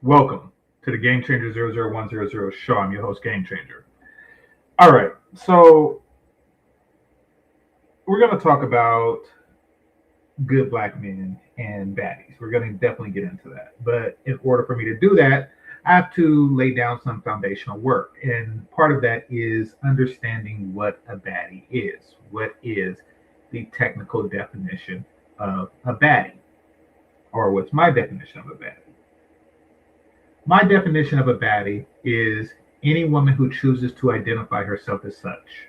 Welcome to the GameChanger 00100 show. I'm your host, GameChanger. All right, so we're going to talk about good black men and baddies. We're going to definitely get into that. But in order for me to do that, I have to lay down some foundational work. And part of that is understanding what a baddie is. What is the technical definition of a baddie? Or what's my definition of a baddie? My definition of a baddie is any woman who chooses to identify herself as such.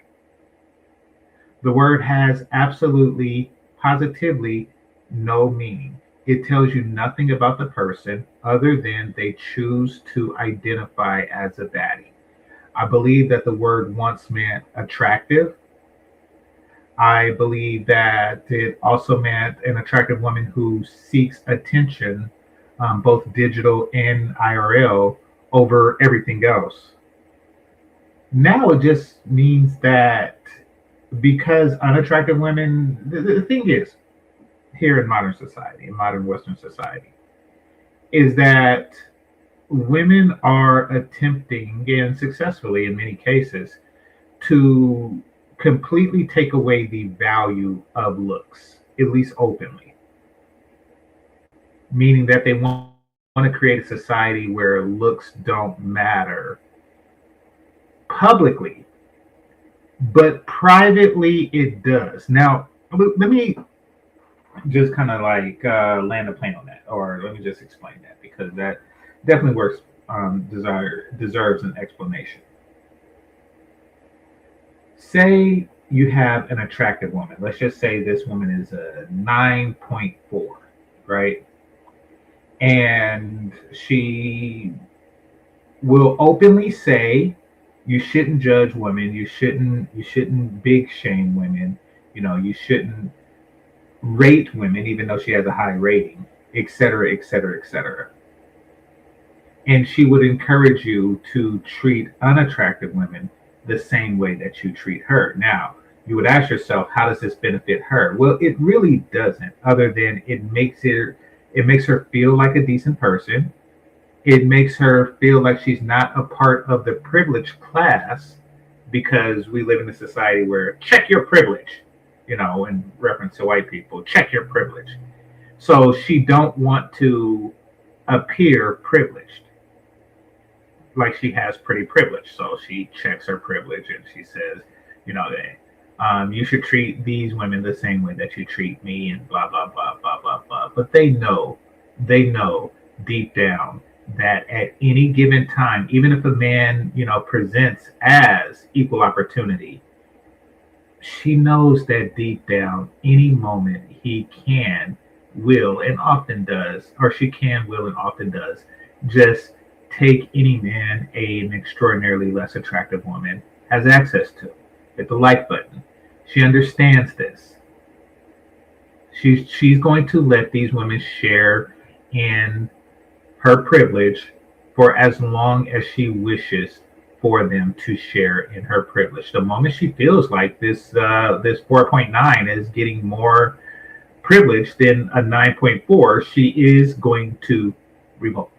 The word has absolutely, positively no meaning. It tells you nothing about the person other than they choose to identify as a baddie. I believe that the word once meant attractive. I believe that it also meant an attractive woman who seeks attention, both digital and IRL, over everything else. Now it just means that because unattractive women, the thing is, here in modern society, in modern Western society, is that women are attempting, and successfully in many cases, to completely take away the value of looks, at least openly, meaning that they want to create a society where looks don't matter publicly, but privately it does. Now, let me just kind of like land a plane on that, or let me just explain that because that definitely works. Deserves an explanation. Say you have an attractive woman. Let's just say this woman is a 9.4, right? And she will openly say you shouldn't judge women, you shouldn't big shame women, you shouldn't rate women even though she has a high rating, etc., etc., etc. And she would encourage you to treat unattractive women the same way that you treat her. Now, you would ask yourself, how does this benefit her? Well, it really doesn't, other than it makes her feel like a decent person. It makes her feel like she's not a part of the privileged class because we live in a society where check your privilege, in reference to white people, check your privilege. So she don't want to appear privileged, like she has pretty privilege. So she checks her privilege and she says, that you should treat these women the same way that you treat me, and blah blah blah blah blah blah. But they know deep down that at any given time, even if a man, presents as equal opportunity, she knows that deep down, any moment he can, will, and often does, or she can, will, and often does, just take any man an extraordinarily less attractive woman has access to. Hit the like button. She understands this. She's going to let these women share in her privilege for as long as she wishes for them to share in her privilege. The moment she feels like this 4.9 is getting more privilege than a 9.4, she is going to revolt.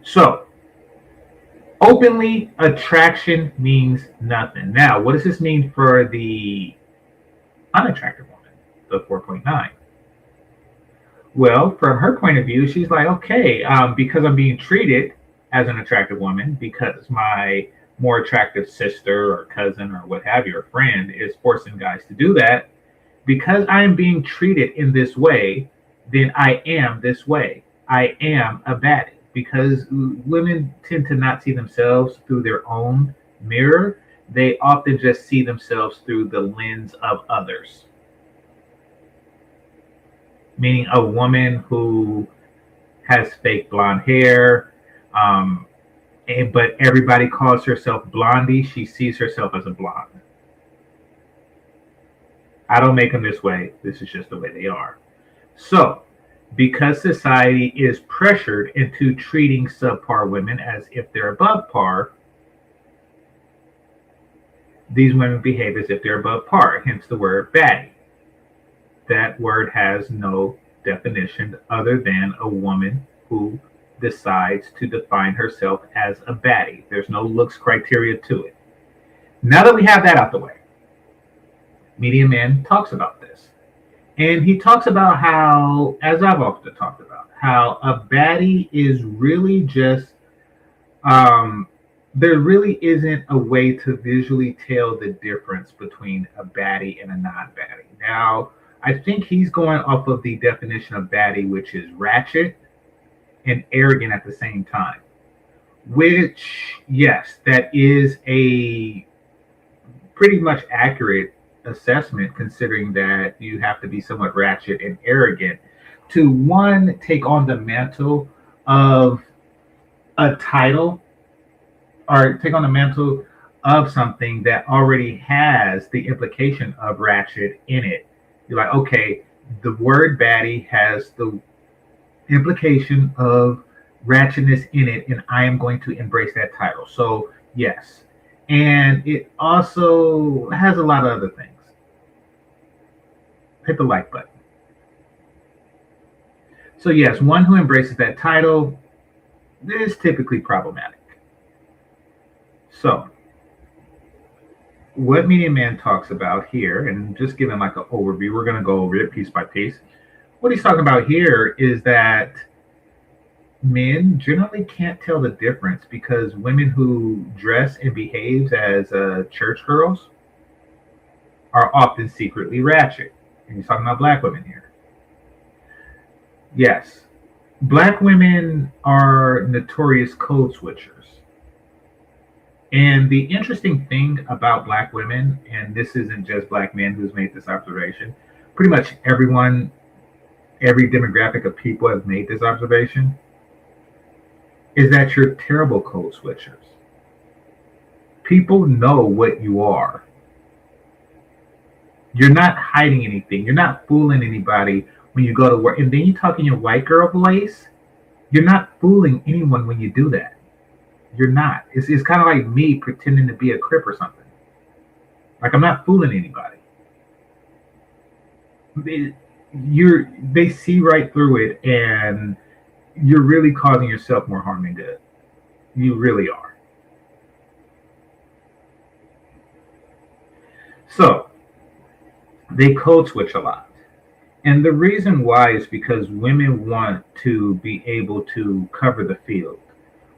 So, openly attraction means nothing. Now, what does this mean for the unattractive woman, the 4.9? Well, from her point of view, she's like, okay, because I'm being treated as an attractive woman, because my more attractive sister or cousin or what have you, or friend is forcing guys to do that, because I am being treated in this way, then I am this way. I am a baddie. Because women tend to not see themselves through their own mirror, they often just see themselves through the lens of others. Meaning a woman who has fake blonde hair, but everybody calls herself blondie, she sees herself as a blonde. I don't make them this way. This is just the way they are. So, because society is pressured into treating subpar women as if they're above par, these women behave as if they're above par, hence the word baddie. That word has no definition other than a woman who decides to define herself as a baddie. There's no looks criteria to it. Now that we have that out the way, Media Man talks about this. And he talks about how, as I've often talked about, how a baddie is really just, um, there really isn't a way to visually tell the difference between a baddie and a non baddie. Now, I think he's going off of the definition of baddie, which is ratchet and arrogant at the same time. Which, yes, that is a pretty much accurate assessment, considering that you have to be somewhat ratchet and arrogant to one, take on the mantle of a title, or take on the mantle of something that already has the implication of ratchet in it. You're like, okay, the word baddie has the implication of ratchetness in it, and I am going to embrace that title. So, yes. And it also has a lot of other things. Hit the like button. So, yes, one who embraces that title is typically problematic. So, what Media Man talks about here, and just giving like an overview, we're going to go over it piece by piece. What he's talking about here is that men generally can't tell the difference because women who dress and behave as church girls are often secretly ratchet. And he's talking about black women here. Yes, black women are notorious code switchers. And the interesting thing about black women, and this isn't just black men who's made this observation, pretty much everyone, every demographic of people has made this observation, is that you're terrible code switchers. People know what you are. You're not hiding anything. You're not fooling anybody when you go to work. And then you talk in your white girl voice. You're not fooling anyone when you do that. You're not. It's kind of like me pretending to be a Crip or something. Like, I'm not fooling anybody. They see right through it, and you're really causing yourself more harm than good. You really are. So, they code switch a lot. And the reason why is because women want to be able to cover the field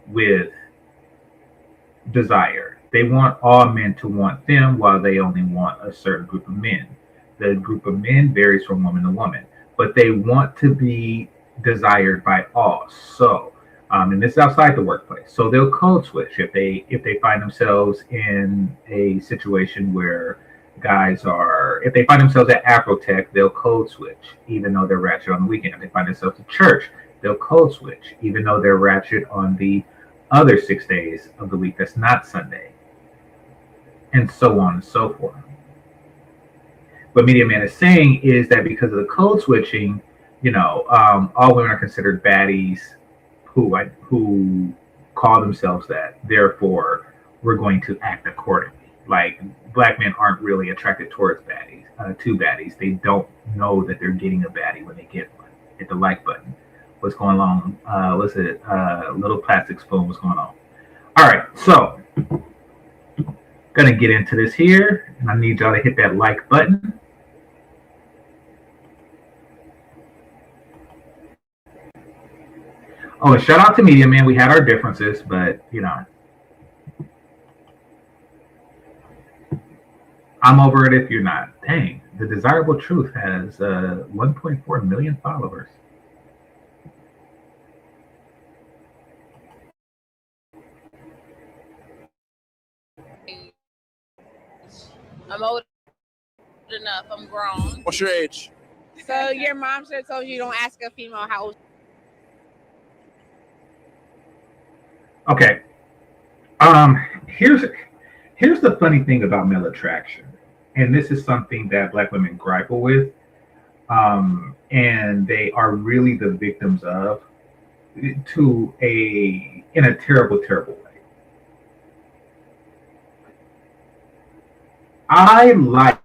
with desire. They want all men to want them while they only want a certain group of men. The group of men varies from woman to woman, but they want to be desired by all. So, and this is outside the workplace. So they'll code switch if they find themselves in a situation where if they find themselves at Afrotech, they'll code switch, even though they're ratchet on the weekend. If they find themselves at church, they'll code switch, even though they're ratchet on the other 6 days of the week that's not Sunday, and so on and so forth. What Media Man is saying is that because of the code switching, all women are considered baddies who call themselves that. Therefore, we're going to act accordingly. Like, black men aren't really attracted towards baddies, to baddies. They don't know that they're getting a baddie when they get one. Hit the like button. What's going on? Little plastic spoon. What's going on? All right, so gonna get into this here, and I need y'all to hit that like button. Oh, and shout out to Media Man. We had our differences, but I'm over it if you're not. Dang, the Desirable Truth has 1.4 million followers. I'm old enough. I'm grown. What's your age? So your mom should have told you don't ask a female how old. Okay. Here's the funny thing about male attraction, and this is something that black women grapple with, and they are really the victims of, in a terrible, terrible way. I like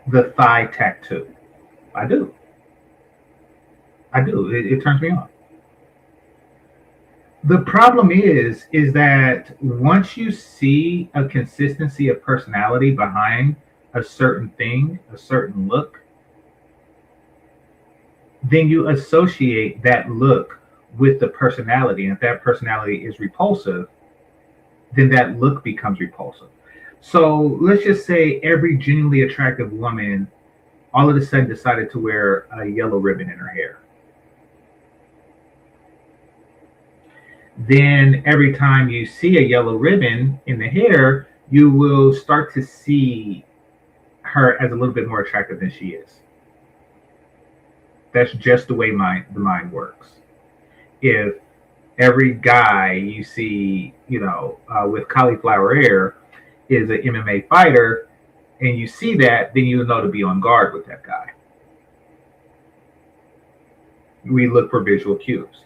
the thigh tattoo. I do. I do. It turns me on. The problem is that once you see a consistency of personality behind a certain thing, a certain look, then you associate that look with the personality. And if that personality is repulsive, then that look becomes repulsive. So let's just say every genuinely attractive woman all of a sudden decided to wear a yellow ribbon in her hair. Then every time you see a yellow ribbon in the hair, you will start to see her as a little bit more attractive than she is. That's just the way the mind works. If every guy you see, with cauliflower hair is an MMA fighter, and you see that, then you know to be on guard with that guy. We look for visual cues.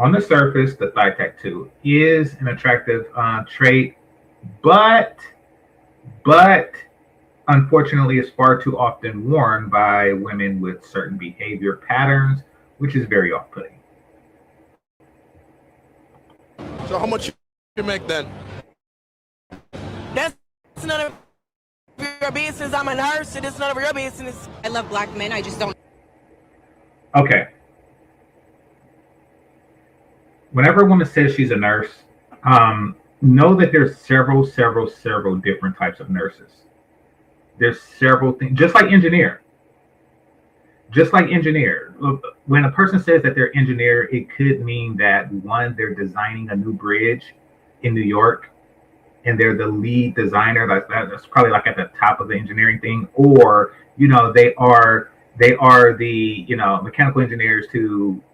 On the surface, the thigh tattoo is an attractive trait, but unfortunately is far too often worn by women with certain behavior patterns, which is very off-putting. So how much you make then? That's none of your business. I'm a nurse, and it's none of your business. I love black men. I just don't. Okay. Whenever a woman says she's a nurse, know that there's several different types of nurses. There's several things, just like engineer. When a person says that they're engineer, it could mean that one, they're designing a new bridge in New York, and they're the lead designer. That's probably like at the top of the engineering thing, or they are the mechanical engineers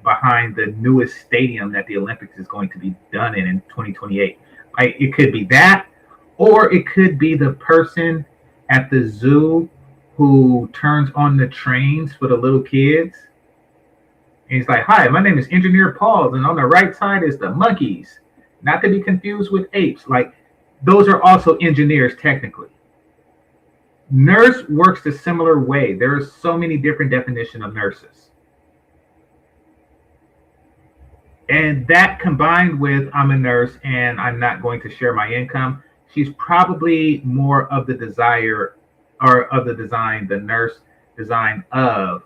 behind the newest stadium that the Olympics is going to be done in 2028. It could be that, or it could be the person at the zoo who turns on the trains for the little kids. And he's like, "Hi, my name is Engineer Paul, and on the right side is the monkeys, not to be confused with apes." Like, those are also engineers technically. Nurse works a similar way. There are so many different definitions of nurses. And that combined with I'm a nurse and I'm not going to share my income, she's probably more of the desire or of the design, the nurse design of,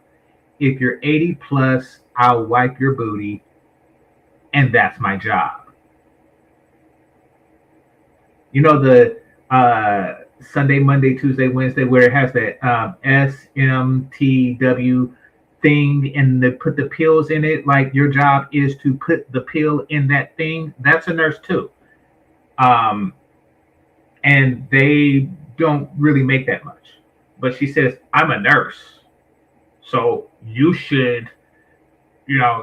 if you're 80 plus, I'll wipe your booty and that's my job. The Sunday, Monday, Tuesday, Wednesday, where it has that SMTW thing and they put the pills in it. Like, your job is to put the pill in that thing. That's a nurse too. And they don't really make that much. But she says, I'm a nurse, so you should,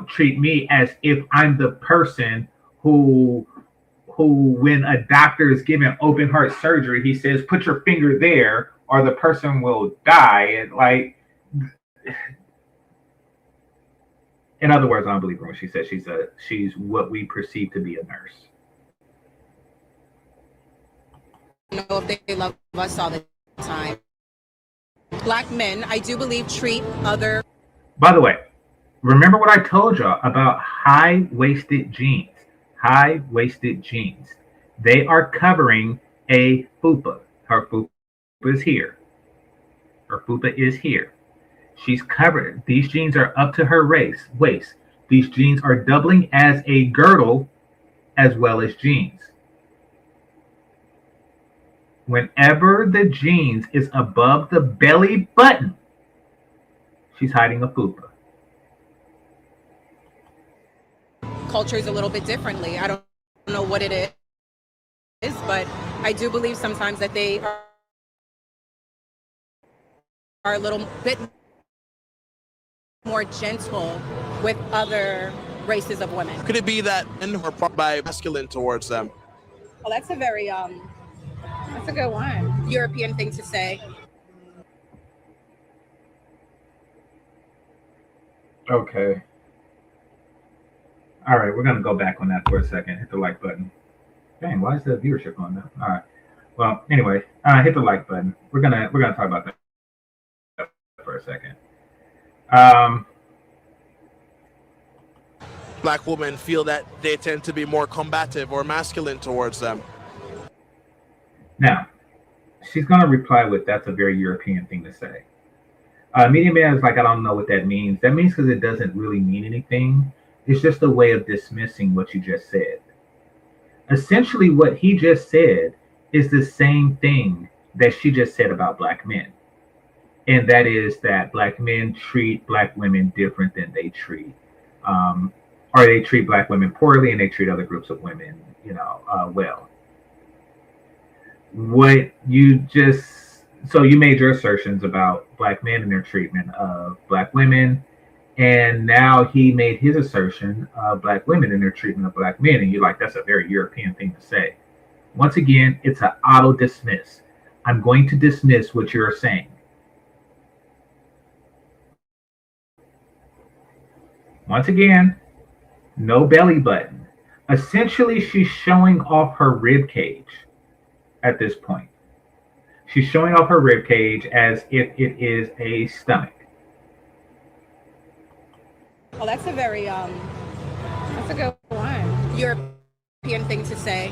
treat me as if I'm the person who when a doctor is giving open heart surgery, he says, put your finger there or the person will die. And like, in other words, I don't believe her when she says she's what we perceive to be a nurse. I don't know if they love us all the time. Black men, I do believe, treat other. By the way, remember what I told y'all about high-waisted jeans. High-waisted jeans. They are covering a fupa. Her fupa is here. Her fupa is here. She's covered. These jeans are up to her waist. These jeans are doubling as a girdle as well as jeans. Whenever the jeans is above the belly button, she's hiding a fupa. Cultures a little bit differently. I don't know what it is, but I do believe sometimes that they are a little bit more gentle with other races of women. Could it be that men are by masculine towards them? Well, that's a very that's a good one. European thing to say. Okay. All right, we're gonna go back on that for a second. Hit the like button. Dang, why is the viewership on now? All right. Well, anyway, hit the like button. We're gonna talk about that for a second. black women feel that they tend to be more combative or masculine towards them? Now, she's going to reply with, that's a very European thing to say. Media man is like, I don't know what that means. That means because it doesn't really mean anything. It's just a way of dismissing what you just said. Essentially, what he just said is the same thing that she just said about black men. And that is that black men treat black women different than they treat, or they treat black women poorly and they treat other groups of women, well. So you made your assertions about black men and their treatment of black women, and now he made his assertion of black women and their treatment of black men, and you're like, that's a very European thing to say. Once again, it's an auto dismiss. I'm going to dismiss what you're saying. Once again, no belly button. Essentially, she's showing off her rib cage at this point. She's showing off her rib cage as if it is a stomach. Oh, that's a very that's a good one. European thing to say.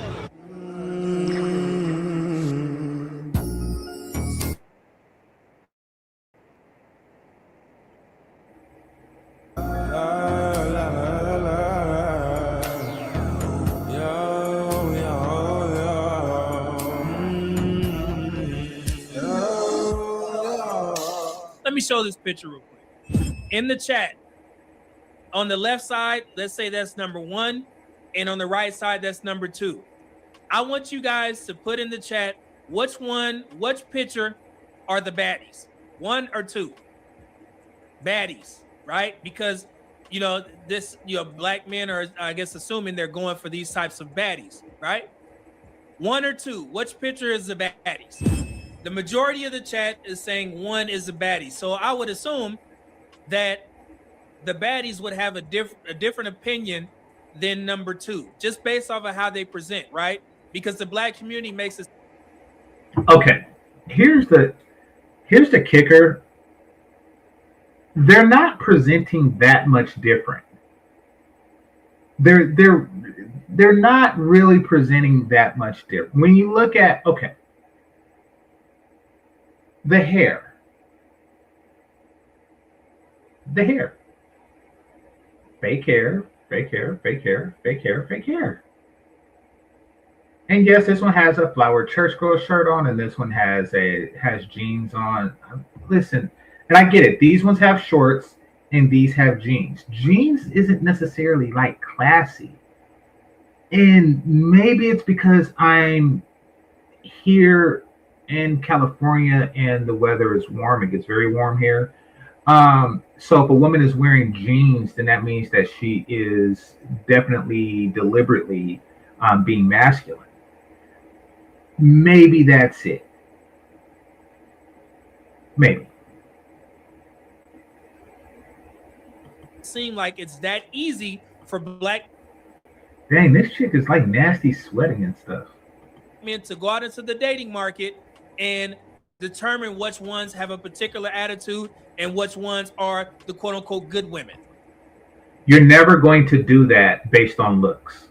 Let me show this picture real quick. In the chat, on the left side, let's say that's number 1, and on the right side, that's number 2. I want you guys to put in the chat which picture are the baddies, 1 or 2. Baddies, right? Because black men are, I guess, assuming they're going for these types of baddies, right? 1 or 2, which picture is the baddies? The majority of the chat is saying 1 is a baddie. So I would assume that the baddies would have a different opinion than number 2, just based off of how they present, right? Because the black community makes it. Okay, here's the kicker. They're not presenting that much different. They're not really presenting that much different. When you look at, okay, the hair, fake hair, fake hair, fake hair, fake hair, fake hair. And yes, this one has a flowered church girl shirt on, and this one has jeans on. Listen, and I get it. These ones have shorts, and these have jeans. Jeans isn't necessarily like classy, and maybe it's because I'm here in California and the weather is warm. It gets very warm here. So if a woman is wearing jeans, then that means that she is definitely deliberately being masculine. Maybe that's it. Maybe. Seem like it's that easy for black. Dang, this chick is like nasty sweating and stuff. Men to go out into the dating market and determine which ones have a particular attitude and which ones are the quote unquote good women. You're never going to do that based on looks.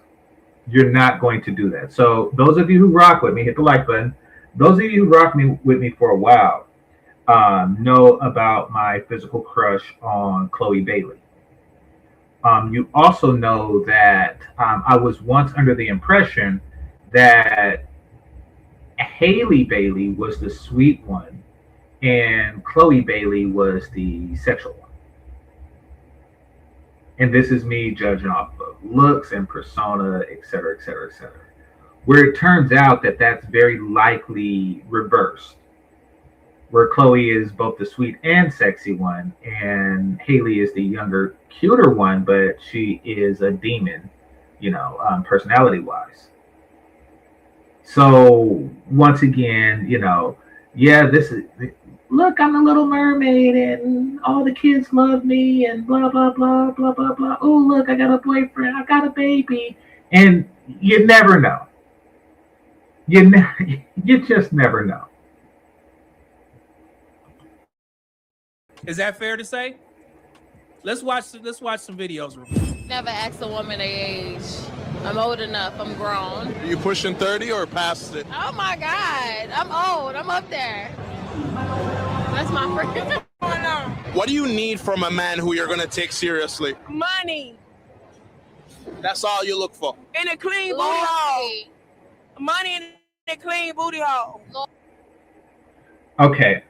You're not going to do that. So those of you who rock with me, hit the like button. Those of you who rock with me for a while know about my physical crush on Chloe Bailey. You also know that I was once under the impression that Haley Bailey was the sweet one and Chloe Bailey was the sexual one. And this is me judging off of looks and persona, et cetera, et cetera, et cetera. Where it turns out that that's very likely reversed, where Chloe is both the sweet and sexy one, and Haley is the younger, cuter one, but she is a demon, personality-wise. So once again, this is, look, I'm a little mermaid and all the kids love me and blah, blah, blah, blah, blah, blah. Oh, look, I got a boyfriend. I got a baby. And you never know. You just never know. Is that fair to say? Let's watch some videos real quick. Never asked a woman their age. I'm old enough. I'm grown. Are you pushing 30 or past it? Oh my God. I'm old. I'm up there. That's my friend. What do you need from a man who you're gonna take seriously? Money That's all you look for. and a clean booty hole. Loyalty. Money and a clean booty hole. Okay.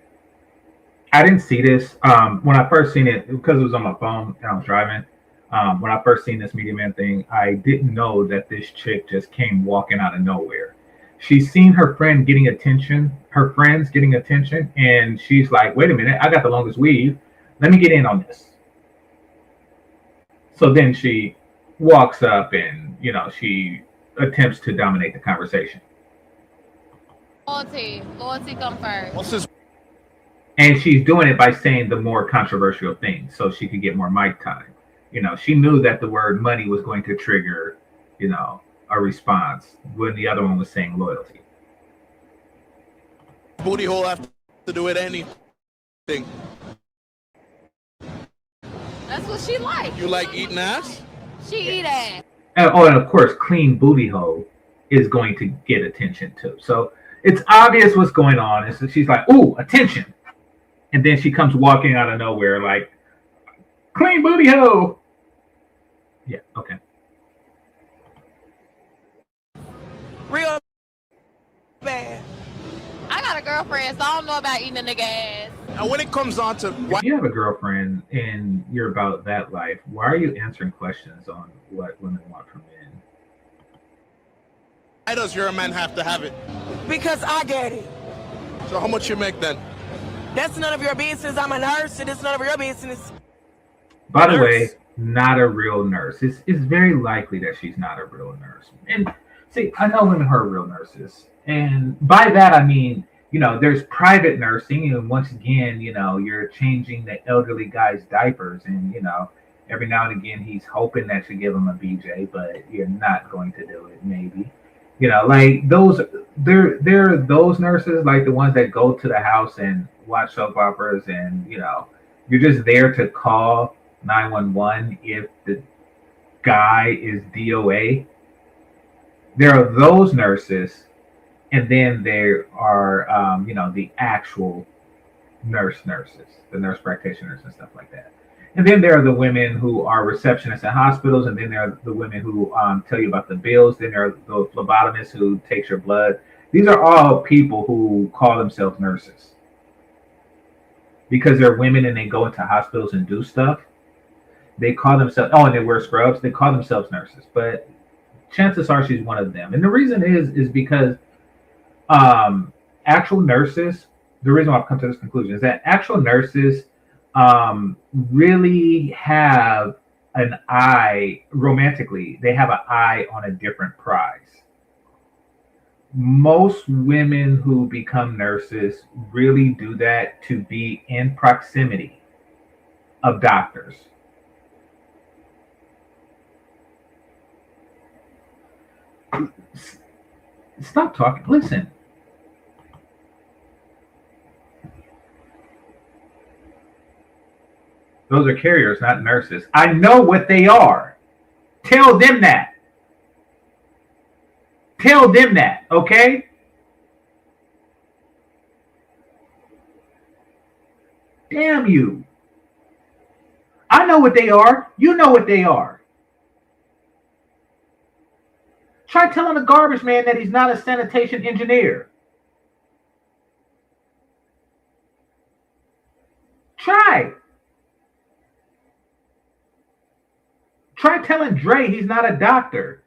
I didn't see this when I first seen it because it was on my phone and I was driving. When I first seen this Media Man thing, I didn't know that this chick just came walking out of nowhere. She's seen her friend getting attention, her friends getting attention, and she's like, wait a minute, I got the longest weave. Let me get in on this. So then she walks up and, you know, she attempts to dominate the conversation. Loyalty. Loyalty come first. What's his? And she's doing it by saying the more controversial things so she could get more mic time. You know, she knew that the word money was going to trigger, you know, a response when the other one was saying loyalty. Booty hole have to do with anything? That's what she like. You like eating ass? She eat ass. And of course, clean booty hole is going to get attention too. So it's obvious what's going on. And so she's like, ooh, attention. And then she comes walking out of nowhere like, clean booty hole. Yeah, okay. Real bad. I got a girlfriend, so I don't know about eating a nigga ass. And when it comes on to If you have a girlfriend and you're about that life, why are you answering questions on what women want from men? why does your man have to have it? Because I get it. So how much you make then? That's none of your business. I'm a nurse, and it's none of your business. By the Nurse. way, not a real nurse. It's very likely that she's not a real nurse. And see, I know women who are real nurses. And by that, I mean, you know, there's private nursing. And once again, you know, you're changing the elderly guy's diapers. And, you know, every now and again, he's hoping that you give him a BJ, but you're not going to do it, maybe. You know, like those, there are those nurses, like the ones that go to the house and watch soap operas and, you know, you're just there to call 911 if the guy is DOA. There are those nurses, and then there are, you know, the actual nurses, the nurse practitioners and stuff like that. And then there are the women who are receptionists at hospitals, and then there are the women who tell you about the bills. Then there are the phlebotomists who takes your blood. These are all people who call themselves nurses. Because they're women and they go into hospitals and do stuff. They call themselves, oh, and they wear scrubs. They call themselves nurses. But chances are she's one of them. And the reason is because actual nurses, the reason why I've come to this conclusion is that actual nurses really have an eye, romantically, they have an eye on a different prize. Most women who become nurses really do that to be in proximity of doctors. Stop talking. Listen. Those are carriers, not nurses. I know what they are. Tell them that. Tell them that, okay? Damn you. I know what they are. You know what they are. Try telling a garbage man that he's not a sanitation engineer. Try. Try telling Dre he's not a doctor.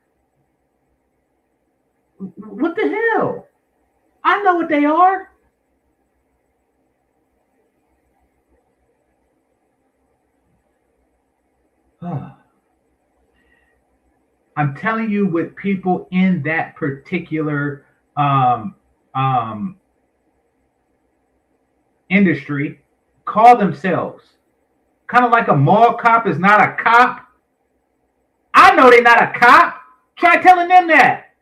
What the hell? I know what they are. I'm telling you what people in that particular industry call themselves. Kind of like a mall cop is not a cop. I know they're not a cop. Try telling them that.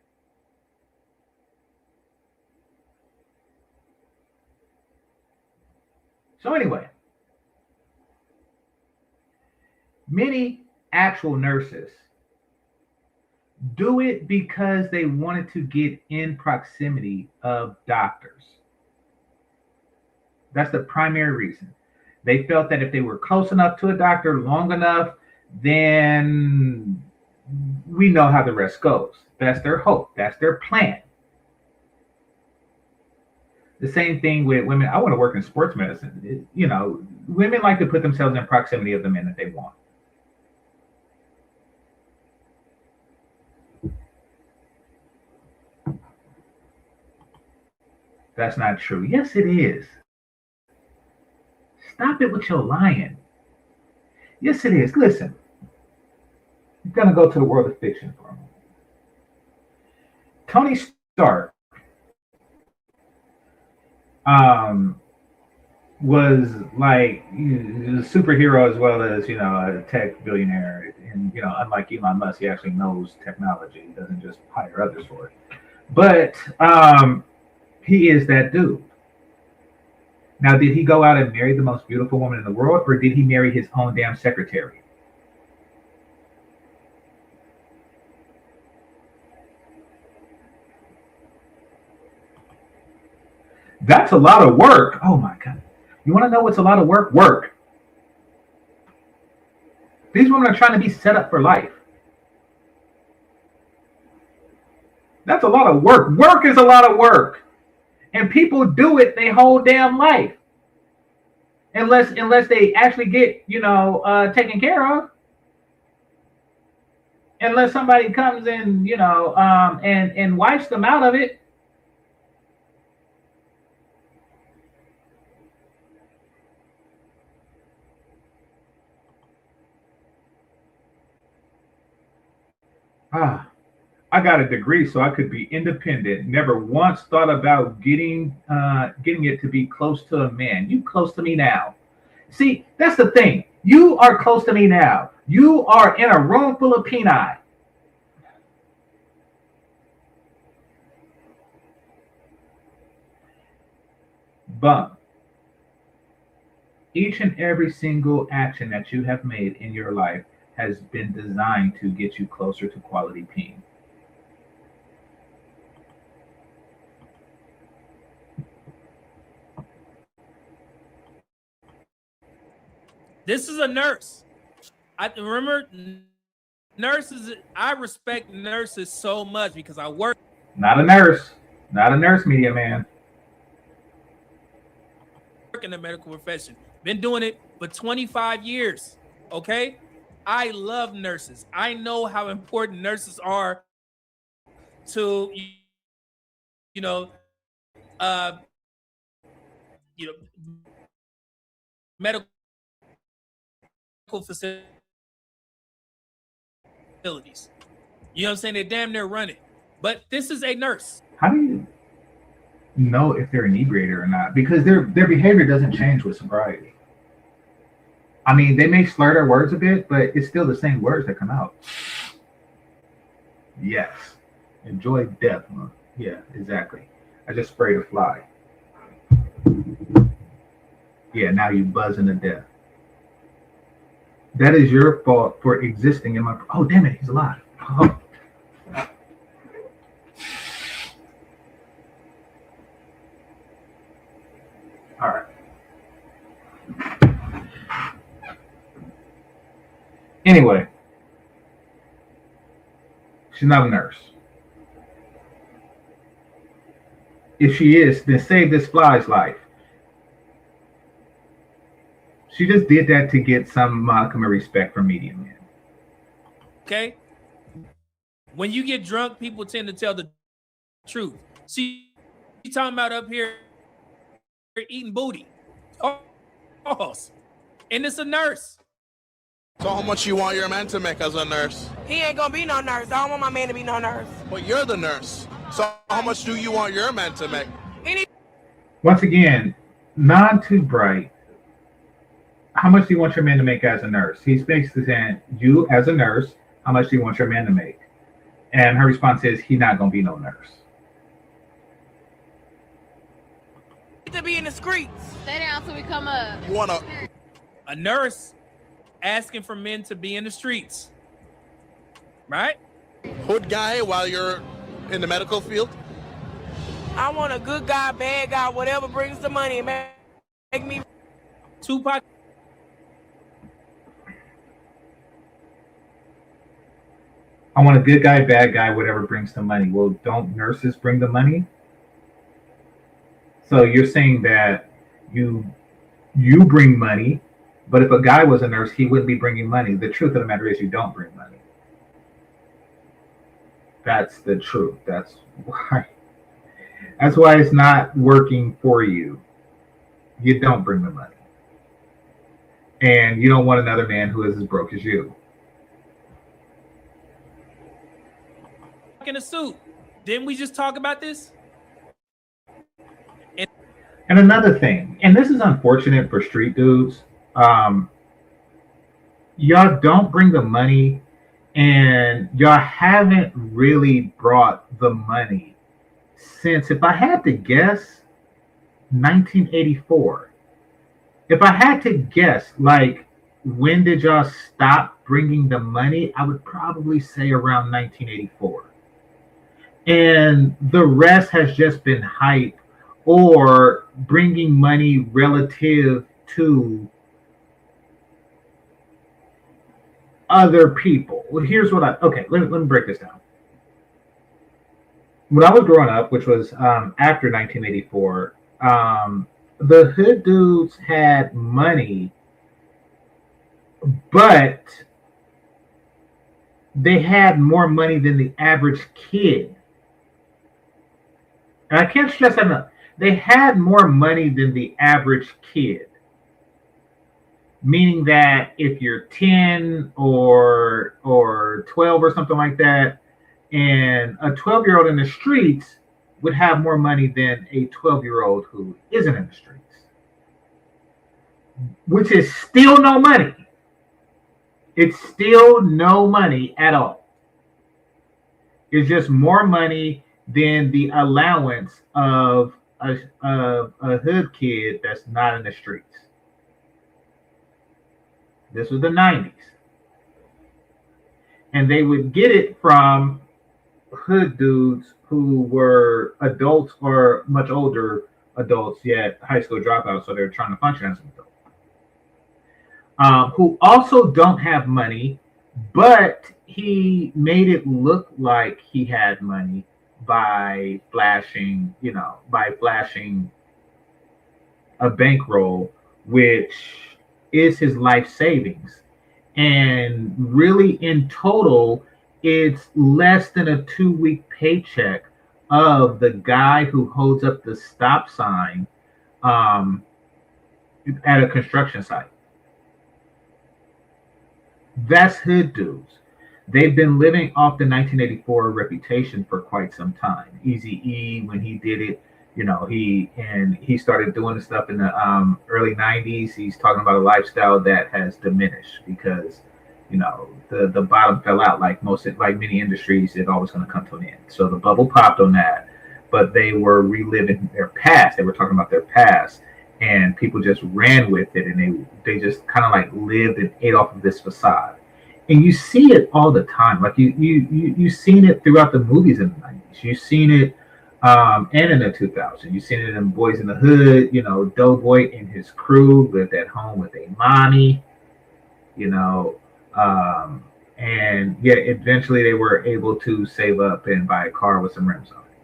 So anyway, Many actual nurses do it because they wanted to get in proximity of doctors. That's the primary reason. They felt that if they were close enough to a doctor long enough, then we know how the rest goes. That's their hope. That's their plan. The same thing with women. I want to work in sports medicine. Women like to put themselves in proximity of the men that they want. That's not true. Yes, it is. Stop it with your lying. Yes, it is. Listen, I'm going to go to the world of fiction for a moment. Tony Stark was like a superhero as well as, a tech billionaire. And, unlike Elon Musk, he actually knows technology. He doesn't just hire others for it. But he is that dude. Now, did he go out and marry the most beautiful woman in the world, or did he marry his own damn secretary? That's a lot of work. Oh my God. You want to know what's a lot of work? Work. These women are trying to be set up for life. That's a lot of work. Work is a lot of work. And people do it their whole damn life. Unless they actually get, taken care of. Unless somebody comes in, and wipes them out of it. I got a degree so I could be independent. Never once thought about getting it to be close to a man. You close to me now. See, that's the thing. You are close to me now. You are in a room full of peni. But each and every single action that you have made in your life has been designed to get you closer to quality peen. This is a nurse. I remember nurses. I respect nurses so much because I work. Not a nurse. Not a nurse, media man. In the medical profession. Been doing it for 25 years. Okay? I love nurses. I know how important nurses are to medical facilities. You know what I'm saying? They're damn near running. But this is a nurse. How do you know if they're inebriated or not? Because their behavior doesn't change with sobriety. I mean, they may slur their words a bit, but it's still the same words that come out. Yes. Enjoy death. Huh? Yeah, exactly. I just sprayed a fly. Yeah, now you buzzing to death. That is your fault for existing in my... Oh, damn it, he's alive. Oh. All right. Anyway, she's not a nurse. If she is, then save this fly's life. She just did that to get some modicum of respect from media men. Okay? When you get drunk, people tend to tell the truth. See, you talking about up here eating booty. Oh, and it's a nurse. So how much you want your man to make as a nurse? He ain't gonna be no nurse. I don't want my man to be no nurse. But you're the nurse. So how much do you want your man to make? Once again, not too bright. How much do you want your man to make as a nurse? He's basically saying, you as a nurse, how much do you want your man to make? And her response is, he's not gonna be no nurse. To be in the streets. Stay down till we come up. You want a nurse asking for men to be in the streets, right? Hood guy while you're in the medical field? I want a good guy, bad guy, whatever brings the money and make me. Tupac. I want a good guy, bad guy, whatever brings the money. Well, don't nurses bring the money? So you're saying that you bring money, but if a guy was a nurse, he wouldn't be bringing money. The truth of the matter is you don't bring money. That's the truth. That's why it's not working for you. You don't bring the money. And you don't want another man who is as broke as you. In a suit. Didn't we just talk about this? And another thing, and this is unfortunate for street dudes, y'all don't bring the money, and y'all haven't really brought the money since, if I had to guess, 1984. If I had to guess, like, when did y'all stop bringing the money, I would probably say around 1984. And the rest has just been hype or bringing money relative to other people. Well, here's what let me break this down. When I was growing up, which was after 1984, the hood dudes had money, but they had more money than the average kid. And I can't stress that enough. They had more money than the average kid. Meaning that if you're 10 or 12 or something like that, and a 12-year-old in the streets would have more money than a 12-year-old who isn't in the streets. Which is still no money. It's still no money at all. It's just more money than the allowance of a hood kid that's not in the streets. This was the 90s. And they would get it from hood dudes who were adults or much older adults, yet high school dropouts, so they're trying to function as an adult. Who also don't have money, but he made it look like he had money by flashing a bankroll, which is his life savings. And really, in total, it's less than a 2-week paycheck of the guy who holds up the stop sign at a construction site. That's hood dudes. They've been living off the 1984 reputation for quite some time. Eazy-E, when he did it, he started doing the stuff in the early 90s. He's talking about a lifestyle that has diminished because, the bottom fell out. Like many industries, it's always going to come to an end. So the bubble popped on that, but they were reliving their past. They were talking about their past, and people just ran with it, and they just kind of like lived and ate off of this facade. And you see it all the time. Like you've seen it throughout the movies in the 90s. You've seen it and in the 2000s. You've seen it in Boys in the Hood. Doughboy and his crew lived at home with a mommy. And yet eventually they were able to save up and buy a car with some rims on it.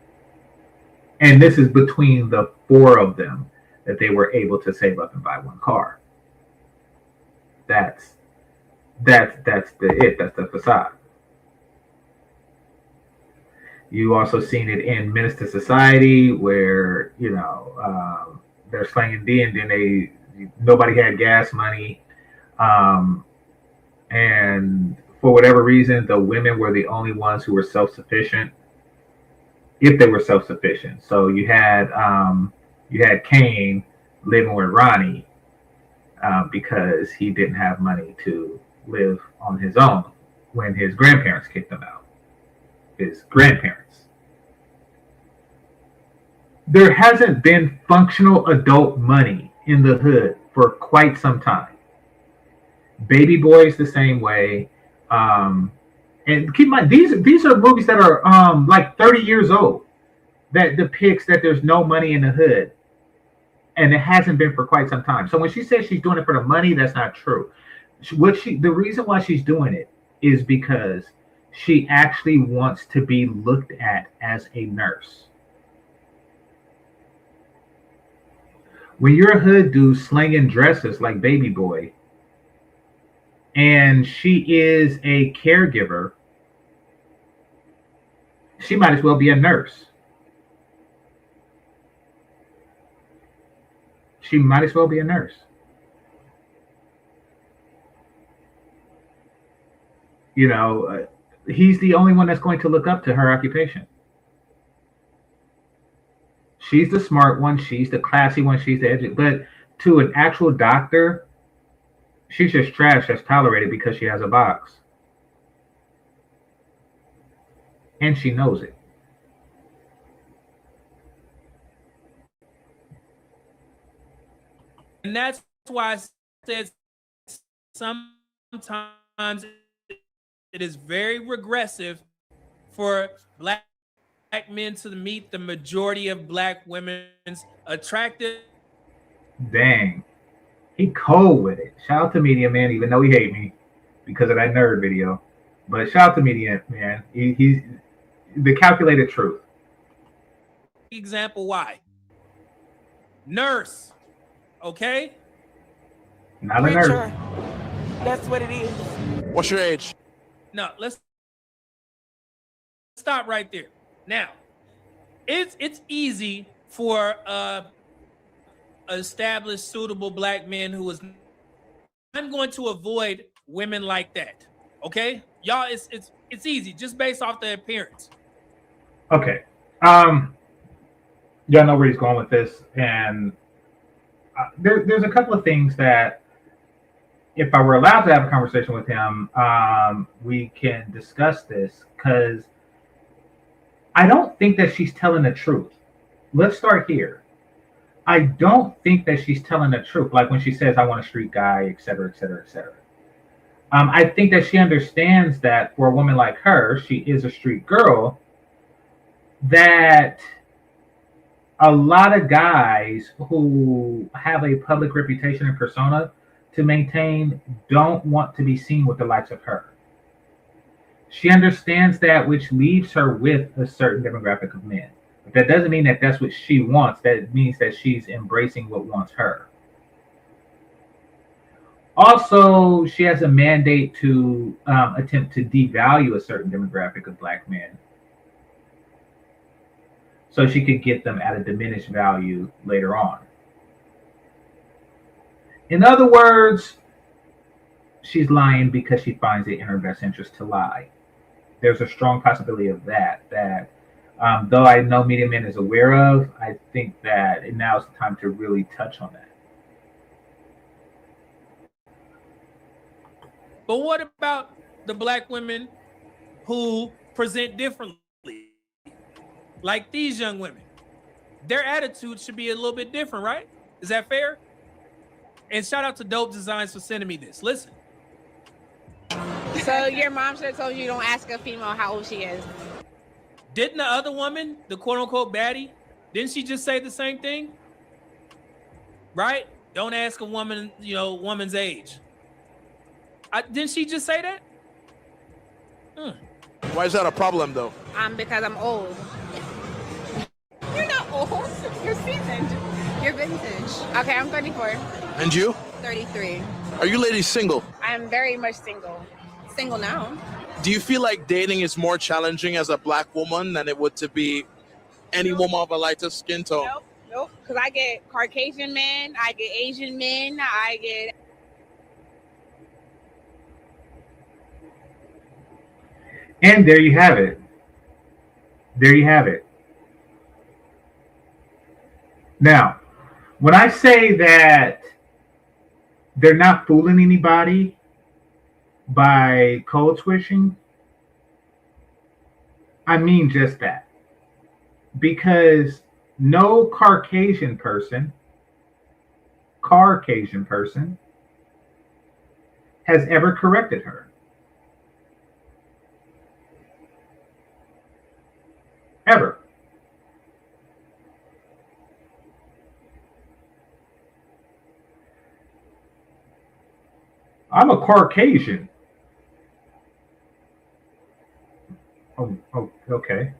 And this is between the 4 of them that they were able to save up and buy one car. That's the facade. You also seen it in Menace to Society, where they're slanging D, and then nobody had gas money, and for whatever reason, the women were the only ones who were self-sufficient, if they were self-sufficient. So you had Kane living with Ronnie because he didn't have money to live on his own when his grandparents kicked him out. His grandparents. There hasn't been functional adult money in the hood for quite some time. Baby Boy's the same way. And keep in mind, these are movies that are like 30 years old that depicts that there's no money in the hood, and it hasn't been for quite some time. So when she says she's doing it for the money, that's not true. The reason why she's doing it is because she actually wants to be looked at as a nurse. When you're a hood dude slinging dresses like Baby Boy, and she is a caregiver, she might as well be a nurse. She might as well be a nurse. You know, he's the only one that's going to look up to her occupation. She's the smart one. She's the classy one. She's the but to an actual doctor, she's just trash that's tolerated because she has a box. And she knows it. And that's why I said sometimes it is very regressive for black men to meet the majority of black women's attractive. Dang. He cold with it. Shout out to Media Man, even though he hate me because of that nerd video. But shout out to Media Man. He's the calculated truth. Example why? Nurse. Okay? Not a nurse. That's what it is. What's your age? No, let's stop right there. Now, it's easy for established, suitable black men who is. I'm going to avoid women like that. Okay, y'all, it's easy just based off the appearance. Okay, y'all know where he's going with this, and there's a couple of things that, if I were allowed to have a conversation with him, we can discuss this, because I don't think that she's telling the truth. Let's start here. I don't think that she's telling the truth. Like when she says, I want a street guy, et cetera, et cetera, et cetera. I think that she understands that for a woman like her, she is a street girl, that a lot of guys who have a public reputation and persona to maintain don't want to be seen with the likes of her. She understands that, which leaves her with a certain demographic of men. But that doesn't mean that that's what she wants. That means that she's embracing what wants her. Also, she has a mandate to attempt to devalue a certain demographic of black men, so she could get them at a diminished value later on. In other words, she's lying because she finds it in her best interest to lie. There's a strong possibility of that, though I know Media Man is aware of, I think that now is the time to really touch on that. But what about the black women who present differently? Like these young women. Their attitude should be a little bit different, right? Is that fair? And shout out to Dope Designs for sending me this. Listen. So your mom should have told you don't ask a female how old she is. Didn't the other woman, the quote unquote baddie, didn't she just say the same thing? Right? Don't ask a woman, woman's age. Didn't she just say that? Why is that a problem, though? Because I'm old. You're not old. You're seasoned. You're vintage. Okay, I'm 34. And you? 33. Are you ladies single? I'm very much single. Single now. Do you feel like dating is more challenging as a black woman than it would to be any woman of a lighter skin tone? Nope. Because I get Caucasian men, I get Asian men, I get... And there you have it. There you have it. Now, when I say that they're not fooling anybody by code switching, I mean just that. Because no Caucasian person has ever corrected her. Ever. I'm a Caucasian. Oh, okay.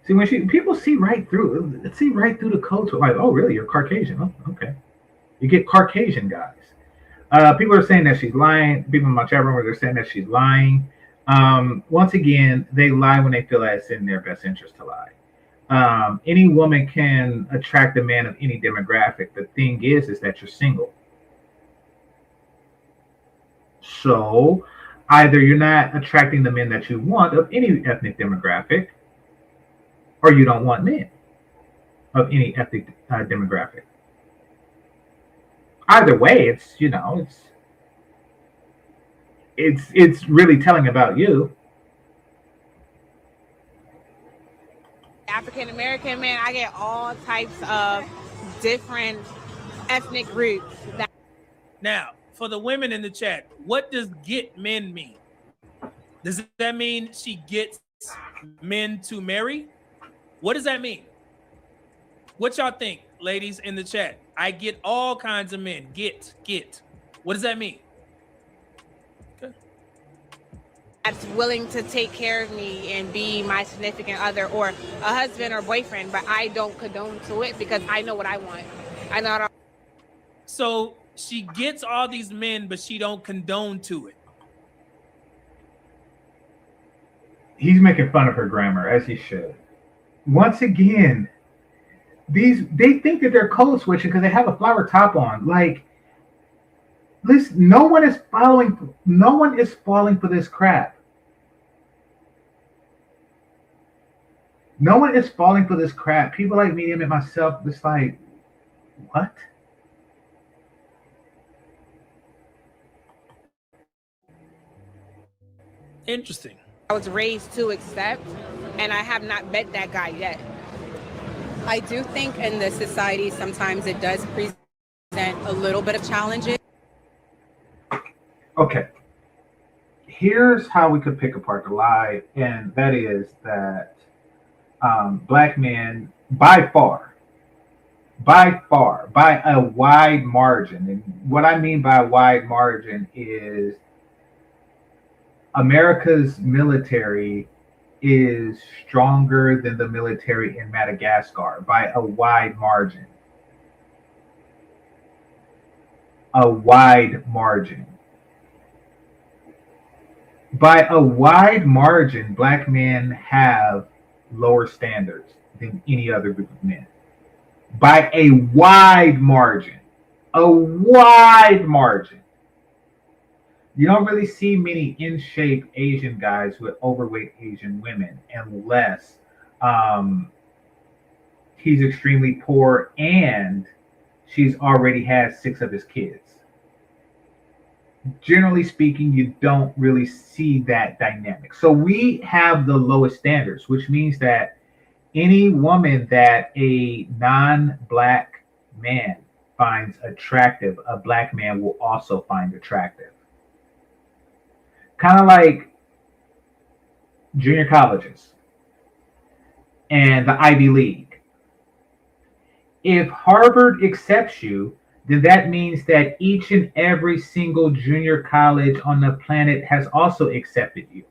See, when people see right through the culture, like, oh, really? You're Caucasian? Oh, okay. You get Caucasian guys. People are saying that she's lying. People in my chat room are saying that she's lying. Once again, they lie when they feel that it's in their best interest to lie. Any woman can attract a man of any demographic. The thing is that you're single. So either you're not attracting the men that you want of any ethnic demographic, or you don't want men of any ethnic demographic. Either way, it's really telling about you. African American man, I get all types of different ethnic groups. Now, for the women in the chat, what does get men mean? Does that mean she gets men to marry? What does that mean? What y'all think, ladies in the chat? I get all kinds of men. Get. What does that mean? Okay. That's willing to take care of me and be my significant other or a husband or boyfriend, but I don't condone to it because I know what I want. I know. So she gets all these men, but she don't condone to it. He's making fun of her grammar, as he should. Once again, they think that they're code switching because they have a flower top on. Like, listen, no one is falling for this crap. No one is falling for this crap. People like me and myself, it's like, what? Interesting. I was raised to accept, and I have not met that guy yet. I do think in this society, sometimes it does present a little bit of challenges. Okay. Here's how we could pick apart the lie, and that is that black men, by far, by a wide margin, and what I mean by a wide margin is America's military is stronger than the military in Madagascar by a wide margin. A wide margin. By a wide margin, black men have lower standards than any other group of men. By a wide margin. A wide margin. You don't really see many in-shape Asian guys with overweight Asian women unless he's extremely poor and she's already had 6 of his kids. Generally speaking, you don't really see that dynamic. So we have the lowest standards, which means that any woman that a non-black man finds attractive, a black man will also find attractive. Kind of like junior colleges and the Ivy League. If Harvard accepts you, then that means that each and every single junior college on the planet has also accepted you.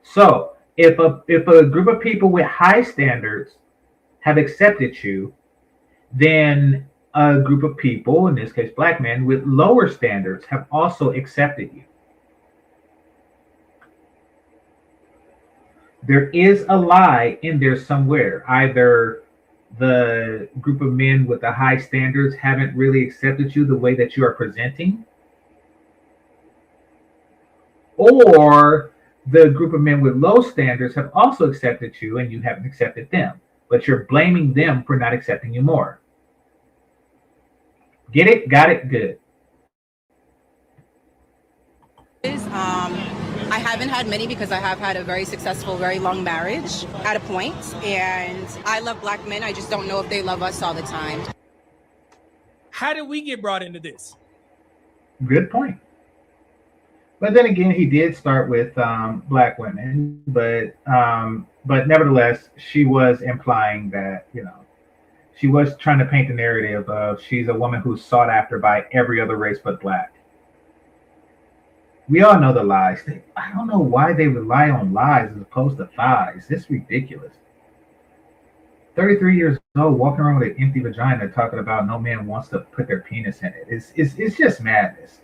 So if a group of people with high standards have accepted you, then a group of people, in this case black men, with lower standards have also accepted you. There is a lie in there somewhere. Either the group of men with the high standards haven't really accepted you the way that you are presenting, or the group of men with low standards have also accepted you and you haven't accepted them, but you're blaming them for not accepting you more. Get it? Got it? Good. I haven't had many because I have had a very successful, very long marriage at a point, and I love black men. I just don't know if they love us all the time. How did we get brought into this? Good point. But then again, he did start with black women, but nevertheless, she was implying that she was trying to paint the narrative of she's a woman who's sought after by every other race but black. We all know the lies. I don't know why they rely on lies as opposed to thighs. It's ridiculous. 33 years old, walking around with an empty vagina, talking about no man wants to put their penis in it. It's just madness.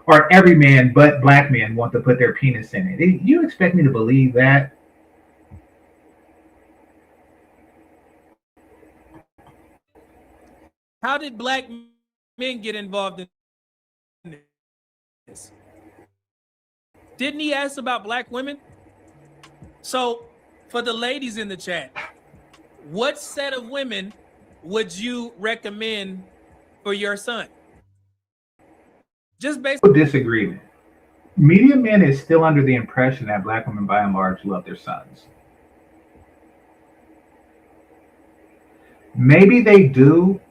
Or every man but black men want to put their penis in it. You expect me to believe that? How did black men get involved in this? Didn't he ask about black women? So, for the ladies in the chat, what set of women would you recommend for your son? Just based on disagreement. Media men is still under the impression that black women by and large love their sons. Maybe they do,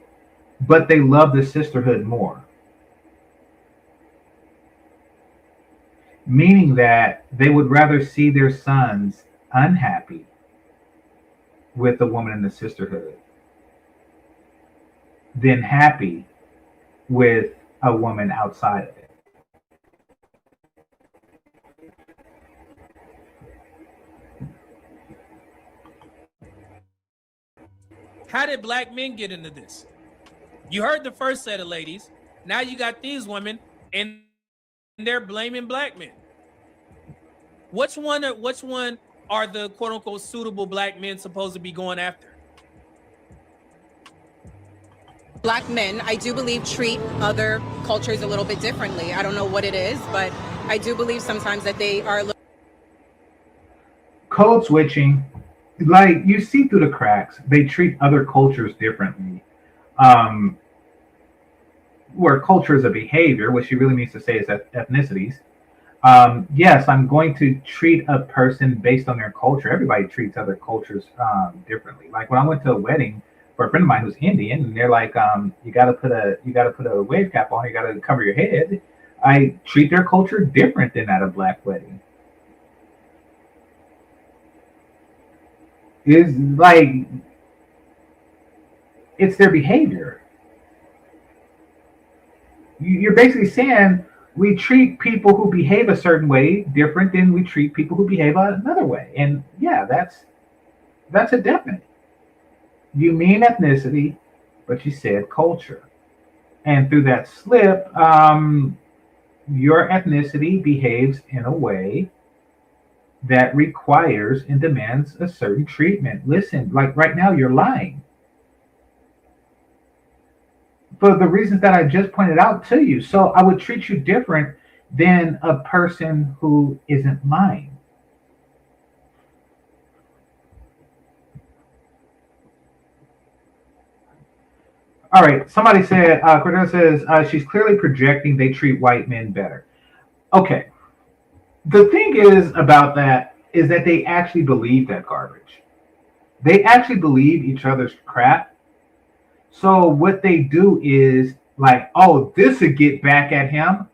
but they love the sisterhood more. Meaning that they would rather see their sons unhappy with the woman in the sisterhood than happy with a woman outside of it. How did black men get into this? You heard the first set of ladies. Now you got these women, and they're blaming black men. Which one are the quote unquote suitable black men supposed to be going after? Black men, I do believe, treat other cultures a little bit differently. I don't know what it is, but I do believe sometimes that they are code switching. Like, you see through the cracks. They treat other cultures differently. Where culture is a behavior, what she really means to say is ethnicities. Yes, I'm going to treat a person based on their culture. Everybody treats other cultures differently. Like when I went to a wedding for a friend of mine who's Indian, and they're like, you gotta put a wave cap on, you gotta cover your head. I treat their culture different than at a black wedding. Is like, it's their behavior. You're basically saying we treat people who behave a certain way different than we treat people who behave another way. And yeah, that's a definite. You mean ethnicity, but you said culture. And through that slip, your ethnicity behaves in a way that requires and demands a certain treatment. Listen, like right now, you're lying. For the reasons that I just pointed out to you. So I would treat you different than a person who isn't lying. All right, somebody said, Cordell says, she's clearly projecting they treat white men better. Okay. The thing is about that is that they actually believe that garbage. They actually believe each other's crap. So what they do is like, oh, this would get back at him.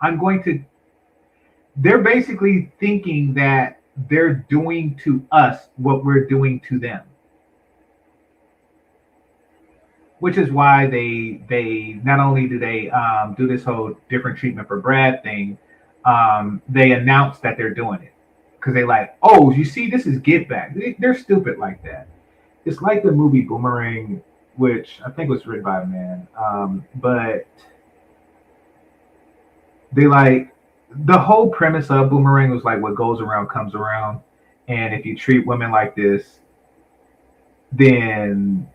They're basically thinking that they're doing to us what we're doing to them. Which is why they not only do they do this whole different treatment for Brad thing, they announce that they're doing it. Because they like, oh, you see, this is get back. They're stupid like that. It's like the movie Boomerang, which I think was written by a man. But they like, the whole premise of Boomerang was like what goes around comes around. And if you treat women like this, then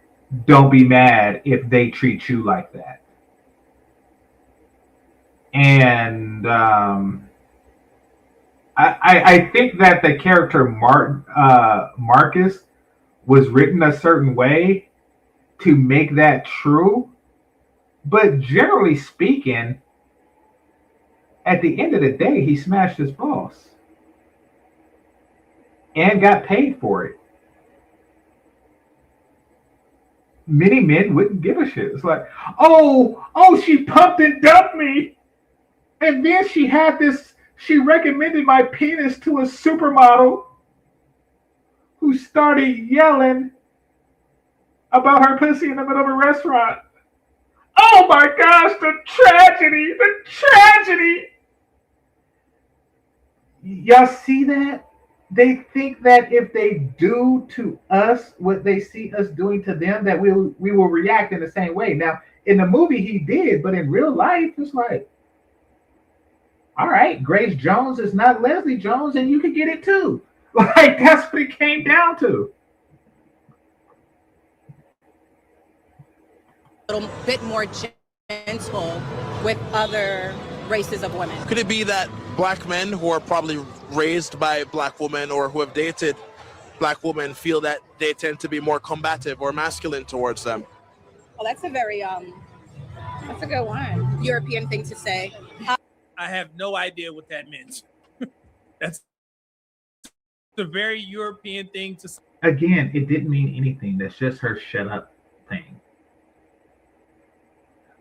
don't be mad if they treat you like that. And I think that the character Marcus was written a certain way to make that true. But generally speaking, at the end of the day, he smashed his boss and got paid for it. Many men wouldn't give a shit. It's like, oh, she pumped and dumped me. And then she recommended my penis to a supermodel who started yelling about her pussy in the middle of a restaurant. Oh my gosh, the tragedy, the tragedy. Y'all see that? They think that if they do to us what they see us doing to them, that we will react in the same way. Now, in the movie, he did, but in real life, it's like, all right, Grace Jones is not Leslie Jones, and you can get it too. Like, that's what it came down to. A little bit more gentle with other races of women. Could it be that black men who are probably raised by black women or who have dated black women feel that they tend to be more combative or masculine towards them? Well, that's a very that's a good one. European thing to say. I have no idea what that means. That's a very European thing to say. Again, it didn't mean anything. That's just her shut up thing.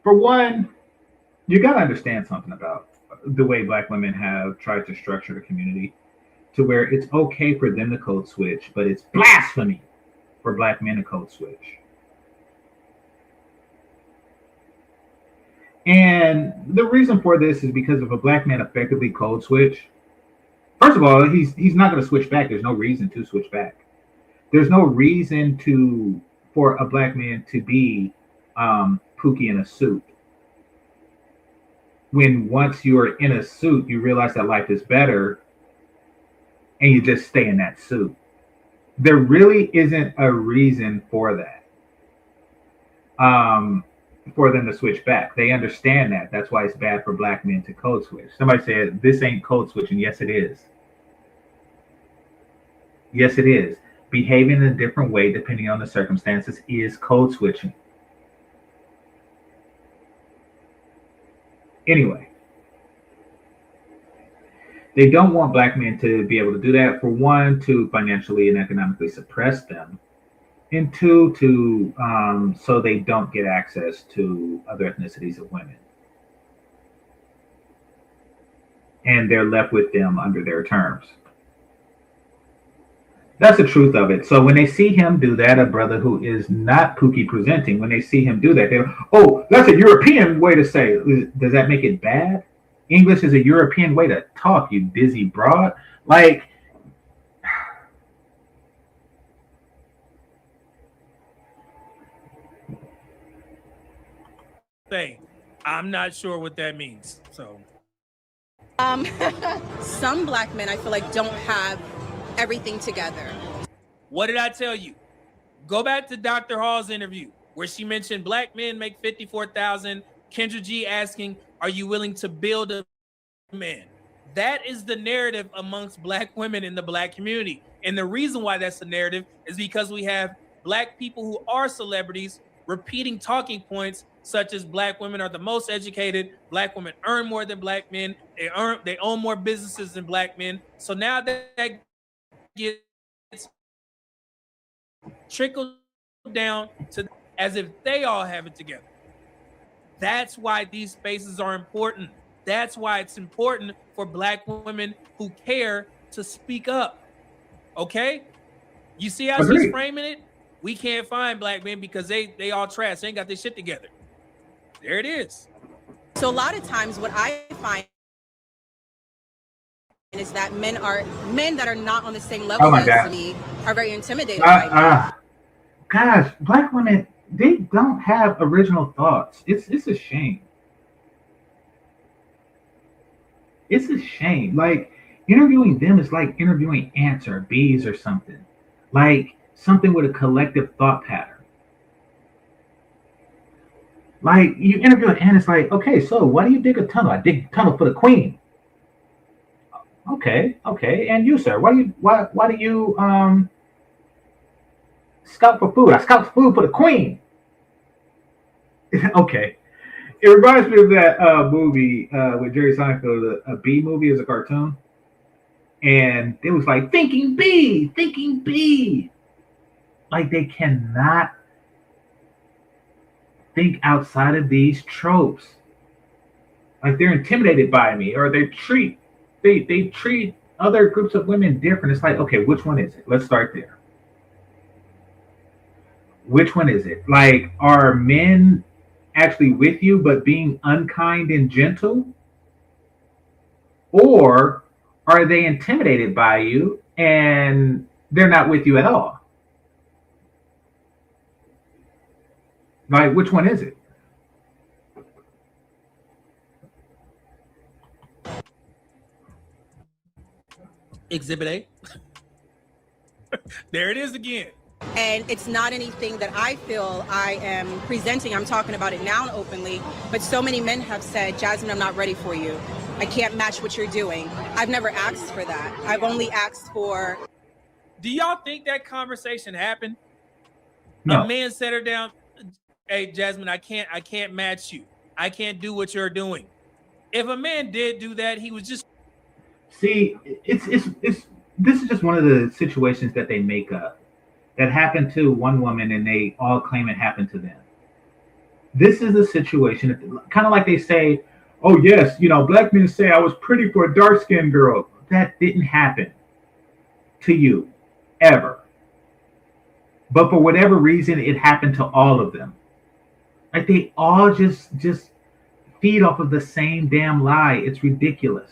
For one, you got to understand something about the way black women have tried to structure the community to where it's okay for them to code switch, but it's blasphemy for black men to code switch. And the reason for this is because if a black man effectively code switch, first of all, he's not going to switch back. There's no reason to switch back. There's no reason for a black man to be Pookie in a suit. When once you're in a suit, you realize that life is better and you just stay in that suit. There really isn't a reason for that. For them to switch back. They understand that. That's why it's bad for black men to code switch. Somebody said, this ain't code switching. Yes, it is. Yes, it is. Behaving in a different way, depending on the circumstances, is code switching. Anyway, they don't want black men to be able to do that. For one, to financially and economically suppress them. And two, so they don't get access to other ethnicities of women. And they're left with them under their terms. That's the truth of it. So when they see him do that, a brother who is not Pookie presenting, when they see him do that, they're, oh, that's a European way to say it. Does that make it bad? English is a European way to talk, you busy broad. Like, I'm not sure what that means. So, some black men I feel like don't have everything together. What did I tell you? Go back to Dr. Hall's interview where she mentioned black men make $54,000. Kendra G asking, "Are you willing to build a man?" That is the narrative amongst black women in the black community, and the reason why that's the narrative is because we have black people who are celebrities repeating talking points such as black women are the most educated, black women earn more than black men, they own more businesses than black men. So now that gets trickled down to as if they all have it together. That's why these spaces are important. That's why it's important for black women who care to speak up. Okay? You see how she's framing it? We can't find black men because they all trash. They ain't got their shit together. There it is. So a lot of times what I find is that men that are not on the same level as me are very intimidated by me. Gosh, black women, they don't have original thoughts. It's a shame. It's a shame. Like, interviewing them is like interviewing ants or bees or something. Like something with a collective thought pattern. Like, you interview an ant, it's like, okay, so why do you dig a tunnel? I dig a tunnel for the queen. Okay. And you, sir, why do you scout for food? I scout for food for the queen. Okay. It reminds me of that movie with Jerry Seinfeld, a bee movie as a cartoon. And it was like, thinking bee. Like, they cannot think outside of these tropes. Like they're intimidated by me, or they treat other groups of women different. It's like, okay, which one is it? Let's start there. Which one is it? Like, are men actually with you but being unkind and gentle? Or are they intimidated by you and they're not with you at all? Like, which one is it? Exhibit A. There it is again. And it's not anything that I feel I am presenting. I'm talking about it now openly. But so many men have said, Jasmine, I'm not ready for you. I can't match what you're doing. I've never asked for that. I've only asked for. Do y'all think that conversation happened? No. A man set her down. Hey, Jasmine, I can't match you. I can't do what you're doing. If a man did do that, he was just. See, it's this is just one of the situations that they make up that happened to one woman and they all claim it happened to them. This is a situation, kind of like they say, oh yes, black men say I was pretty for a dark-skinned girl. That didn't happen to you, ever. But for whatever reason, it happened to all of them. Like they all just feed off of the same damn lie. It's ridiculous.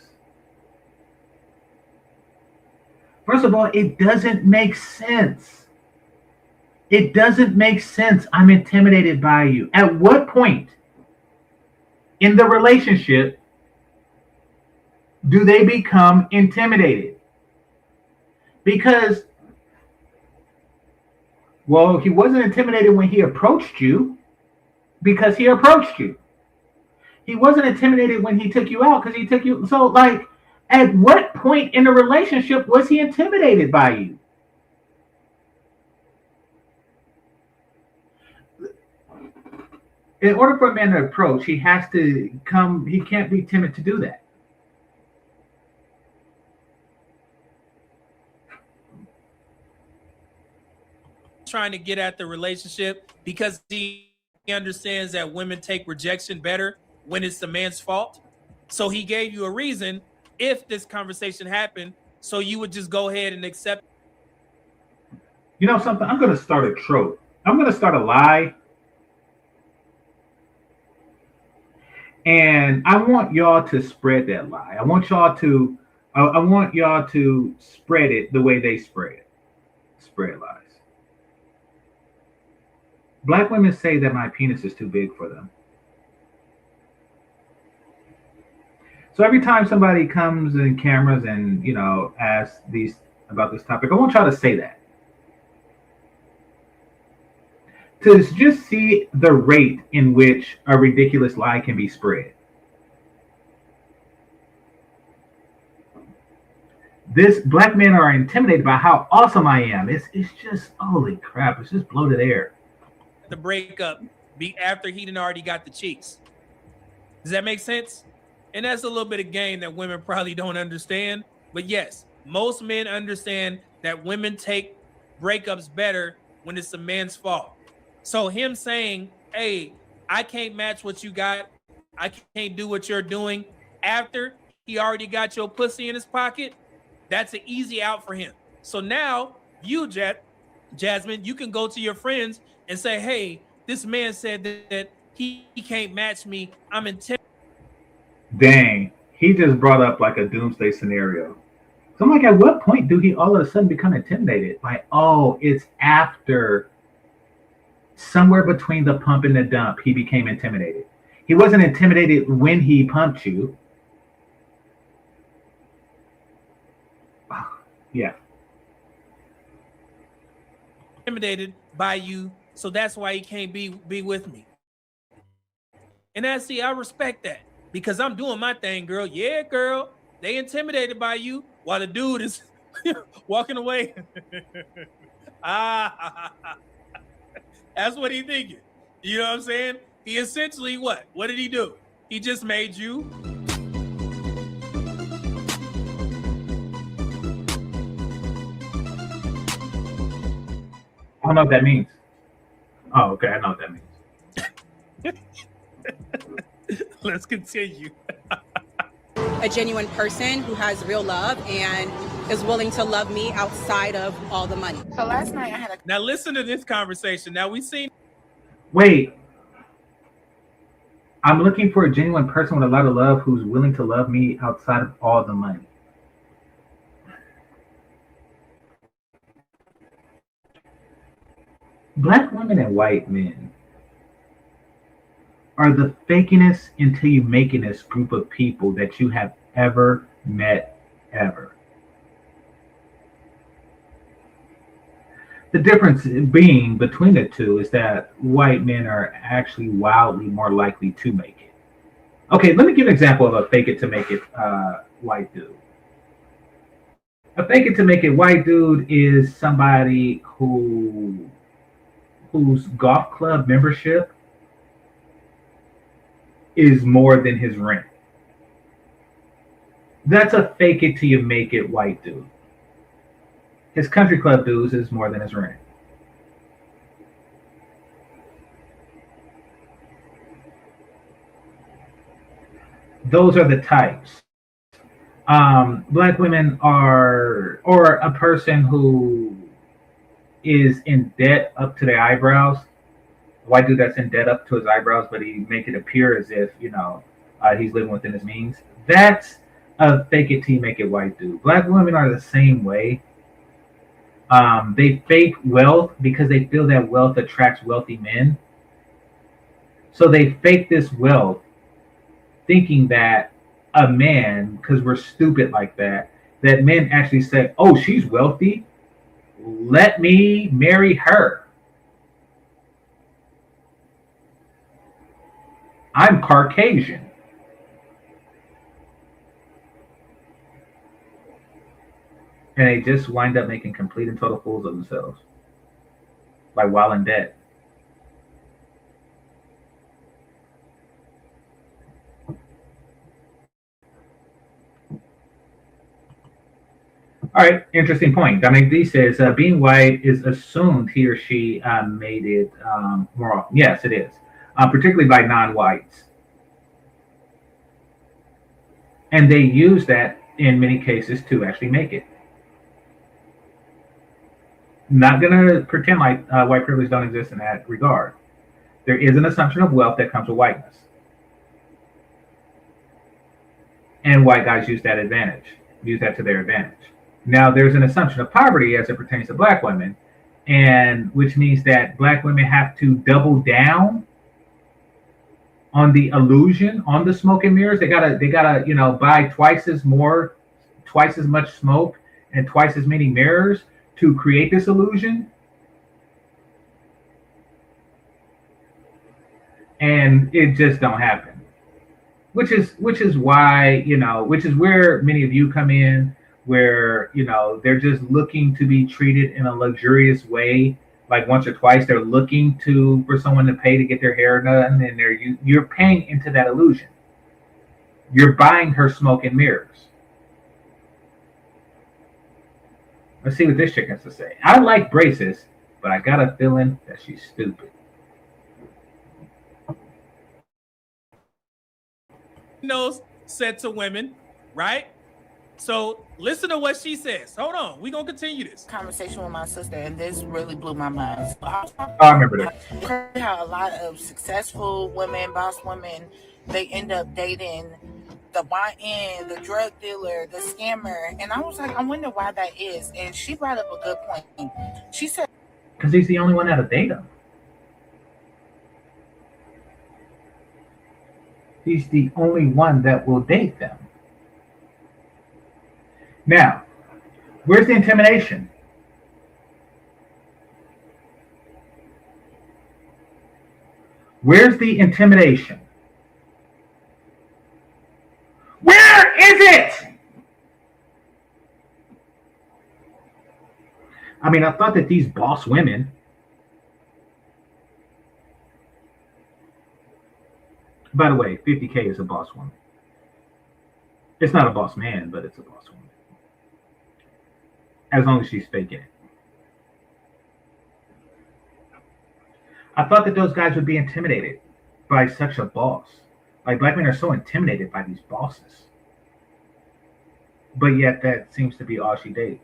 First of all, it doesn't make sense. It doesn't make sense. I'm intimidated by you. At what point in the relationship do they become intimidated? Because, well, he wasn't intimidated when he approached you because he approached you. He wasn't intimidated when he took you out because he took you. So, like, at what point in the relationship was he intimidated by you? In order for a man to approach, he has to come, he can't be timid to do that. Trying to get at the relationship because he understands that women take rejection better when it's the man's fault. So he gave you a reason if this conversation happened, so you would just go ahead and accept. You know something? I'm going to start a trope. I'm going to start a lie. And I want y'all to spread that lie. I want y'all to spread it the way they spread lies. Black women say that my penis is too big for them. So every time somebody comes in cameras and, asks these about this topic, I want y'all to say that. To just see the rate in which a ridiculous lie can be spread. Black men are intimidated by how awesome I am. It's just, holy crap, it's just bloated air. The breakup after he done already got the cheeks. Does that make sense? And that's a little bit of game that women probably don't understand. But yes, most men understand that women take breakups better when it's a man's fault. So him saying, hey, I can't match what you got. I can't do what you're doing after he already got your pussy in his pocket. That's an easy out for him. So now you, Jasmine, you can go to your friends and say, hey, this man said that he can't match me. I'm intimidated. Dang, he just brought up like a doomsday scenario. So I'm like, at what point do he all of a sudden become intimidated? Like, oh, it's after somewhere between the pump and the dump, he became intimidated. He wasn't intimidated when he pumped you. Yeah. Intimidated by you, so that's why he can't be with me. And I respect that because I'm doing my thing, girl. Yeah, girl. They intimidated by you while the dude is walking away. That's what he thinking. You know what I'm saying? He essentially what? What did he do? He just made you. I don't know what that means. Oh, okay. I know what that means. Let's continue. A genuine person who has real love and is willing to love me outside of all the money. So last night I had a Now listen to this conversation. Now we seen. Wait. I'm looking for a genuine person with a lot of love who's willing to love me outside of all the money. Black women and white men are the fakiness until you makeingest group of people that you have ever met, ever. The difference being between the two is that white men are actually wildly more likely to make it. Okay, let me give an example of a fake it to make it white dude. A fake it to make it white dude is somebody whose golf club membership is more than his rent. That's a fake it till you make it white dude. His country club dues is more than his rent. Those are the types. Black women are, or a person who is in debt up to their eyebrows. A white dude that's in debt up to his eyebrows, but he make it appear as if, he's living within his means. That's a fake it till you make it white dude. Black women are the same way. They fake wealth because they feel that wealth attracts wealthy men. So they fake this wealth thinking that a man, because we're stupid like that men actually say, oh, she's wealthy, let me marry her. I'm Caucasian. And they just wind up making complete and total fools of themselves. Like while in debt. All right, interesting point. Dominic D says, being white is assumed he or she made it more often. Yes, it is. Particularly by non-whites. And they use that in many cases to actually make it. Not going to pretend like white privilege don't exist in that regard. There is an assumption of wealth that comes with whiteness. And white guys use that to their advantage. Now, there's an assumption of poverty as it pertains to black women, and which means that black women have to double down on the illusion, on the smoke and mirrors. They gotta, buy twice as much smoke and twice as many mirrors to create this illusion. And it just don't happen. Which is why, which is where many of you come in, where, they're just looking to be treated in a luxurious way. Like once or twice, they're looking for someone to pay to get their hair done, and you're paying into that illusion. You're buying her smoke and mirrors. Let's see what this chick has to say. I like braces, but I got a feeling that she's stupid. Knows said to women, right? So listen to what she says. Hold on, we're gonna continue this conversation with my sister, and this really blew my mind. I remember that. How a lot of successful women, boss women, they end up dating the YN, the drug dealer, the scammer. And I was like, I wonder why that is. And she brought up a good point. She said, because he's the only one that'll date him. He's the only one that will date them. Now, where's the intimidation? Where's the intimidation? Where is it? I mean, I thought that these boss women, by the way, 50K is a boss woman. It's not a boss man, but it's a boss woman. As long as she's faking it. I thought that those guys would be intimidated by such a boss. Like black men are so intimidated by these bosses, but yet that seems to be all she dates.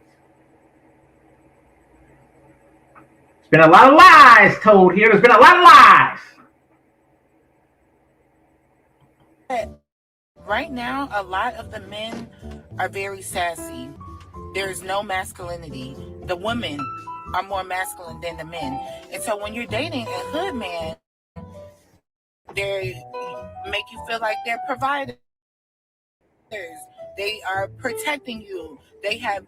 There's been a lot of lies told here. There's been a lot of lies. Right now, a lot of the men are very sassy. There's no masculinity. The women are more masculine than the men. And so when you're dating a hood man, they make you feel like they're providers. They are protecting you. They have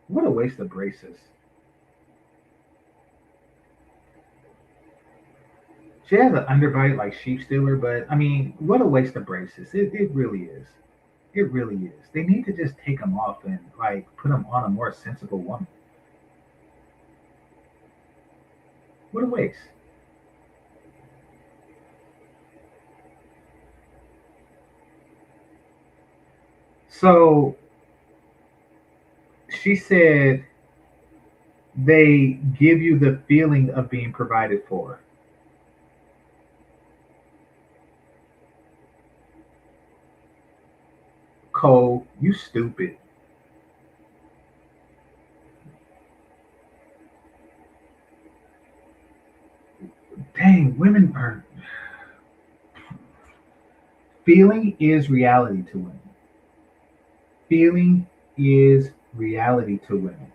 What a waste of braces. She has an underbite like sheep stealer, but I mean, what a waste of braces. It really is. It really is. They need to just take them off and like put them on a more sensible woman. What a waste. So she said they give you the feeling of being provided for. Cole, you stupid. Dang, women are. Feeling is reality to women. Feeling is reality to women.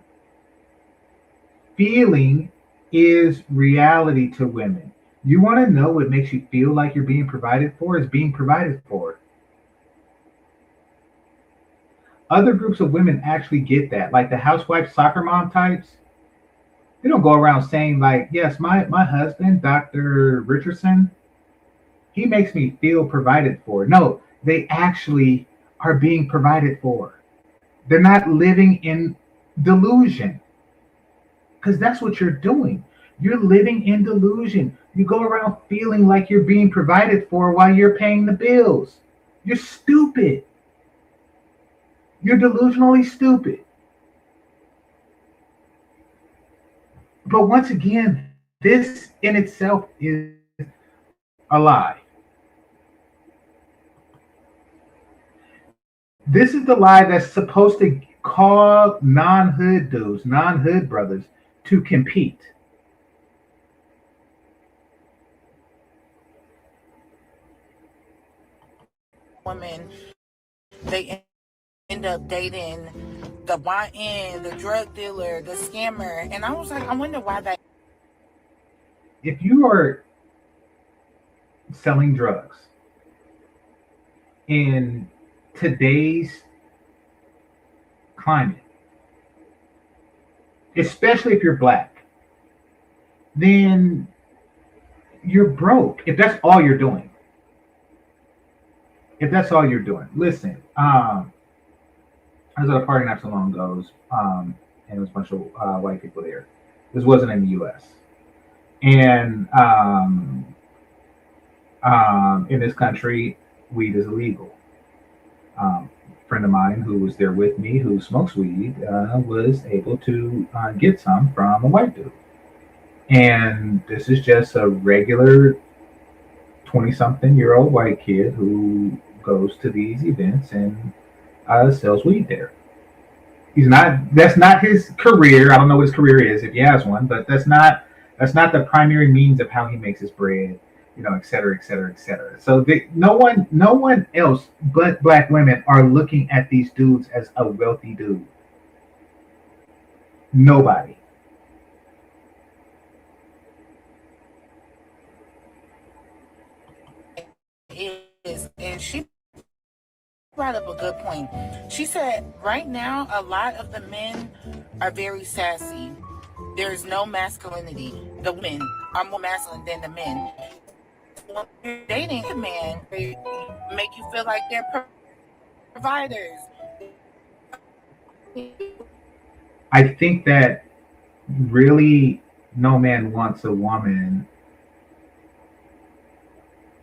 Feeling is reality to women. You want to know what makes you feel like you're being provided for is being provided for. Other groups of women actually get that, like the housewife soccer mom types. They don't go around saying like, yes, my husband, Dr. Richardson, he makes me feel provided for. No, they actually are being provided for. They're not living in delusion, because that's what you're doing. You're living in delusion. You go around feeling like you're being provided for while you're paying the bills. You're stupid. You're delusionally stupid. But once again, this in itself is a lie. This is the lie that's supposed to call non-hood dudes, non-hood brothers to compete. women, they end up dating the YN, the drug dealer, the scammer. And I was like, I wonder why that. If you are selling drugs in today's climate, especially if you're black, then you're broke. If that's all you're doing. If that's all you're doing. Listen, I was at a party not so long ago, and there was a bunch of white people there. This wasn't in the U.S. And in this country, weed is illegal. A friend of mine who was there with me, who smokes weed, was able to get some from a white dude. And this is just a regular 20-something-year-old white kid who goes to these events and sells weed there. That's not his career. I don't know what his career is if he has one, but that's not the primary means of how he makes his bread, et cetera, et cetera, et cetera. So no one else but black women are looking at these dudes as a wealthy dude. Nobody. Is, and she brought up a good point. She said, right now, a lot of the men are very sassy. There's no masculinity. The women are more masculine than the men. When you're dating a man, they make you feel like they're providers. I think that really no man wants a woman,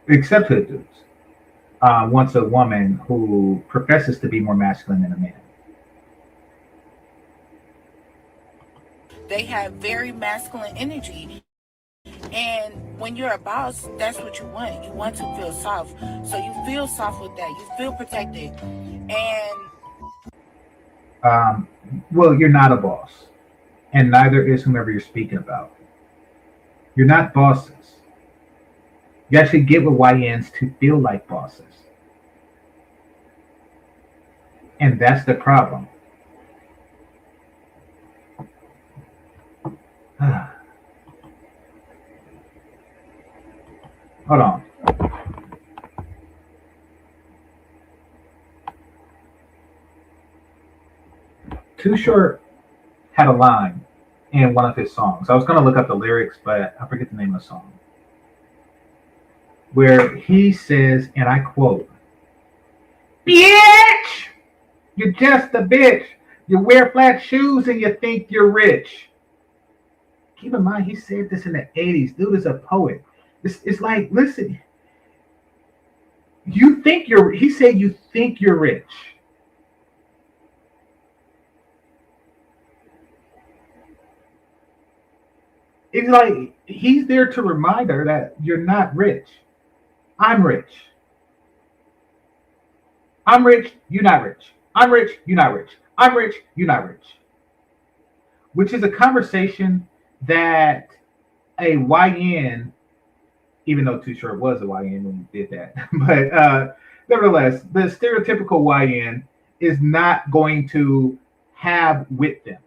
except hood dudes, wants a woman who professes to be more masculine than a man. They have very masculine energy. And when you're a boss, that's what you want. You want to feel soft. So you feel soft with that. You feel protected. And Well, you're not a boss, and neither is whomever you're speaking about. You're not bosses. You actually get with YNs to feel like bosses. And that's the problem. Hold on. Too Short had a line in one of his songs. I was going to look up the lyrics, but I forget the name of the song. Where he says, and I quote, "Bitch! You're just a bitch. You wear flat shoes and you think you're rich." Keep in mind, he said this in the 80s. Dude is a poet. It's like, listen, he said you think you're rich. It's like, he's there to remind her that you're not rich. I'm rich. I'm rich, you're not rich. I'm rich, you're not rich. I'm rich, you're not rich. Which is a conversation that a YN, even though Too Short was a YN when he did that, but nevertheless, the stereotypical YN is not going to have with them.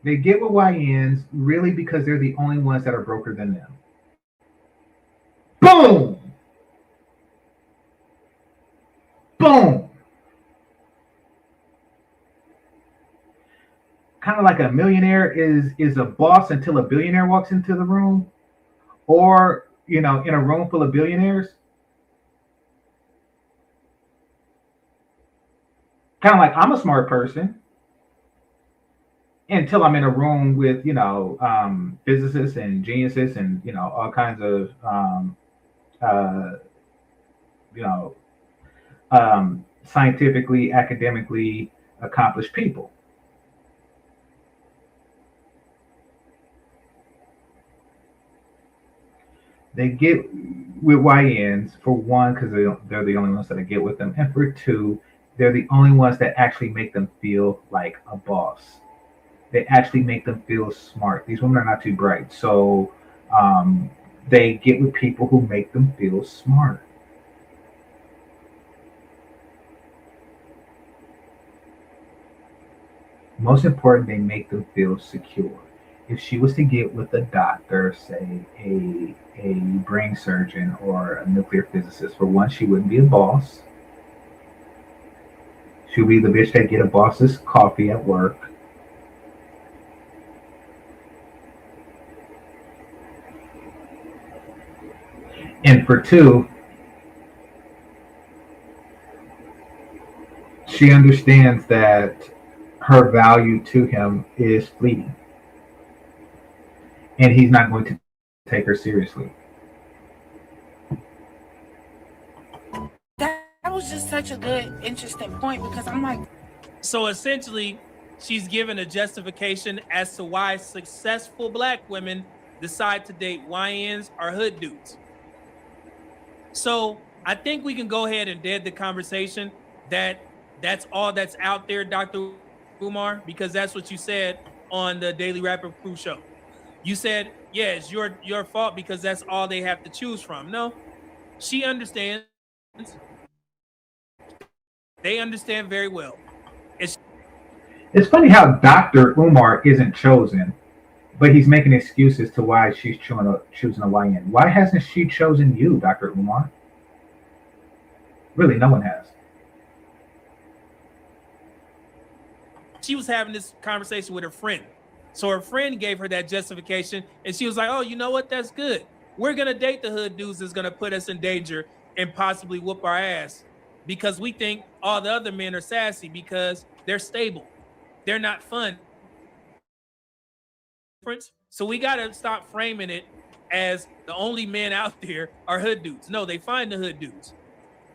They get with YNs really because they're the only ones that are broker than them. Boom! Boom! Kind of like a millionaire is a boss until a billionaire walks into the room, or in a room full of billionaires. Kind of like, I'm a smart person until I'm in a room with physicists and geniuses and all kinds of scientifically, academically accomplished people. They get with YNs, for one, because they're the only ones that I get with them, and for two, they're the only ones that actually make them feel like a boss. They actually make them feel smart. These women are not too bright, so they get with people who make them feel smart. Most important, they make them feel secure. If she was to get with a doctor, say a brain surgeon or a nuclear physicist, for one, she wouldn't be a boss. She'll be the bitch that get a boss's coffee at work. And for two, she understands that her value to him is fleeting. And he's not going to take her seriously. that was just such a good, interesting point, because I'm like, So essentially, she's given a justification as to why successful black women decide to date YNs or hood dudes. So I think we can go ahead and dead the conversation that's all that's out there, Dr. Umar, because that's what you said on the Daily Rapper Crew show. You said, yeah, it's your fault because that's all they have to choose from. No, she understands. They understand very well. It's funny how Dr. Umar isn't chosen, but he's making excuses to why she's choosing a YN. Why hasn't she chosen you, Dr. Umar? Really, no one has. She was having this conversation with her friend. So her friend gave her that justification, and she was like, oh, you know what? That's good. We're going to date the hood dudes that's going to put us in danger and possibly whoop our ass because we think all the other men are sassy because they're stable. They're not fun. So we got to stop framing it as the only men out there are hood dudes. No, they find the hood dudes.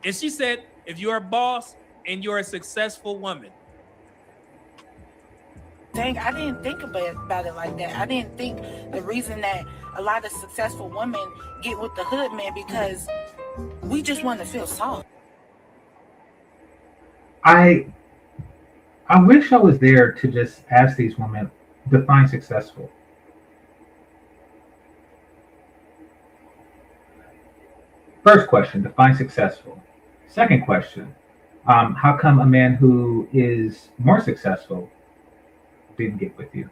And she said, if you're a boss and you're a successful woman, dang, I didn't think about it like that. I didn't think the reason that a lot of successful women get with the hood men because we just want to feel soft. I wish I was there to just ask these women define successful. First question, define successful. Second question, how come a man who is more successful didn't get with you?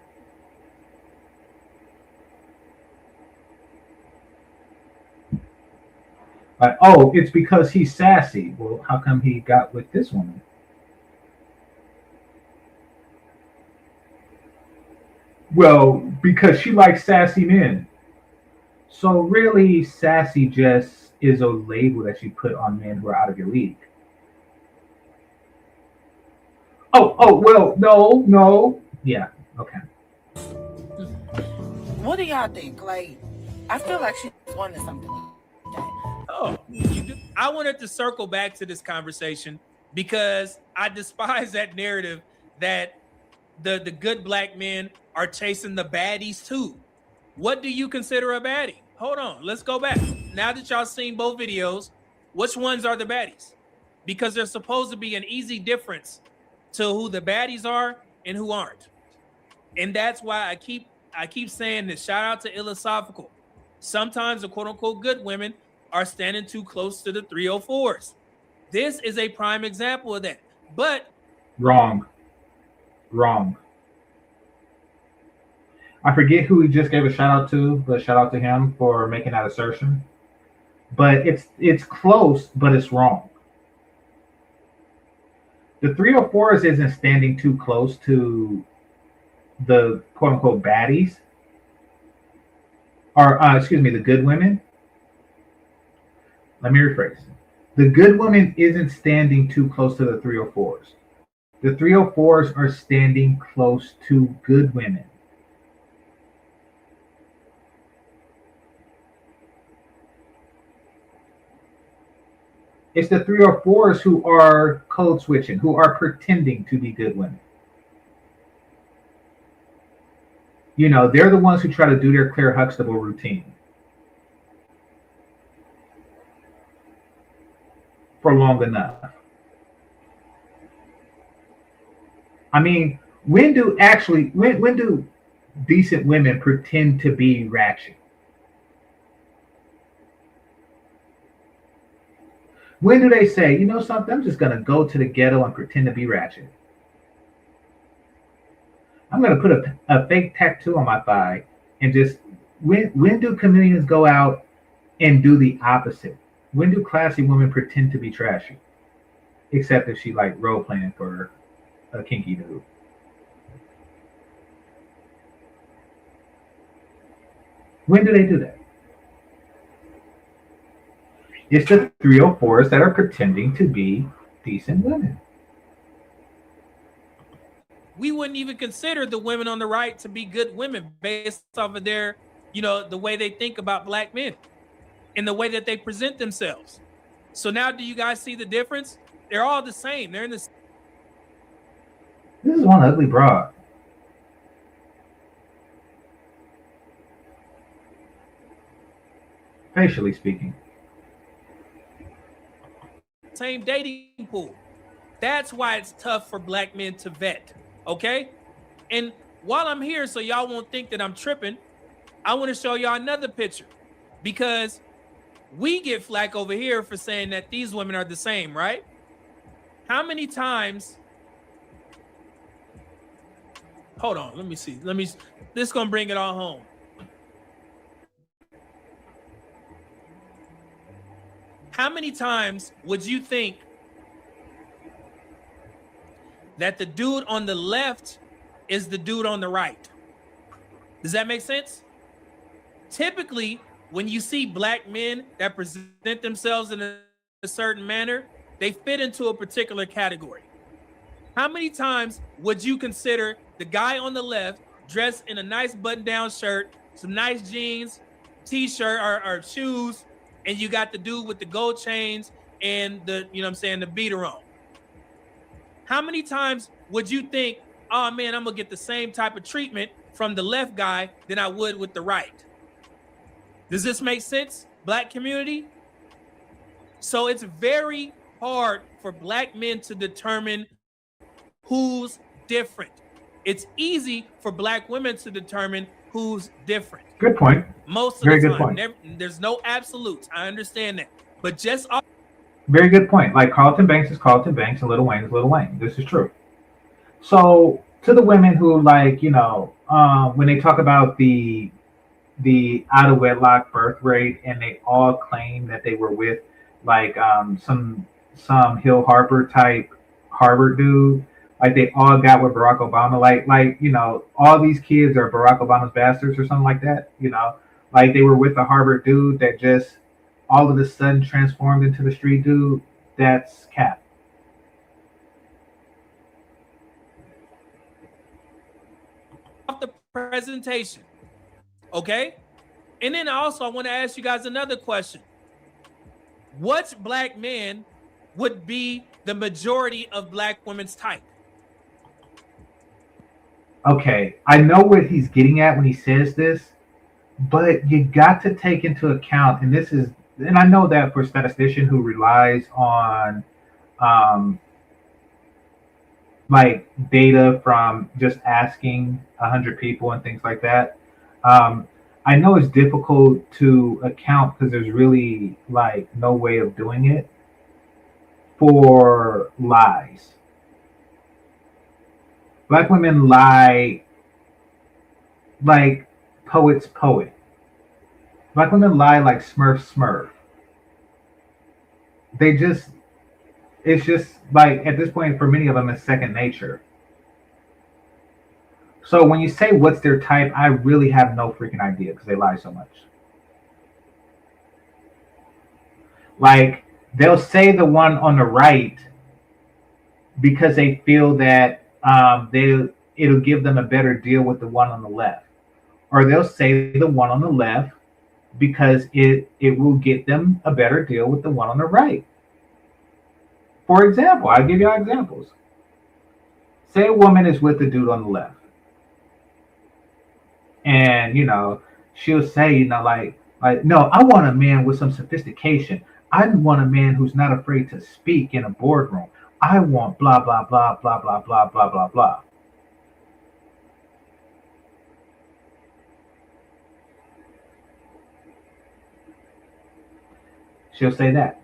Like, oh, it's because he's sassy. Well, how come he got with this woman? Well, because she likes sassy men. So really, sassy just is a label that you put on men who are out of your league. Well, no. Yeah, okay. What do y'all think? Like, I feel like she's wanting something like that. Oh, I wanted to circle back to this conversation because I despise that narrative that the good black men are chasing the baddies too. What do you consider a baddie? Hold on, let's go back. Now that y'all seen both videos, which ones are the baddies? Because there's supposed to be an easy difference to who the baddies are and who aren't. And that's why I keep saying this. Shout out to Philosophical. Sometimes the quote unquote good women are standing too close to the 304s. This is a prime example of that. But Wrong. I forget who he just gave a shout out to, but shout out to him for making that assertion. But it's close, but it's wrong. The 304s isn't standing too close to the quote unquote baddies, or excuse me, the good women. Let me rephrase. The good women isn't standing too close to the 304s. The 304s are standing close to good women. It's the 304s who are code switching, who are pretending to be good women. You know, they're the ones who try to do their Claire Huxtable routine for long enough. I mean, when do decent women pretend to be ratchet? When do they say, you know something, I'm just going to go to the ghetto and pretend to be ratchet? I'm going to put a fake tattoo on my thigh and just, when do comedians go out and do the opposite? When do classy women pretend to be trashy? Except if she like role playing for a kinky dude. When do they do that? It's the 304s that are pretending to be decent women. we wouldn't even consider the women on the right to be good women based off of their, you know, the way they think about black men and the way that they present themselves. So now do you guys see the difference? They're all the same. They're in the This is one ugly broad. Facially speaking. same dating pool. That's why it's tough for black men to vet. Okay. And while I'm here, so y'all won't think that I'm tripping, I want to show y'all another picture because we get flack over here for saying that these women are the same, right? How many times? Hold on, let me see. This is gonna bring it all home. How many times would you think that the dude on the left is the dude on the right? Does that make sense? Typically, when you see black men that present themselves in a certain manner, they fit into a particular category. How many times would you consider the guy on the left dressed in a nice button-down shirt, some nice jeans, t-shirt or shoes, and you got the dude with the gold chains and the, you know what I'm saying, the beater on? How many times would you think oh man, I'm gonna get the same type of treatment from the left guy than I would with the right. Does this make sense, Black community? So it's very hard for Black men to determine who's different. It's easy for Black women to determine who's different. Good point. Most of Very the good time. point. There's no absolutes. I understand that. But just very good point. Like Carlton Banks is Carlton Banks and Lil Wayne is Lil Wayne. This is true. So to the women who like, you know, when they talk about the out of wedlock birth rate and they all claim that they were with like some Hill Harper type Harvard dude, like they all got with Barack Obama, like you know, all these kids are Barack Obama's bastards or something like that, you know, like they were with the Harvard dude that just all of a sudden transformed into the street dude. That's cap. off the presentation, okay? And then also I want to ask you guys another question. What Black man would be the majority of Black women's type? Okay, I know what he's getting at when he says this, but you got to take into account, and this is, and I know that for a statistician who relies on like data from just asking 100 people and things like that, I know it's difficult to account because there's really like no way of doing it for lies. Black women lie like poets poet. Black women lie like Smurf. They just, it's just like at this point for many of them it's second nature. So when you say what's their type, I really have no freaking idea because they lie so much. Like they'll say the one on the right because they feel that it'll give them a better deal with the one on the left, or they'll say the one on the left because it will get them a better deal with the one on the right. For example, I'll give you examples. Say a woman is with the dude on the left, and you know she'll say, you know, like no, I want a man with some sophistication. I want a man who's not afraid to speak in a boardroom. I want blah, blah, blah, blah, blah, blah, blah, blah, blah. She'll say that.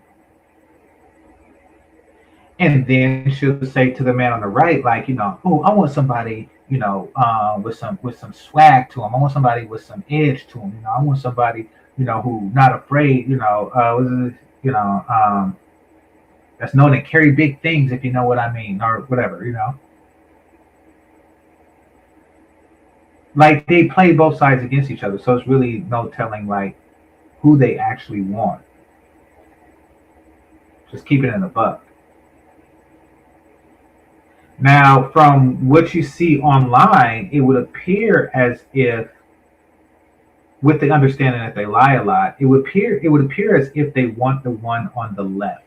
And then she'll say to the man on the right, like, you know, oh, I want somebody, you know, with some swag to him. I want somebody with some edge to him. You know, I want somebody, you know, who not afraid, you know, that's known to carry big things, if you know what I mean, or whatever, you know. Like they play both sides against each other, so it's really no telling like who they actually want. Just keep it in the buck. Now, from what you see online, it would appear as if, with the understanding that they lie a lot, it would appear as if they want the one on the left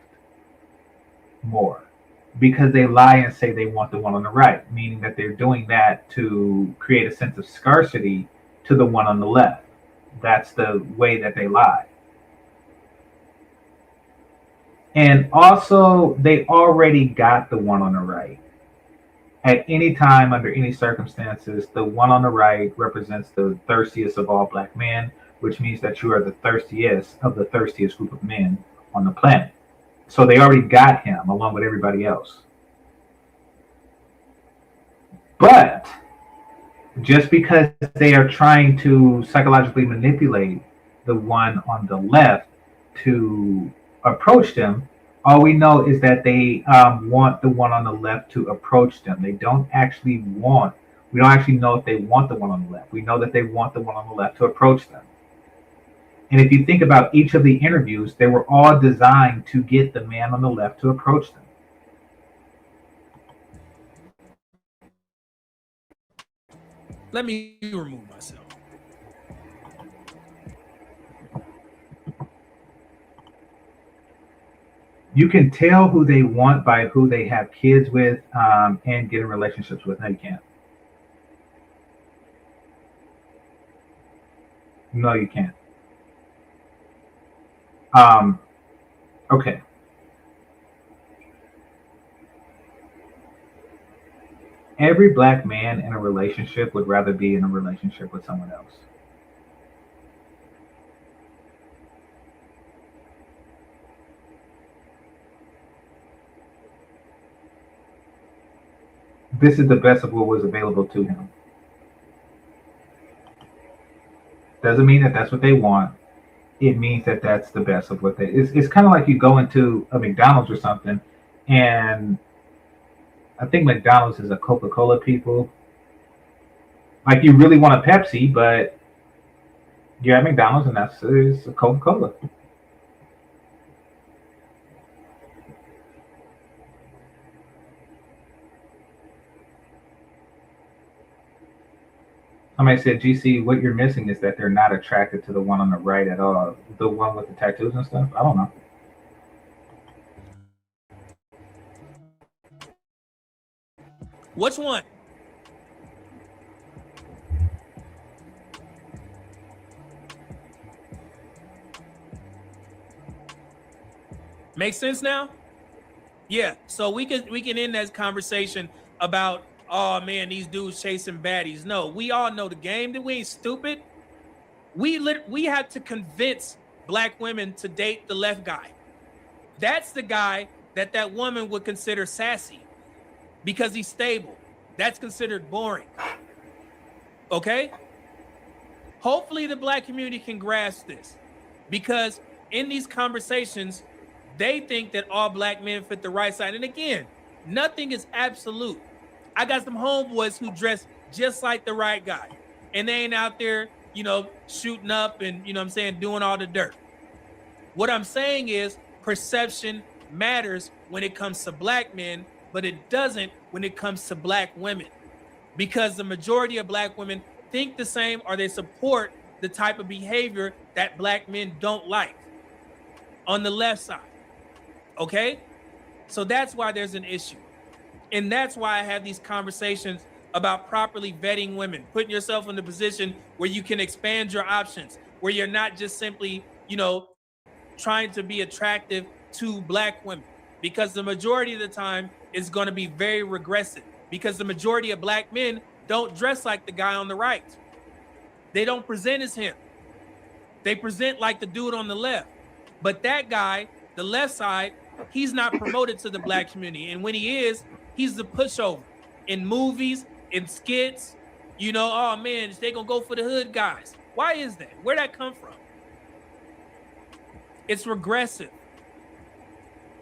more, because they lie and say they want the one on the right, meaning that they're doing that to create a sense of scarcity to the one on the left. That's the way that they lie. And also, they already got the one on the right. At any time, under any circumstances, the one on the right represents the thirstiest of all Black men, which means that you are the thirstiest of the thirstiest group of men on the planet. So they already got him along with everybody else. But just because they are trying to psychologically manipulate the one on the left to approach them, all we know is that they want the one on the left to approach them. We don't actually know if they want the one on the left. We know that they want the one on the left to approach them. And if you think about each of the interviews, they were all designed to get the man on the left to approach them. Let me remove myself. You can tell who they want by who they have kids with and get in relationships with. No, you can't. No, you can't. Okay. Every black man in a relationship would rather be in a relationship with someone else. This is the best of what was available to him. Doesn't mean that that's what they want. It means that that's the best of what they. It's kind of like you go into a McDonald's or something, and I think McDonald's is a Coca-Cola people. Like you really want a Pepsi, but you're at McDonald's and that's it's a Coca-Cola. Somebody said, GC, what you're missing is that they're not attracted to the one on the right at all. The one with the tattoos and stuff. I don't know. Which one? Make sense now? Yeah. So we can end that conversation about, oh man, these dudes chasing baddies. No, we all know the game. That we ain't stupid. We have to convince black women to date the left guy. That's the guy that woman would consider sassy because he's stable. That's considered boring. Okay? Hopefully the black community can grasp this, because in these conversations, they think that all black men fit the right side. And again, nothing is absolute. I got some homeboys who dress just like the right guy, and they ain't out there, shooting up and, doing all the dirt. What I'm saying is perception matters when it comes to black men, but it doesn't when it comes to black women, because the majority of black women think the same, or they support the type of behavior that black men don't like on the left side. Okay? So that's why there's an issue. And that's why I have these conversations about properly vetting women, putting yourself in the position where you can expand your options, where you're not just simply, trying to be attractive to black women, because the majority of the time it's going to be very regressive, because the majority of black men don't dress like the guy on the right. They don't present as him. They present like the dude on the left. But that guy, the left side, he's not promoted to the black community. And when he is, he's the pushover in movies, in skits. Oh man, they gonna go for the hood guys. Why is that? Where'd that come from? It's regressive.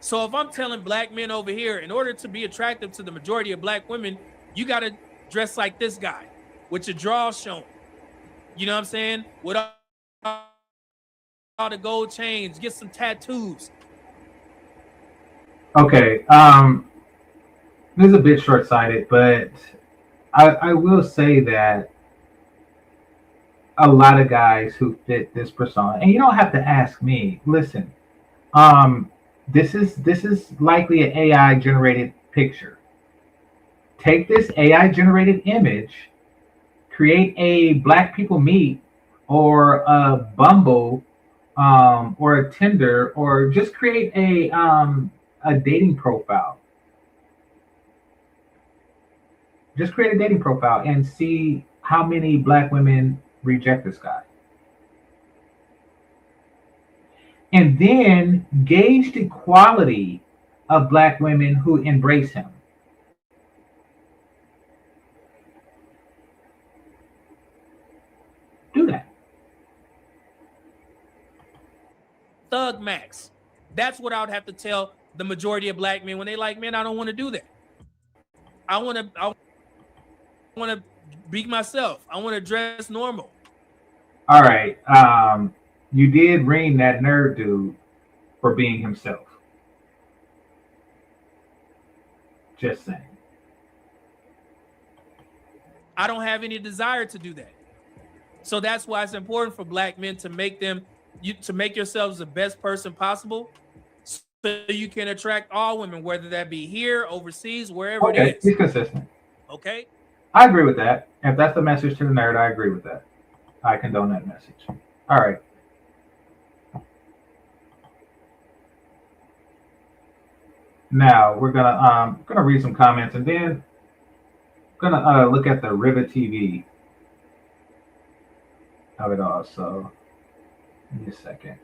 So if I'm telling black men over here, in order to be attractive to the majority of black women, you gotta dress like this guy with your drawers showing. You know what I'm saying? With all the gold chains, get some tattoos. Okay, this is a bit short-sighted, but I will say that a lot of guys who fit this persona, and you don't have to ask me. Listen, this is likely an AI-generated picture. Take this AI-generated image, create a Black People Meet or a Bumble or a Tinder, or just create a dating profile. Just create a dating profile and see how many black women reject this guy. And then gauge the quality of black women who embrace him. Do that. Thug Max. That's what I would have to tell the majority of black men when they like, man, I don't want to do that. I want to be myself. I want to dress normal. All right. You did ring that nerd dude for being himself. Just saying. I don't have any desire to do that. So that's why it's important for black men to make yourselves the best person possible, so you can attract all women, whether that be here, overseas, wherever it is. He's consistent. Okay. I agree with that. If that's the message to the nerd, I agree with that. I condone that message. All right. Now we're gonna read some comments and then gonna look at the River TV of it all. So give me a second.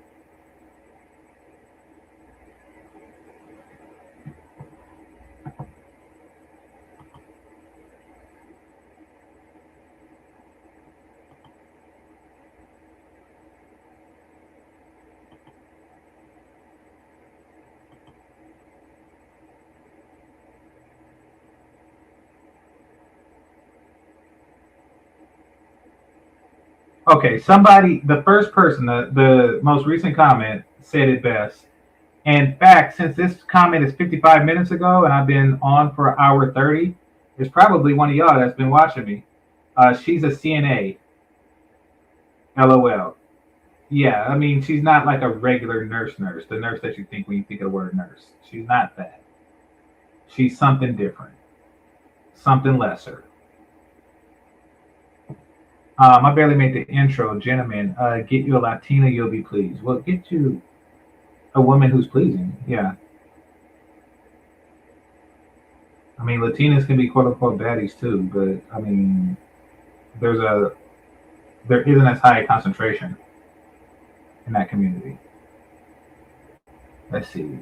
Okay, the first person, the most recent comment said it best. In fact, since this comment is 55 minutes ago and I've been on for an hour 30, it's probably one of y'all that's been watching me. She's a CNA. LOL. Yeah, I mean, she's not like a regular nurse, the nurse that you think when you think of the word nurse. She's not that. She's something different, something lesser. I barely made the intro, gentlemen. Get you a Latina, you'll be pleased. Well, get you a woman who's pleasing. Yeah. I mean, Latinas can be quote unquote baddies too, but I mean, there isn't as high a concentration in that community. Let's see.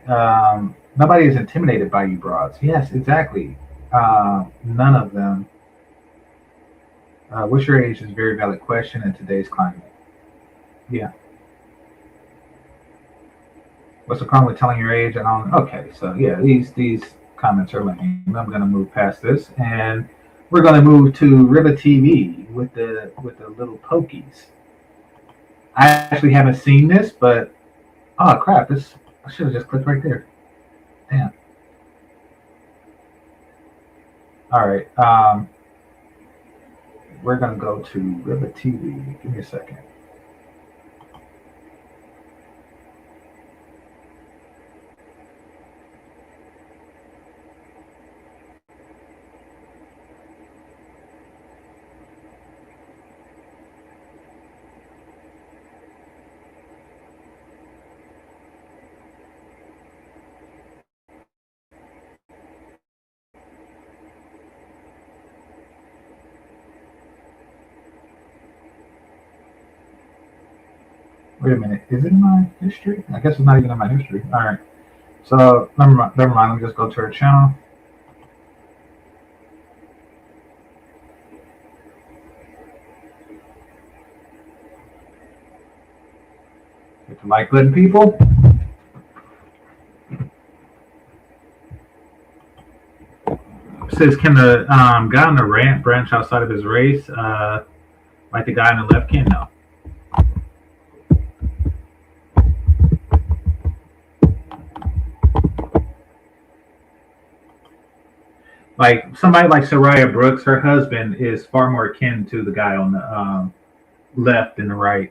Nobody is intimidated by you broads. Yes, exactly. None of them. What's your age is a very valid question in today's climate. Yeah. What's the problem with telling your age? Okay, so yeah, these comments are lame. I'm gonna move past this, and we're gonna move to River TV with the little pokies. I actually haven't seen this, but oh crap! I should have just clicked right there. Damn. All right. We're gonna go to River TV. Give me a second. Wait a minute, is it in my history? I guess it's not even in my history. All right, so never mind. Let me just go to her channel. Hit the like button, people. It says, can the guy on the rant branch outside of his race, like the guy on the left can? No. Like somebody like Soraya Brooks, her husband is far more akin to the guy on the left than the right.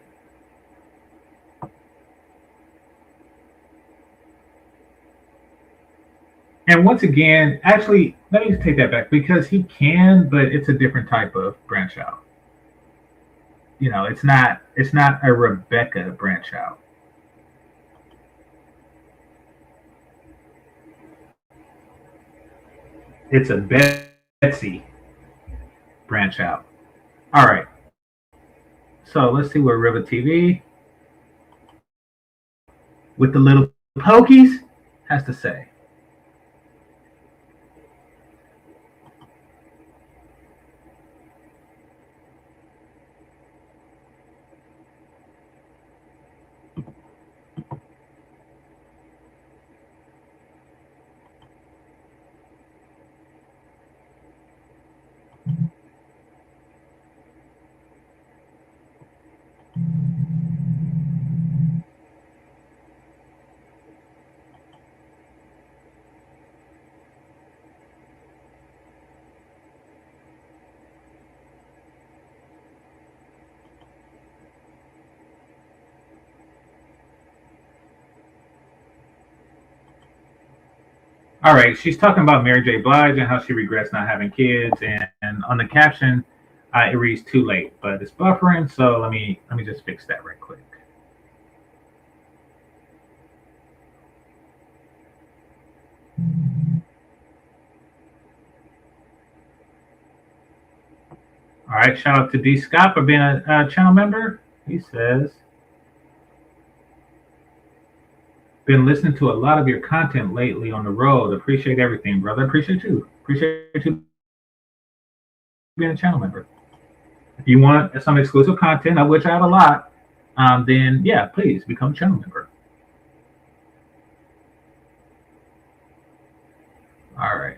And once again, actually, let me take that back because he can, but it's a different type of branch out. You know, it's not a Rebecca branch out. It's a Betsy branch out. All right. So let's see what River TV with the little pokies has to say. All right, she's talking about Mary J. Blige and how she regrets not having kids. And on the caption, It reads too late, but it's buffering. So let me just fix that right quick. All right, shout out to D Scott for being a channel member. He says, been listening to a lot of your content lately on the road. Appreciate everything, brother. Appreciate you. Appreciate you being a channel member. If you want some exclusive content, of which I have a lot, then yeah, please become a channel member. All right.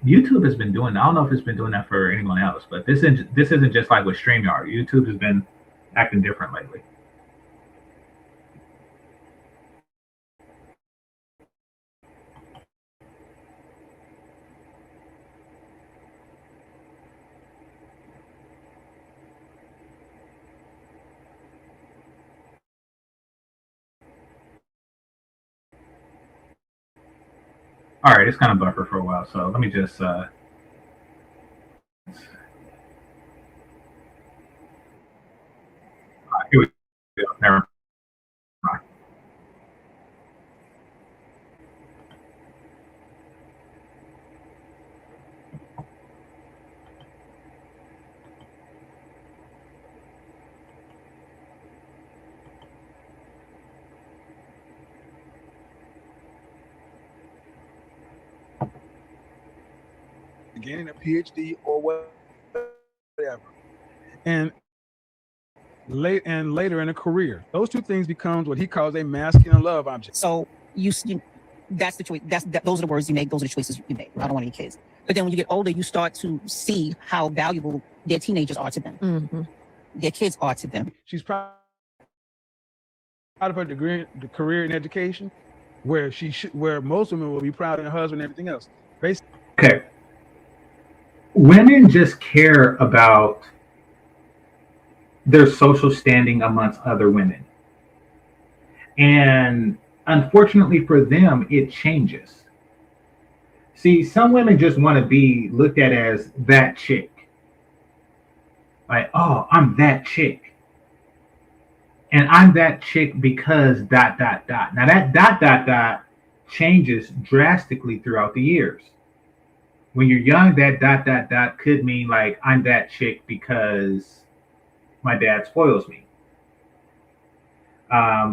YouTube has been doing, I don't know if it's been doing that for anyone else, but this isn't just like with StreamYard. YouTube has been acting different lately. All right, it's kind of buffer for a while, so let me just here we go. Never mind. Gaining a PhD or whatever, and later in a career, those two things becomes what he calls a masculine love object. So that's the choice. Those are the words you make. Those are the choices you make. I don't want any kids. But then when you get older, you start to see how valuable their teenagers are to them. Mm-hmm. Their kids are to them. She's proud of her degree, the career in education, where where most women will be proud of their husband and everything else. Basically. Okay. Women just care about their social standing amongst other women. And unfortunately for them, it changes. See, some women just want to be looked at as that chick. Like, oh, I'm that chick. And I'm that chick because ... Now that ... changes drastically throughout the years. When you're young, that ... could mean like, I'm that chick because my dad spoils me.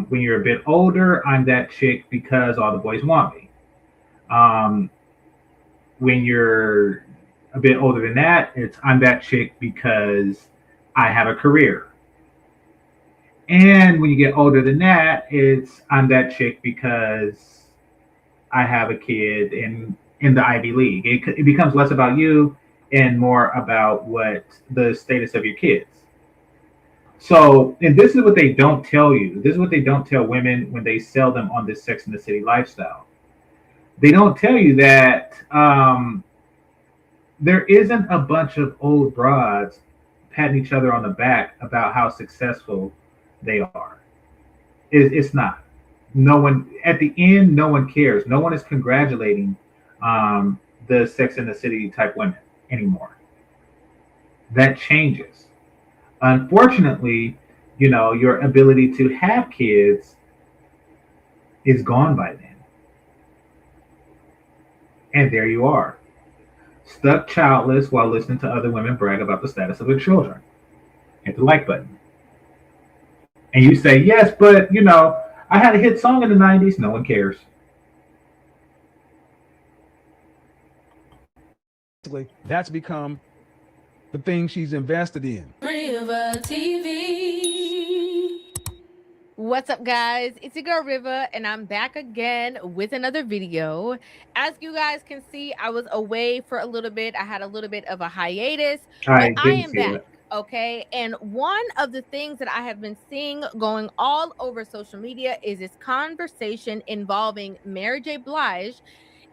When you're a bit older, I'm that chick because all the boys want me. When you're a bit older than that, it's I'm that chick because I have a career. And when you get older than that, it's I'm that chick because I have a kid in the Ivy League. It becomes less about you and more about what the status of your kids. So, and this is what they don't tell you. This is what they don't tell women when they sell them on this Sex and the City lifestyle. They don't tell you that there isn't a bunch of old broads patting each other on the back about how successful they are. It's not. No one, at the end, no one cares. No one is congratulating the Sex and the City type women anymore. That changes. Unfortunately, your ability to have kids is gone by then. And there you are, stuck childless while listening to other women brag about the status of their children. Hit the like button. And you say, yes, but, I had a hit song in the 90s. No one cares. That's become the thing she's invested in. River TV. What's up, guys? It's your girl Riva, and I'm back again with another video. As you guys can see, I was away for a little bit. I had a little bit of a hiatus, but I am back. Okay, and one of the things that I have been seeing going all over social media is this conversation involving Mary J. Blige,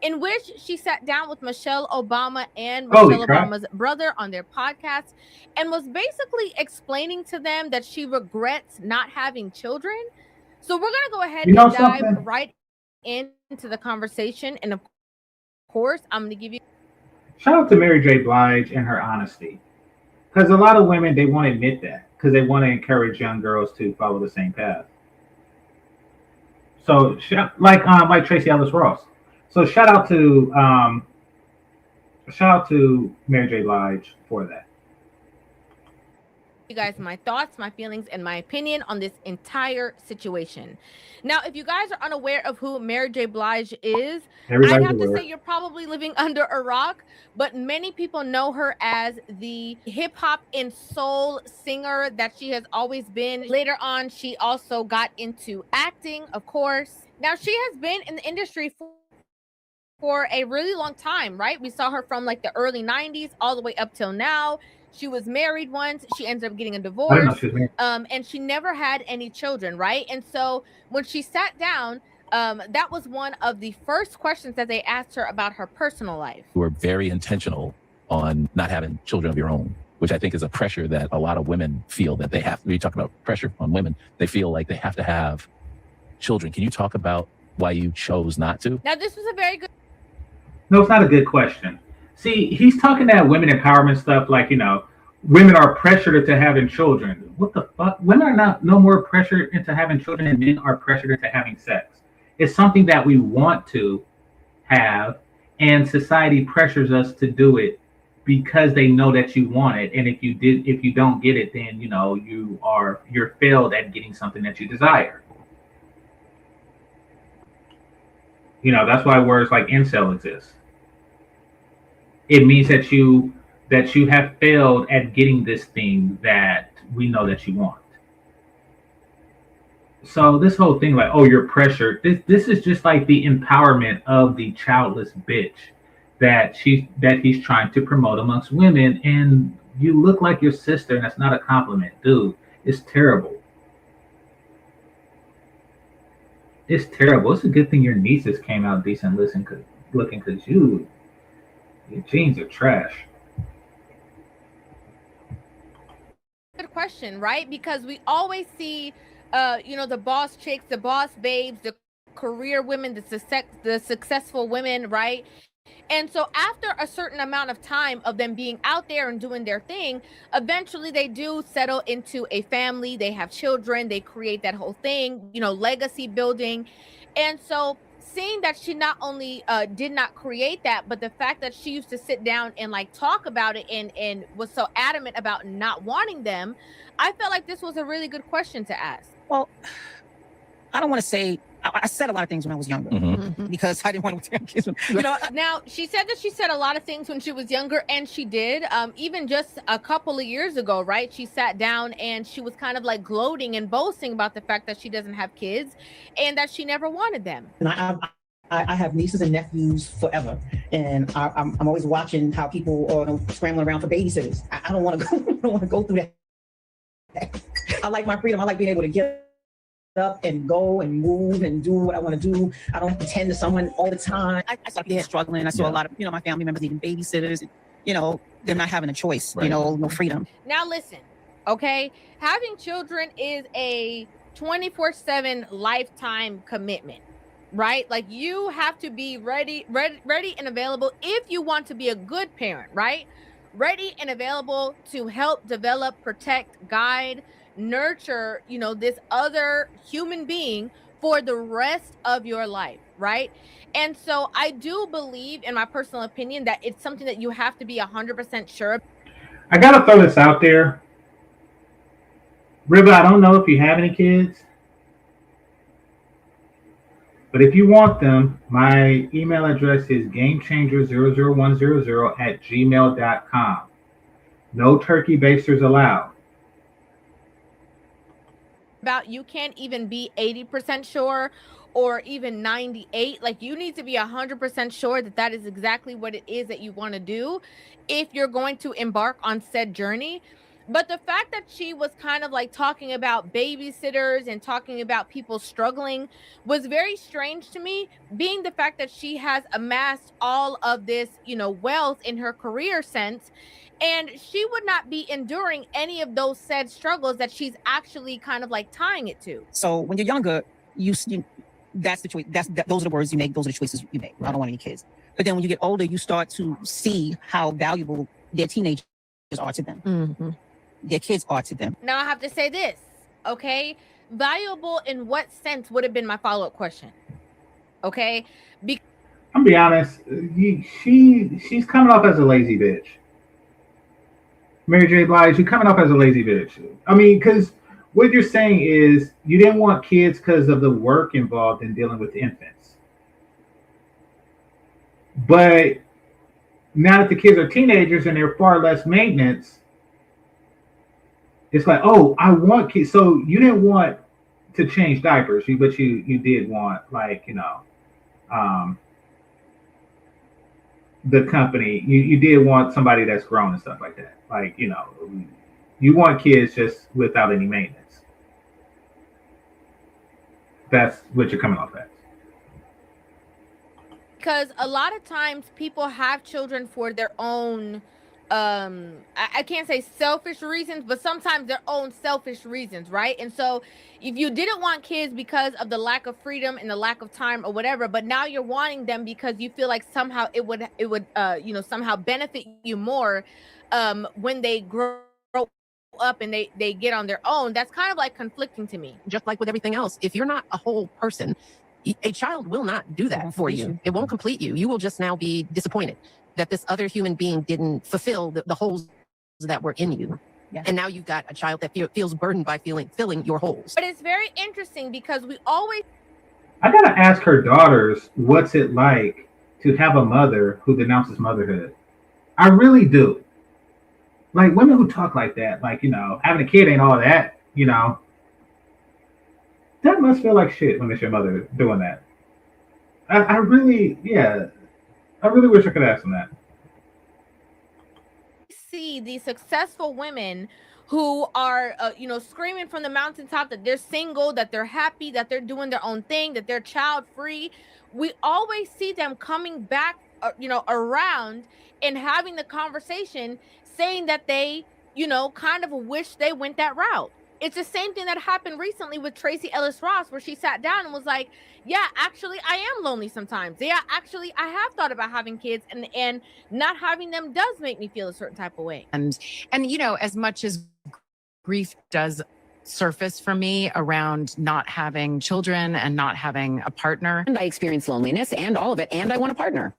in which she sat down with Michelle Obama and Michelle Obama's brother on their podcast and was basically explaining to them that she regrets not having children. So we're going to go ahead and dive right into the conversation. And of course, I'm going to give you... Shout out to Mary J. Blige and her honesty. Because a lot of women, they won't admit that because they want to encourage young girls to follow the same path. So like Tracy Ellis Ross. So shout out to Mary J. Blige for that. You guys my thoughts, my feelings, and my opinion on this entire situation. Now, if you guys are unaware of who Mary J. Blige is, I'd have to say you're probably living under a rock, but many people know her as the hip-hop and soul singer that she has always been. Later on, she also got into acting, of course. Now, she has been in the industry for a really long time, right? We saw her from like the early 90s all the way up till now. She was married once. She ended up getting a divorce, and she never had any children, right? And so when she sat down, that was one of the first questions that they asked her about her personal life. You were very intentional on not having children of your own, which I think is a pressure that a lot of women feel that they have. When you talk about pressure on women, they feel like they have to have children. Can you talk about why you chose not to? Now, this was a very good... No, it's not a good question. See, he's talking that women empowerment stuff, like, you know, women are pressured into having children. What the fuck? Women are not no more pressured into having children than men are pressured into having sex. It's something that we want to have, and society pressures us to do it because they know that you want it. And if you don't get it, then, you know, you're failed at getting something that you desire. You know, that's why words like incel exist. It means that you have failed at getting this thing that we know that you want. So this whole thing, like, oh, you're pressured. This is just like the empowerment of the childless bitch that he's trying to promote amongst women. And you look like your sister, and that's not a compliment, dude. It's terrible. It's terrible. It's a good thing your nieces came out decent looking, because your jeans are trash. Good question, right? Because we always see, you know, the boss chicks, the boss babes, the career women, the successful women, right? And so after a certain amount of time of them being out there and doing their thing, eventually they do settle into a family. They have children. They create that whole thing, you know, legacy building. And so seeing that she not only did not create that, but the fact that she used to sit down and like talk about it and was so adamant about not wanting them, I felt like this was a really good question to ask. Well, I don't want to say, I said a lot of things when I was younger because I didn't want to have kids. You know, now she said that she said a lot of things when she was younger, and she did. Even just a couple of years ago, right? She sat down and she was kind of like gloating and boasting about the fact that she doesn't have kids and that she never wanted them. And I have nieces and nephews forever, and I'm always watching how people are scrambling around for babysitters. I don't want to go. I don't want to go through that. I like my freedom. I like being able to get up and go and move and do what I want to do. I don't pretend to someone all the time. I saw people struggling. I saw a lot of, you know, my family members needing babysitters. You know, they're not having a choice. Right. You know, no freedom. Now listen, okay, having children is a 24/7 lifetime commitment, right? Like you have to be ready and available if you want to be a good parent, right? Ready and available to help develop, protect, guide, nurture, you know, this other human being for the rest of your life, right? And so I do believe, in my personal opinion, that it's something that you have to be 100% sure of. I gotta throw this out there, Riva. I don't know if you have any kids, but if you want them, my email address is GameChanger00100@gmail.com. No turkey basters allowed. About you can't even be 80% sure or even 98. Like you need to be 100% sure that that is exactly what it is that you want to do if you're going to embark on said journey. But the fact that she was kind of like talking about babysitters and talking about people struggling was very strange to me, being the fact that she has amassed all of this, you know, wealth in her career sense. And she would not be enduring any of those said struggles that she's actually kind of like tying it to. So when you're younger, that's the choice. Those are the words you make. Those are the choices you make. Right. I don't want any kids. But then when you get older, you start to see how valuable their teenage are to them. Their kids are to them. Now I have to say this, okay? Valuable in what sense would have been my follow-up question, okay? I'm be honest, she's coming off as a lazy bitch. Mary J. Blige, you're coming off as a lazy bitch. I mean, because what you're saying is you didn't want kids because of the work involved in dealing with infants. But now that the kids are teenagers and they're far less maintenance, it's like, oh, I want kids. So you didn't want to change diapers, but you did want, like, the company. You did want somebody that's grown and stuff like that. Like, you want kids just without any maintenance. That's what you're coming off as. Because a lot of times people have children for their own, I can't say selfish reasons, but sometimes their own selfish reasons, right? And so if you didn't want kids because of the lack of freedom and the lack of time or whatever, but now you're wanting them because you feel like somehow it would somehow benefit you more when they grow up and they get on their own, that's kind of like conflicting to me. Just like with everything else, if you're not a whole person, a child will not do that for you. It won't complete you. You will just now be disappointed that this other human being didn't fulfill the holes that were in you. Yeah. And now you've got a child that feels burdened by filling your holes. But it's very interesting because I gotta ask her daughters, what's it like to have a mother who denounces motherhood? I really do. Like, women who talk like that, like, having a kid ain't all that, that must feel like shit when it's your mother doing that. I really wish I could ask them that. See these successful women who are, screaming from the mountaintop that they're single, that they're happy, that they're doing their own thing, that they're child free. We always see them coming back, around and having the conversation, saying that they, kind of wish they went that route. It's the same thing that happened recently with Tracy Ellis Ross, where she sat down and was like, yeah, actually, I am lonely sometimes. Yeah, actually, I have thought about having kids, and not having them does make me feel a certain type of way. And as much as grief does surface for me around not having children and not having a partner, and I experience loneliness and all of it, and I want a partner.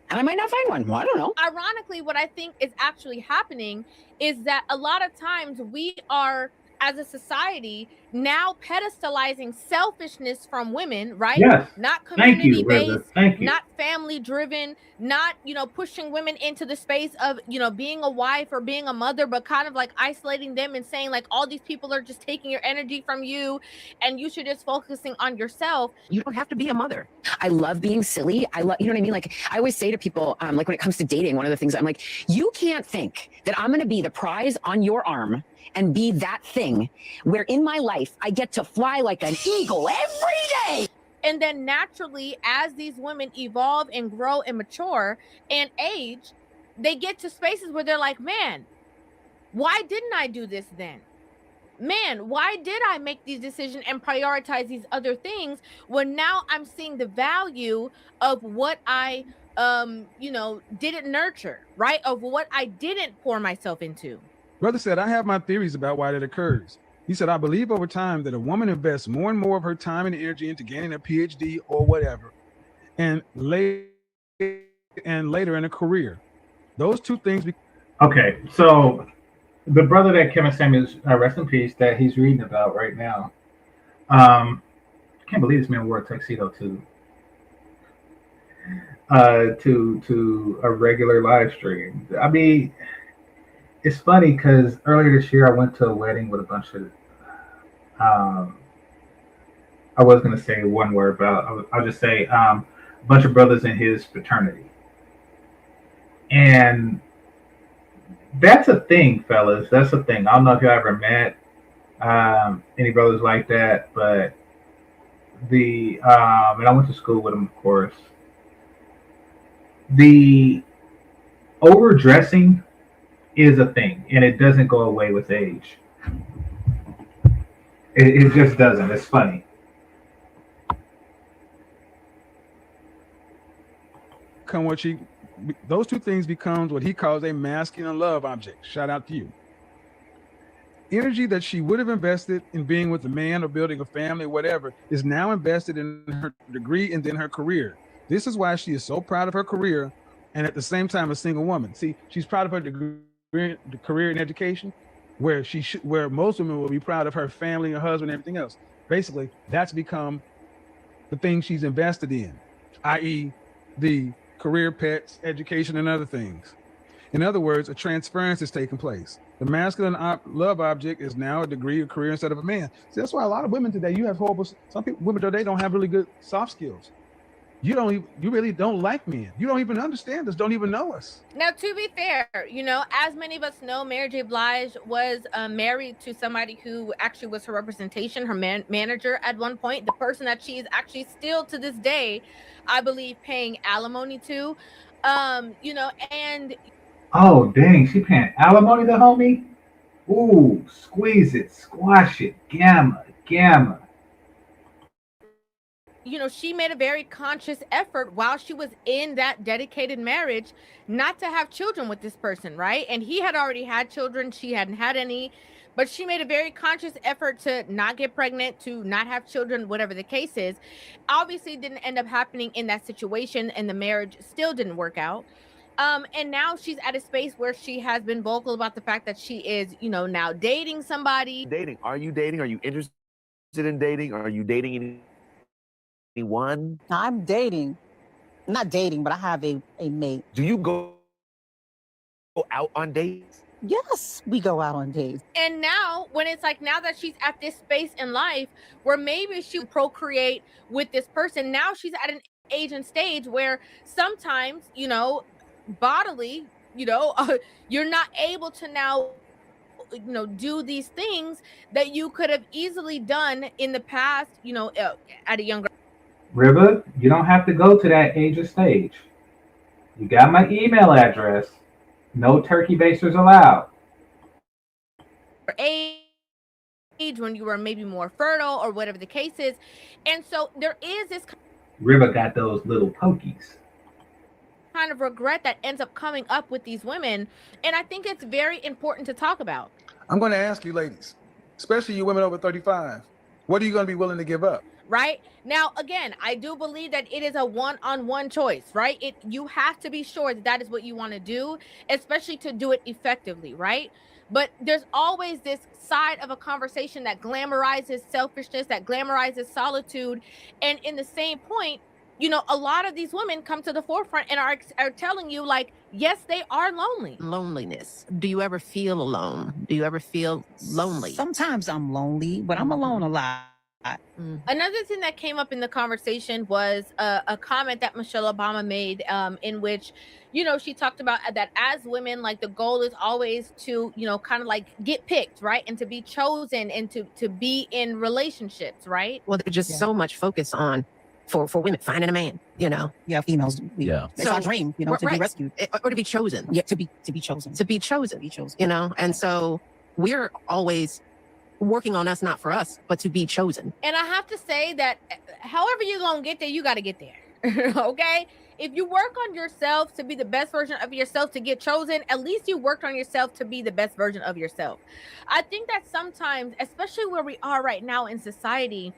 And I might not find one. Well, I don't know. Ironically, what I think is actually happening is that a lot of times we are, as a society, now pedestalizing selfishness from women, right? Yes. Not community based, not family driven, not, pushing women into the space of, being a wife or being a mother, but kind of like isolating them and saying like all these people are just taking your energy from you and you should just focusing on yourself. You don't have to be a mother. I love being silly. I love, you know what I mean? Like, I always say to people, like when it comes to dating, one of the things I'm like, you can't think that I'm going to be the prize on your arm and be that thing where in my life I get to fly like an eagle every day. And then naturally, as these women evolve and grow and mature and age, they get to spaces where they're like, man, why didn't I do this then? Man, why did I make these decisions and prioritize these other things when now I'm seeing the value of what I, didn't nurture, right? Of what I didn't pour myself into. Brother said, I have my theories about why that occurs. He said, I believe over time that a woman invests more and more of her time and energy into gaining a PhD or whatever, and later in a career. Those two things. Okay, so the brother that Kevin Samuels, rest in peace, that he's reading about right now. I can't believe this man wore a tuxedo to a regular live stream. I mean, it's funny because earlier this year I went to a wedding with a bunch of, I was going to say one word, but I'll just say a bunch of brothers in his fraternity. And that's a thing, fellas. That's a thing. I don't know if you ever met any brothers like that, but and I went to school with them, of course. The overdressing is a thing, and it doesn't go away with age. It just doesn't. It's funny. Come what she those two things becomes what he calls a masculine love object. Shout out to you. Energy that she would have invested in being with a man or building a family, whatever, is now invested in her degree and then her career. This is why she is so proud of her career and at the same time a single woman. See, she's proud of her degree, the career and education, where where most women will be proud of her family, her husband, and everything else. Basically, that's become the thing she's invested in, i.e. the career, pets, education, and other things. In other words, a transference is taking place. The masculine love object is now a degree, a career instead of a man. See, that's why a lot of women today, you have horrible, some people, women today don't have really good soft skills. You really don't like men. You don't even understand us, don't even know us. Now, to be fair, you know, as many of us know, Mary J. Blige was married to somebody who actually was her representation, her manager at one point, the person that she is actually still to this day, I believe, paying alimony to, you know, and... Oh, dang, she paying alimony to homie? Ooh, squeeze it, squash it, gamma. You know, she made a very conscious effort while she was in that dedicated marriage not to have children with this person, right? And he had already had children. She hadn't had any, but she made a very conscious effort to not get pregnant, to not have children, whatever the case is. Obviously, didn't end up happening in that situation, and the marriage still didn't work out. And now she's at a space where she has been vocal about the fact that she is, you know, now dating somebody. Dating. Are you dating? Are you interested in dating? Are you dating anyone? I'm dating. I'm not dating, but I have a mate. Do you go out on dates? Yes, we go out on dates. And now, when it's like, now that she's at this space in life where maybe she'll procreate with this person, now she's at an age and stage where sometimes, you know, bodily, you know, you're not able to now, you know, do these things that you could have easily done in the past, you know, at a younger. River, you don't have to go to that age or stage. You got my email address. No turkey basters allowed. Age when you were maybe more fertile or whatever the case is. And so there is this River got those little pokies. Kind of regret that ends up coming up with these women, and I think it's very important to talk about. I'm going to ask you, ladies, especially you women over 35, what are you going to be willing to give up? Right now, again, I do believe that it is a one-on-one choice, right? You have to be sure that that is what you want to do, especially to do it effectively, right? But there's always this side of a conversation that glamorizes selfishness, that glamorizes solitude, and in the same point, you know, a lot of these women come to the forefront and are telling you, like, yes, they are lonely. Loneliness. Do you ever feel alone? Do you ever feel lonely? Sometimes I'm lonely, but I'm alone a lot. Another thing that came up in the conversation was a comment that Michelle Obama made, in which, you know, she talked about that as women, like, the goal is always to, you know, kind of like get picked, right? And to be chosen and to be in relationships, right? Well, there's just so much focus on for women finding a man, you know. Yeah, females. It's our dream, you know, to be rescued or to be chosen. Yeah, to be chosen. To be chosen. You know, and so we're always working on us, not for us, but to be chosen. And I have to say that however you're gonna get there, you got to get there. Okay, if you work on yourself to be the best version of yourself to get chosen, at least you worked on yourself to be the best version of yourself. I think that sometimes, especially where we are right now in society,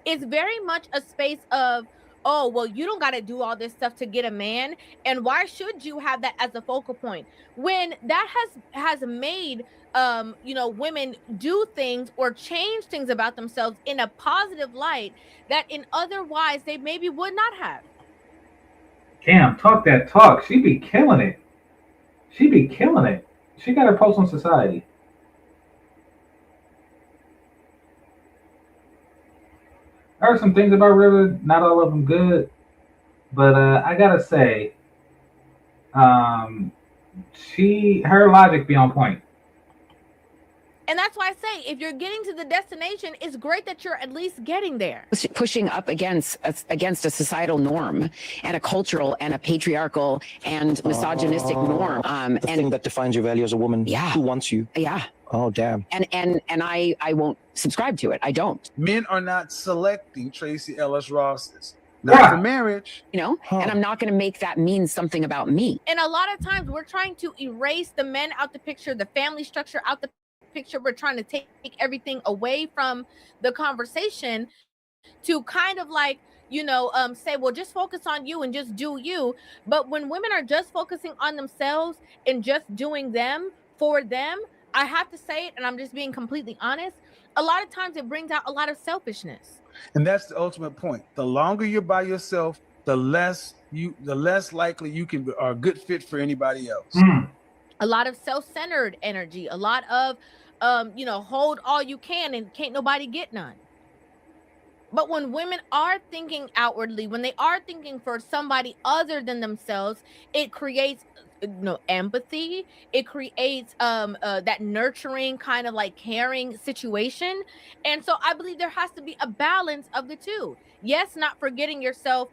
it's very much a space of, oh, well, you don't got to do all this stuff to get a man, and why should you have that as a focal point, when that has made you know, women do things or change things about themselves in a positive light that in otherwise they maybe would not have. Damn, talk that talk. She be killing it. She got her post on Society. I heard some things about River, not all of them good, but I gotta say, her logic be on point. And that's why I say, if you're getting to the destination, it's great that you're at least getting there. Pushing up against a societal norm and a cultural and a patriarchal and misogynistic norm. The thing that defines your value as a woman. Yeah. Who wants you? Yeah. Oh, damn. And I won't subscribe to it. I don't. Men are not selecting Tracy Ellis Ross's. not for marriage. You know, and I'm not going to make that mean something about me. And a lot of times we're trying to erase the men out the picture, the family structure out the picture. We're trying to take everything away from the conversation to kind of like, say, well, just focus on you and just do you. But when women are just focusing on themselves and just doing them for them, I have to say it, and I'm just being completely honest, a lot of times it brings out a lot of selfishness. And that's the ultimate point. The longer you're by yourself, the less likely you can are a good fit for anybody else. A lot of self-centered energy, a lot of hold all you can and can't nobody get none. But when women are thinking outwardly, when they are thinking for somebody other than themselves, it creates empathy. It creates that nurturing kind of like caring situation. And so I believe there has to be a balance of the two. Yes, not forgetting yourself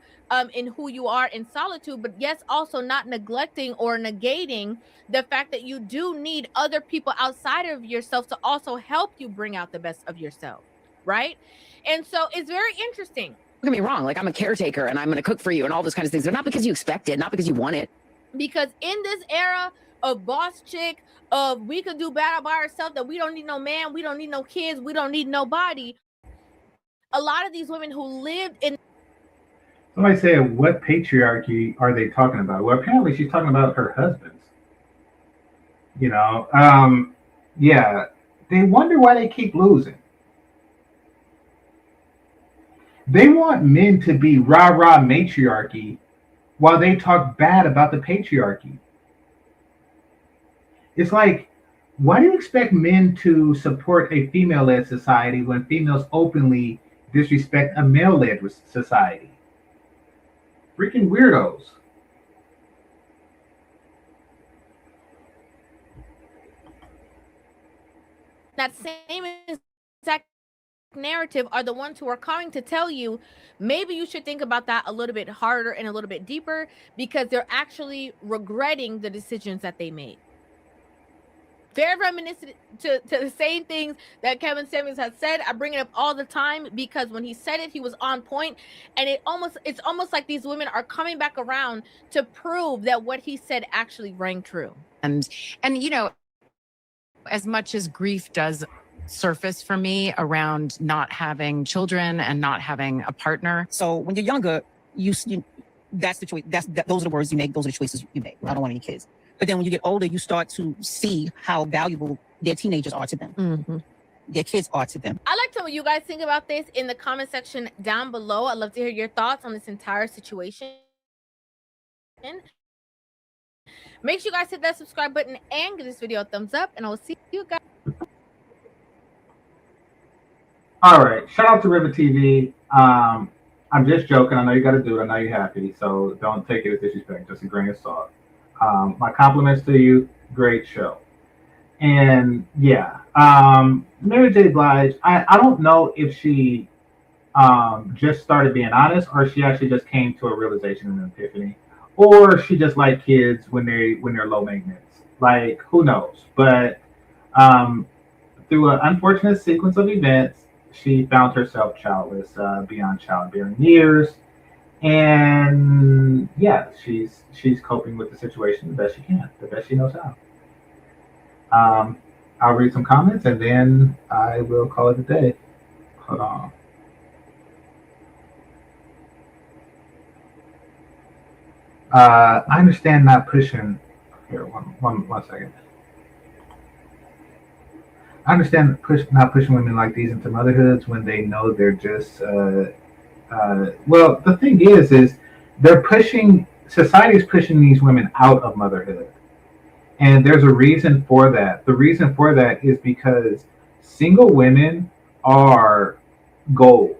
in who you are in solitude, but yes, also not neglecting or negating the fact that you do need other people outside of yourself to also help you bring out the best of yourself, right? And so it's very interesting. Don't get me wrong, like I'm a caretaker and I'm going to cook for you and all those kinds of things. They're not because you expect it, not because you want it. Because in this era of boss chick, of we could do better by ourselves, that we don't need no man, we don't need no kids, we don't need nobody. A lot of these women who lived in... Somebody said, what patriarchy are they talking about? Well, apparently she's talking about her husbands. Yeah, they wonder why they keep losing. They want men to be rah-rah matriarchy while they talk bad about the patriarchy. It's like, why do you expect men to support a female-led society when females openly disrespect a male-led society? Freaking weirdos. That same exact narrative are the ones who are coming to tell you maybe you should think about that a little bit harder and a little bit deeper, because they're actually regretting the decisions that they made. Very reminiscent to the same things that Kevin Samuels has said. I bring it up all the time because when he said it, he was on point, and it's almost like these women are coming back around to prove that what he said actually rang true. And as much as grief does surface for me around not having children and not having a partner. So when you're younger, that's the choice. Those are the words you make. Those are the choices you make. I don't want any kids. But then when you get older, you start to see how valuable their teenagers are to them. Mm-hmm. Their kids are to them. I'd like to know what you guys think about this in the comment section down below. I'd love to hear your thoughts on this entire situation. Make sure you guys hit that subscribe button and give this video a thumbs up, and I will see you guys. All right, shout out to River TV. I'm just joking. I know you got to do it. I know you're happy, so don't take it as disrespect. Just a grain of salt. My compliments to you. Great show. And yeah, Mary J. Blige. I don't know if she just started being honest, or she actually just came to a realization and an epiphany, or she just like kids when they're low maintenance. Like, who knows? But through an unfortunate sequence of events, she found herself childless, beyond childbearing years, and yeah, she's coping with the situation the best she can, the best she knows how. I'll read some comments and then I will call it a day. Hold on. I understand not pushing. Here, one second. I understand not pushing women like these into motherhoods when they know they're just. Well, the thing is they're pushing. Society is pushing these women out of motherhood, and there's a reason for that. The reason for that is because single women are gold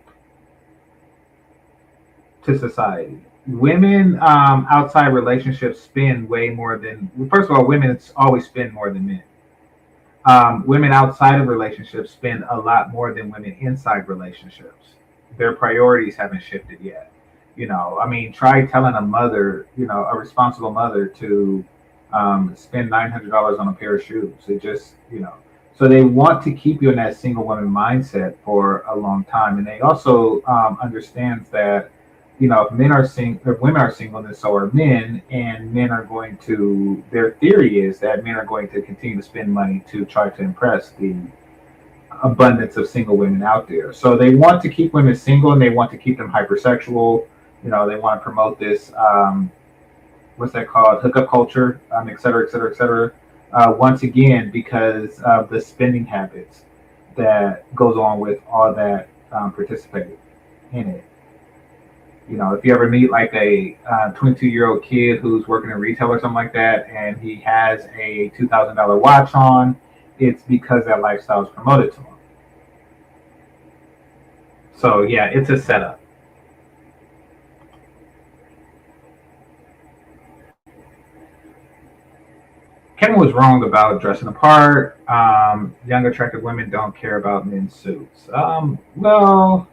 to society. Women outside relationships spend way more than. First of all, women always spend more than men. Women outside of relationships spend a lot more than women inside relationships. Their priorities haven't shifted yet. I mean, try telling a mother, a responsible mother to spend $900 on a pair of shoes. It just, so they want to keep you in that single woman mindset for a long time. And they also understands that you know, if men are single, if women are single, then so are men, and men are going to. Their theory is that men are going to continue to spend money to try to impress the abundance of single women out there. So they want to keep women single, and they want to keep them hypersexual. You know, they want to promote this. What's that called? Hookup culture, et cetera, et cetera, et cetera. Once again, because of the spending habits that goes on with all that participate in it. You know, if you ever meet like a 22-year-old kid who's working in retail or something like that, and he has a $2,000 watch on, it's because that lifestyle is promoted to him. So yeah, it's a setup. Kevin was wrong about dressing apart. Young, attractive women don't care about men's suits. Well,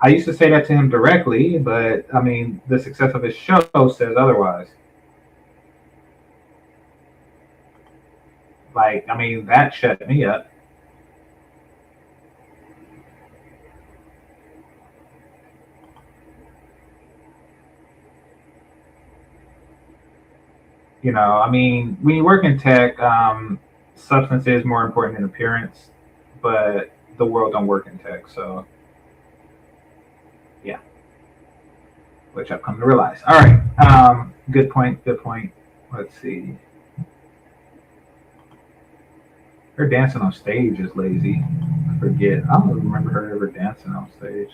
I used to say that to him directly, but I mean, the success of his show says otherwise. Like, I mean, that shut me up. You know, I mean, when you work in tech, substance is more important than appearance, but the world don't work in tech, so yeah. Which I've come to realize. All right, good point. Good point. Let's see. Her dancing on stage is lazy. I forget. I don't remember her ever dancing on stage.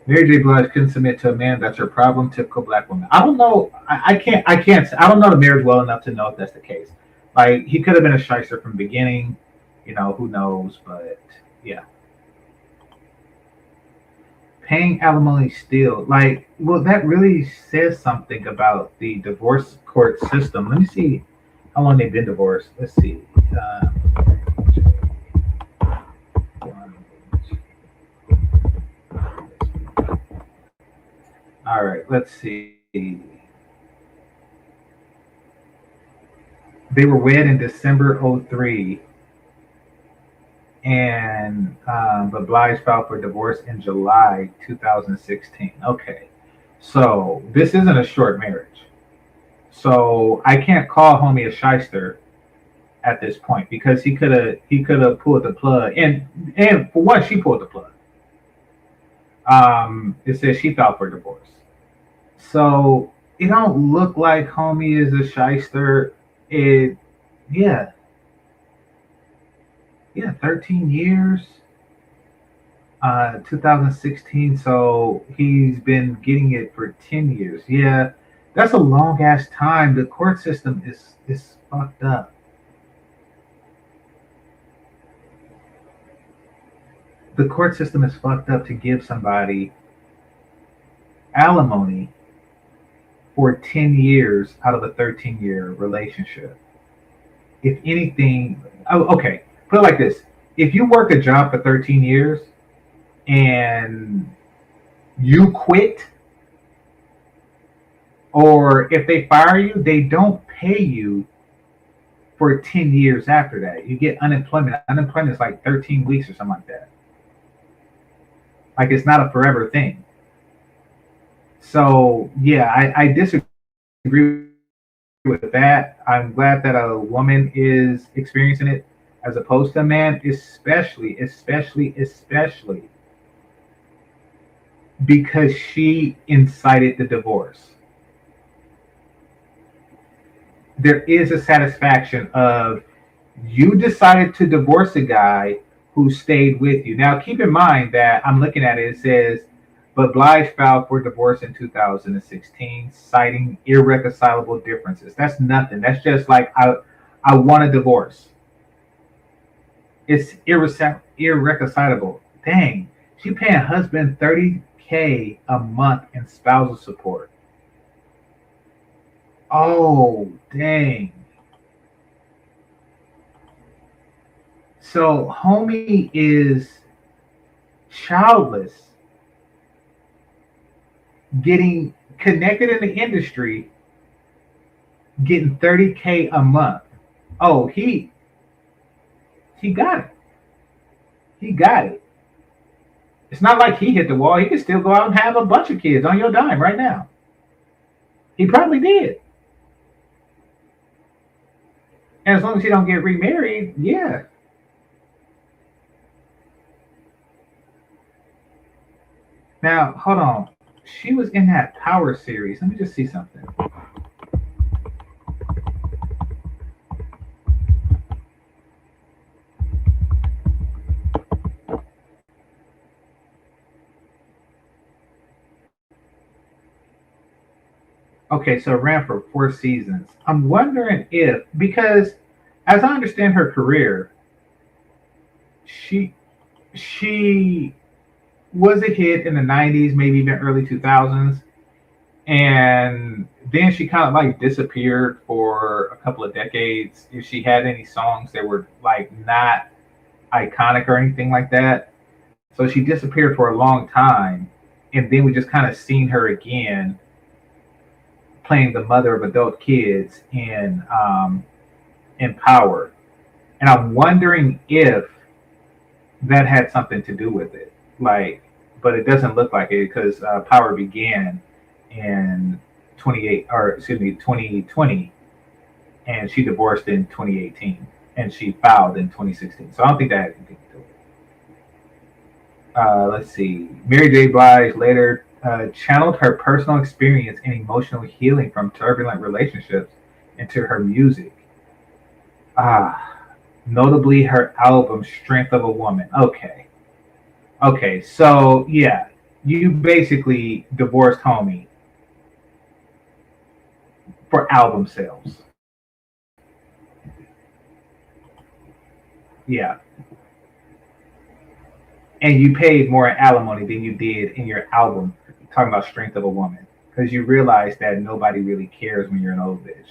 Mary J. Blige couldn't submit to a man. That's her problem. Typical black woman. I don't know. I can't. I don't know the marriage well enough to know if that's the case. Like, he could have been a shyster from the beginning. You know, who knows? But yeah. Paying alimony still, like, well, that really says something about the divorce court system. Let me see how long they've been divorced. Let's see. All right, let's see. They were wed in December 03, and but Blige filed for divorce in July 2016. Okay, so this isn't a short marriage. So I can't call homie a shyster at this point, because he could have pulled the plug, and for one, she pulled the plug. It says she filed for divorce. So it don't look like homie is a shyster. Yeah, 13 years. 2016. So he's been getting it for 10 years. Yeah, that's a long ass time. The court system is fucked up. The court system is fucked up to give somebody alimony for 10 years out of a 13-year relationship. If anything, okay, put it like this. If you work a job for 13 years and you quit, or if they fire you, they don't pay you for 10 years after that. You get unemployment. Unemployment is like 13 weeks or something like that. Like, it's not a forever thing. So yeah, I disagree with that. I'm glad that a woman is experiencing it as opposed to a man, especially because she incited the divorce. There is a satisfaction of, you decided to divorce a guy who stayed with you. Now, keep in mind that I'm looking at it, it says, but Blige filed for divorce in 2016, citing irreconcilable differences. That's nothing. That's just like, I want a divorce. It's irreconcilable. Dang, she paying husband $30K a month in spousal support. Oh, dang. So homie is childless, getting connected in the industry, getting $30K a month. Oh, he got it. He got it. It's not like he hit the wall. He could still go out and have a bunch of kids on your dime right now. He probably did. And as long as he don't get remarried, yeah. Now, hold on. She was in that Power series. Let me just see something. Okay, so it ran for 4 seasons. I'm wondering if, because as I understand her career, she was a hit in the 90s, maybe even early 2000s. And then she kind of like disappeared for a couple of decades. If she had any songs that were like not iconic or anything like that. So she disappeared for a long time. And then we just kind of seen her again playing the mother of adult kids in Power. And I'm wondering if that had something to do with it. Like, but it doesn't look like it because Power began in 2020, and she divorced in 2018, and she filed in 2016. So I don't think that had anything to do with it. Let's see. Mary J. Blige later channeled her personal experience and emotional healing from turbulent relationships into her music. Notably her album Strength of a Woman. Okay, so yeah, you basically divorced homie for album sales. Yeah. And you paid more in alimony than you did in your album talking about Strength of a Woman. Because you realize that nobody really cares when you're an old bitch.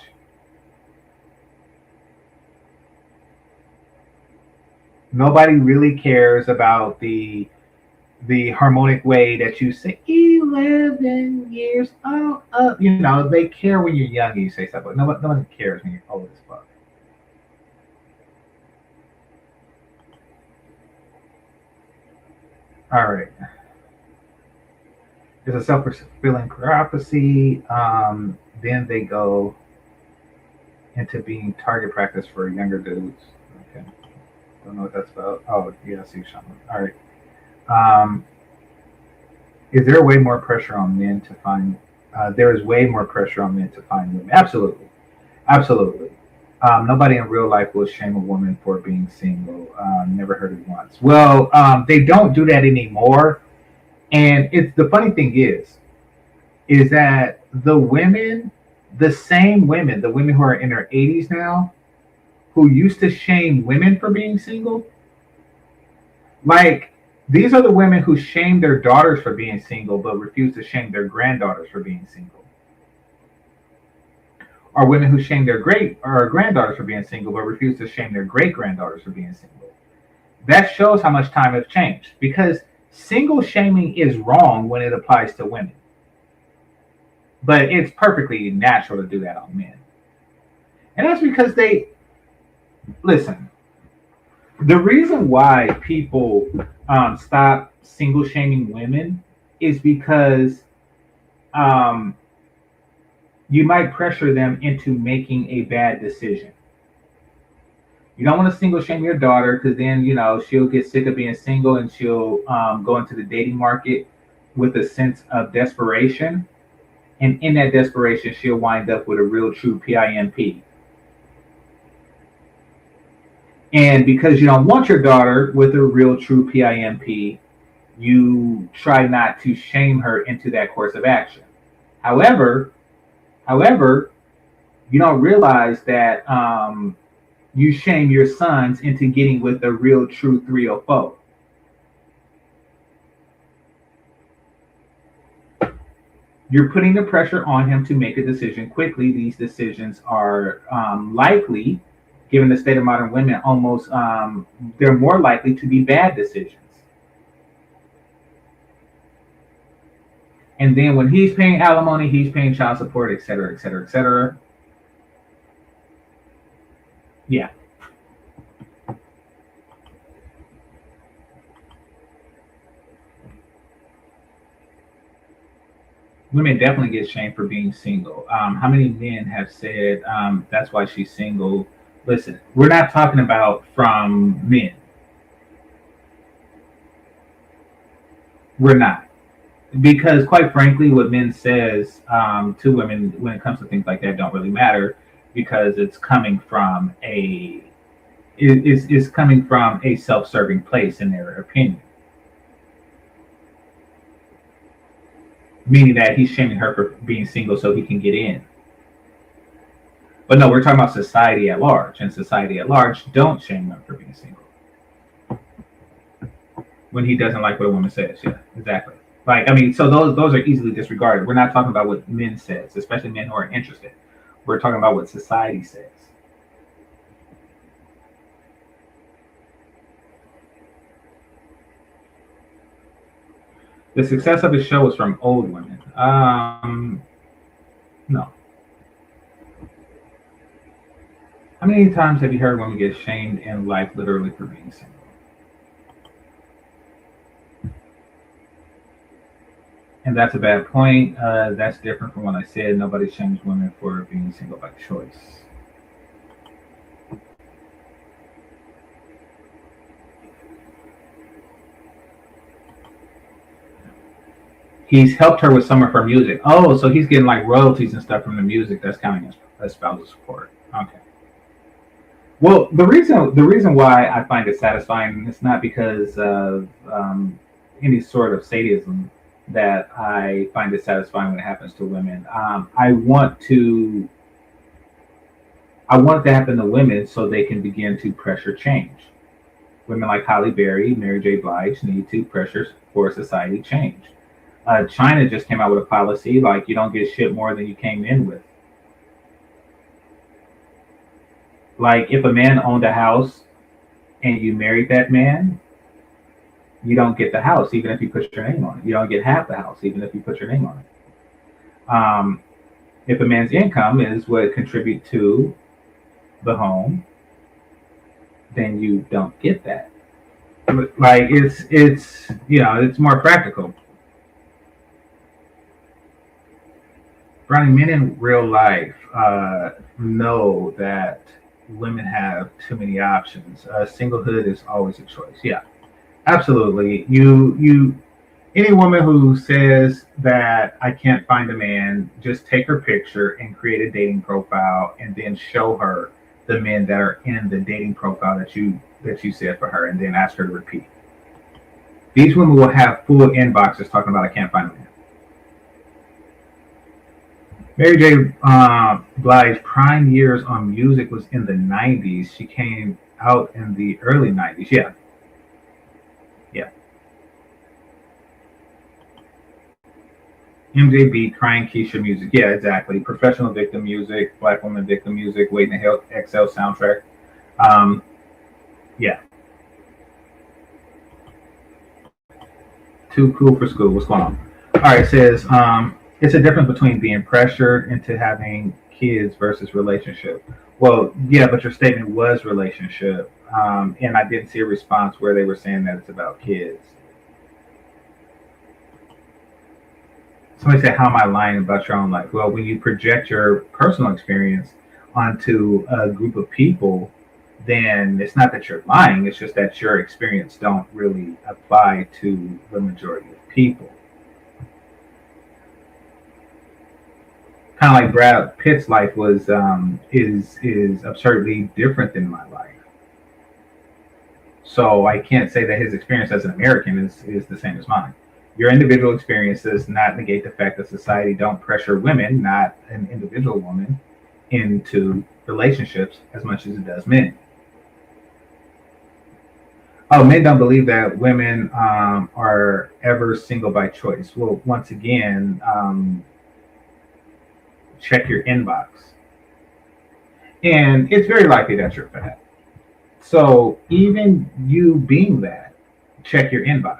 Nobody really cares about the harmonic way that you say 11 years. You know, they care when you're young and you say stuff, but nobody cares when you're old as fuck. All right. It's a self-fulfilling prophecy. Then they go into being target practice for younger dudes. Okay. Don't know what that's about. Oh, yeah, I see Sean. All right. Is there way more pressure on men to find? There is way more pressure on men to find women. Absolutely, absolutely. Nobody in real life will shame a woman for being single. Never heard it once. Well, they don't do that anymore. And it's the funny thing is that the women, the same women, the women who are in their 80s now, who used to shame women for being single, like these are the women who shame their daughters for being single but refuse to shame their granddaughters for being single. Or women who shame their granddaughters for being single but refuse to shame their great granddaughters for being single. That shows how much time has changed because single shaming is wrong when it applies to women. But it's perfectly natural to do that on men. And that's because listen, the reason why people stop single shaming women is because you might pressure them into making a bad decision. You don't want to single shame your daughter because then, you know, she'll get sick of being single and she'll go into the dating market with a sense of desperation. And in that desperation, she'll wind up with a real true PIMP. And because you don't want your daughter with a real true PIMP, you try not to shame her into that course of action. However, you don't realize that you shame your sons into getting with a real true 304. You're putting the pressure on him to make a decision quickly. These decisions are likely, given the state of modern women, almost they're more likely to be bad decisions. And then when he's paying alimony, he's paying child support, et cetera, et cetera, et cetera. Yeah. women definitely get shamed for being single. How many men have said that's why she's single? Listen, we're not talking about from men. We're not, because quite frankly, what men says to women when it comes to things like that don't really matter, because it's coming from is coming from a self-serving place in their opinion, meaning that he's shaming her for being single so he can get in. But no, we're talking about society at large, and society at large don't shame them for being single when he doesn't like what a woman says. Yeah, exactly. Like, I mean, so those are easily disregarded. We're not talking about what men says, especially men who are interested. We're talking about what society says. The success of his show was from old women. No. How many times have you heard women get shamed in life literally for being single? And that's a bad point. That's different from what I said. Nobody shames women for being single by choice. He's helped her with some of her music. Oh, so he's getting like royalties and stuff from the music. That's counting as spousal support. Okay. Well, the reason why I find it satisfying is not because of any sort of sadism that I find it satisfying when it happens to women. I want it to happen to women so they can begin to pressure change. Women like Halle Berry, Mary J. Blige need to pressure for society change. China just came out with a policy like you don't get shit more than you came in with. Like if a man owned a house and you married that man, you don't get the house even if you put your name on it. You don't get half the house even if you put your name on it. If a man's income is what contribute to the home, then you don't get that. Like it's more practical. Ronnie, men in real life know that women have too many options. Singlehood is always a choice. Yeah, absolutely. Any woman who says that I can't find a man, just take her picture and create a dating profile, and then show her the men that are in the dating profile that you said for her, and then ask her to repeat. These women will have full inboxes talking about I can't find a man. Mary J. Blige's prime years on music was in the 90s. She came out in the early 90s. Yeah. Yeah. MJB, Crying Keisha music. Yeah, exactly. Professional victim music, Black woman victim music, Waiting to Hell XL soundtrack. Yeah. Too cool for school. What's going on? All right, it says it's a difference between being pressured into having kids versus relationship. Well, yeah, but your statement was relationship, and I didn't see a response where they were saying that it's about kids. Somebody said, "How am I lying about your own life?" Well, when you project your personal experience onto a group of people, then it's not that you're lying. It's just that your experience don't really apply to the majority of people. Kind of like Brad Pitt's life was is absurdly different than my life. So I can't say that his experience as an American is the same as mine. Your individual experience does not negate the fact that society don't pressure women, not an individual woman, into relationships as much as it does men. Oh, men don't believe that women are ever single by choice. Well, once again, check your inbox. And it's very likely that you're fat. So even you being that, check your inbox.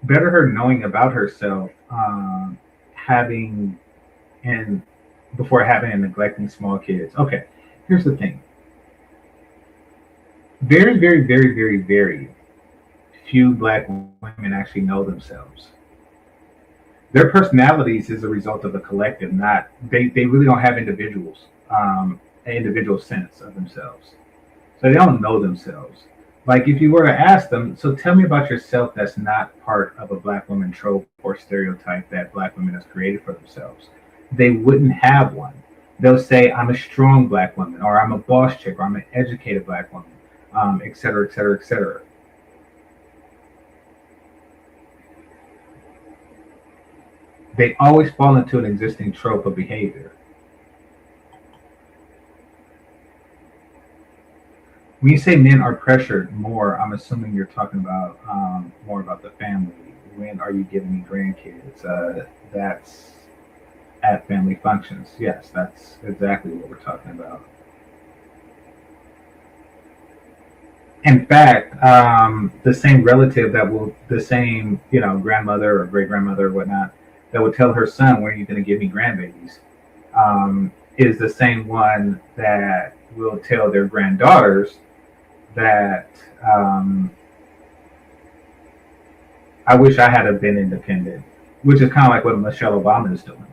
better her knowing about herself, having and before having and neglecting small kids. Okay, here's the thing. Very, very, very, very, very few black women actually know themselves. Their personalities is a result of a collective, not they really don't have an individual sense of themselves. So they don't know themselves. Like if you were to ask them, so tell me about yourself that's not part of a black woman trope or stereotype that black women has created for themselves. They wouldn't have one. They'll say, I'm a strong black woman, or I'm a boss chick, or I'm an educated black woman, et cetera, et cetera, et cetera. They always fall into an existing trope of behavior. When you say men are pressured more, I'm assuming you're talking about more about the family. When are you giving me grandkids? That's at family functions. Yes, that's exactly what we're talking about. In fact, the same relative the same, grandmother or great grandmother or whatnot, that would tell her son, when are you going to give me grandbabies? Is the same one that will tell their granddaughters that I wish I had been independent, which is kind of like what Michelle Obama is doing.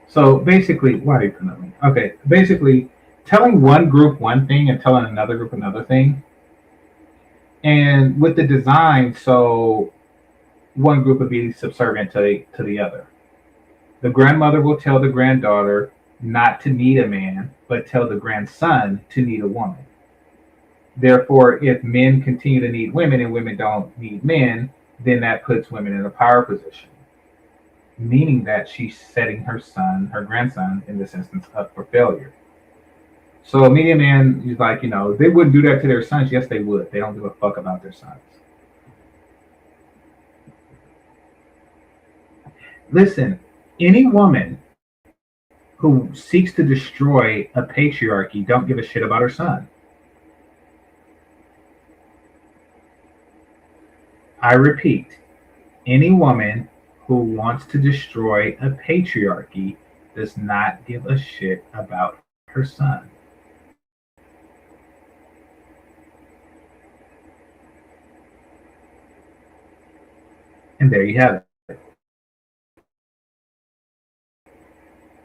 So basically, why are you putting that link? Okay, basically, telling one group one thing and telling another group another thing, and with the design, so one group would be subservient to the other. The grandmother will tell the granddaughter not to need a man, but tell the grandson to need a woman. Therefore, if men continue to need women and women don't need men, then that puts women in a power position, meaning that she's setting her grandson, in this instance, up for failure. So a media man is like, they wouldn't do that to their sons. Yes, they would. They don't give a fuck about their sons. Listen, any woman who seeks to destroy a patriarchy don't give a shit about her son. I repeat, any woman who wants to destroy a patriarchy does not give a shit about her son. And there you have it.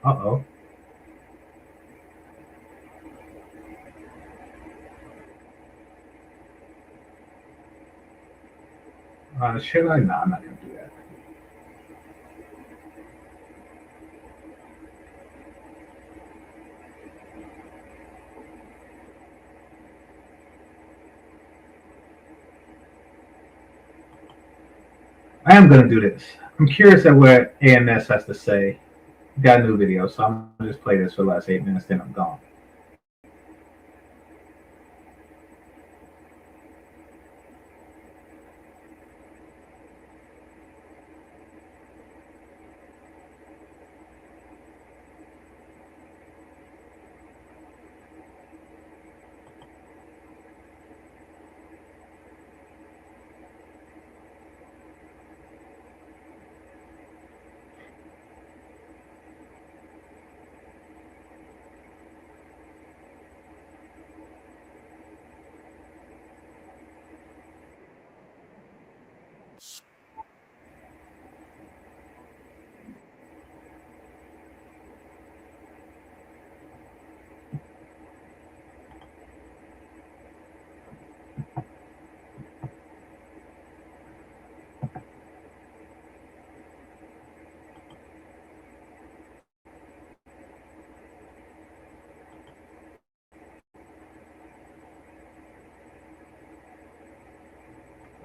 Uh-oh. Should I? No, I'm not going to do that. I am going to do this. I'm curious at what AMS has to say. Got a new video, so I'm going to just play this for the last 8 minutes, then I'm gone.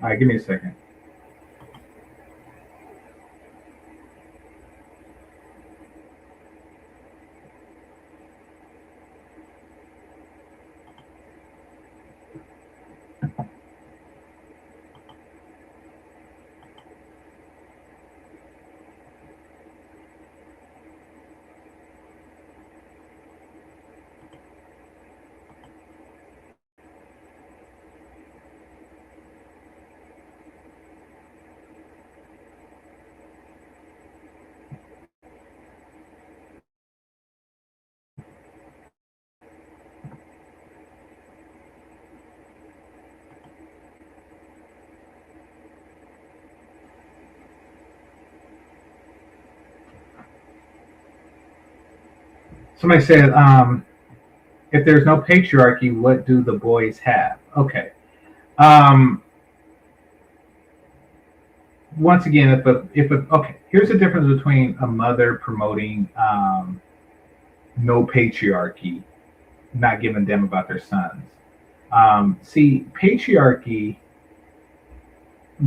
All right, give me a second. Somebody said, if there's no patriarchy, what do the boys have? Okay. Once again, okay, here's the difference between a mother promoting no patriarchy, not giving them about their sons. See, patriarchy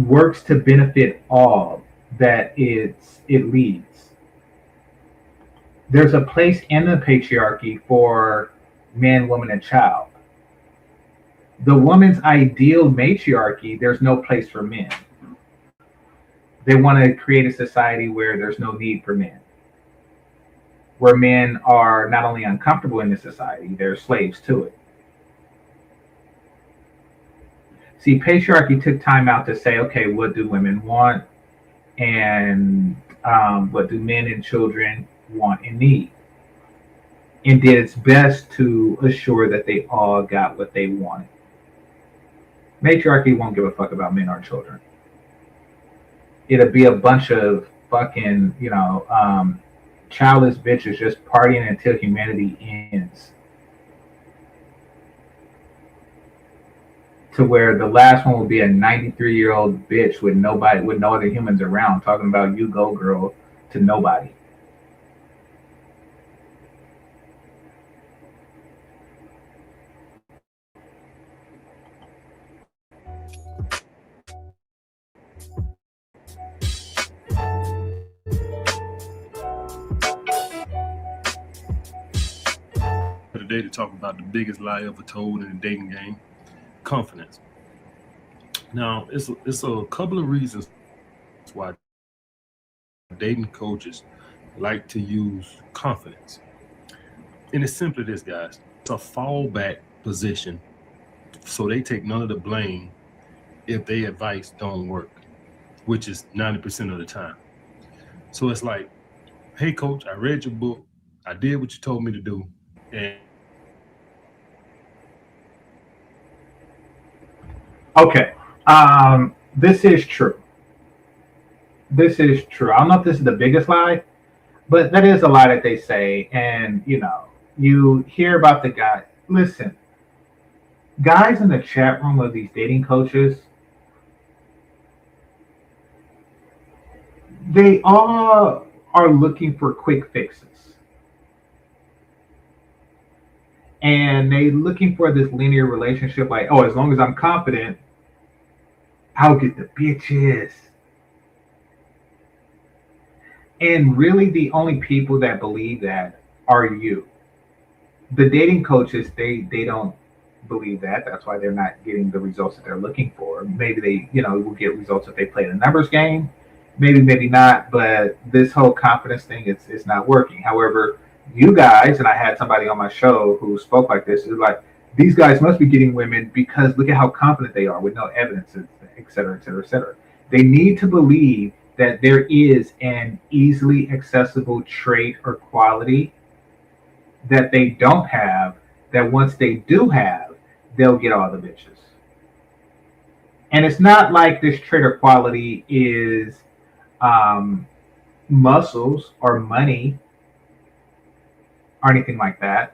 works to benefit all that it leads. There's a place in the patriarchy for man, woman, and child. The woman's ideal matriarchy, there's no place for men. They want to create a society where there's no need for men, where men are not only uncomfortable in the society, they're slaves to it. See, patriarchy took time out to say, okay, what do women want? And what do men and children want and need? And did its best to assure that they all got what they wanted. Matriarchy won't give a fuck about men or children. It'll be a bunch of fucking, childless bitches just partying until humanity ends. To where the last one will be a 93-year-old bitch with no other humans around, talking about you go girl to nobody. Today to talk about the biggest lie ever told in the dating game, confidence. Now, it's a couple of reasons why dating coaches like to use confidence. And it's simply this, guys. It's a fallback position, so they take none of the blame if their advice don't work, which is 90% of the time. So it's like, hey, coach, I read your book. I did what you told me to do. And okay, this is true. This is true. I don't know if this is the biggest lie, but that is a lie that they say. And, you hear about the guy. Listen, guys in the chat room of these dating coaches, they all are looking for quick fixes. And they looking for this linear relationship, like, oh, as long as I'm confident, I'll get the bitches. And really the only people that believe that are you. The dating coaches, they don't believe that. That's why they're not getting the results that they're looking for. Maybe they, will get results if they play the numbers game. Maybe not, but this whole confidence thing, it's not working. However, you guys, and I had somebody on my show who spoke like this, is like, these guys must be getting women because look at how confident they are with no evidence, et cetera, et cetera, et cetera. They need to believe that there is an easily accessible trait or quality that they don't have, that once they do have, they'll get all the bitches. And it's not like this trait or quality is muscles or money or anything like that.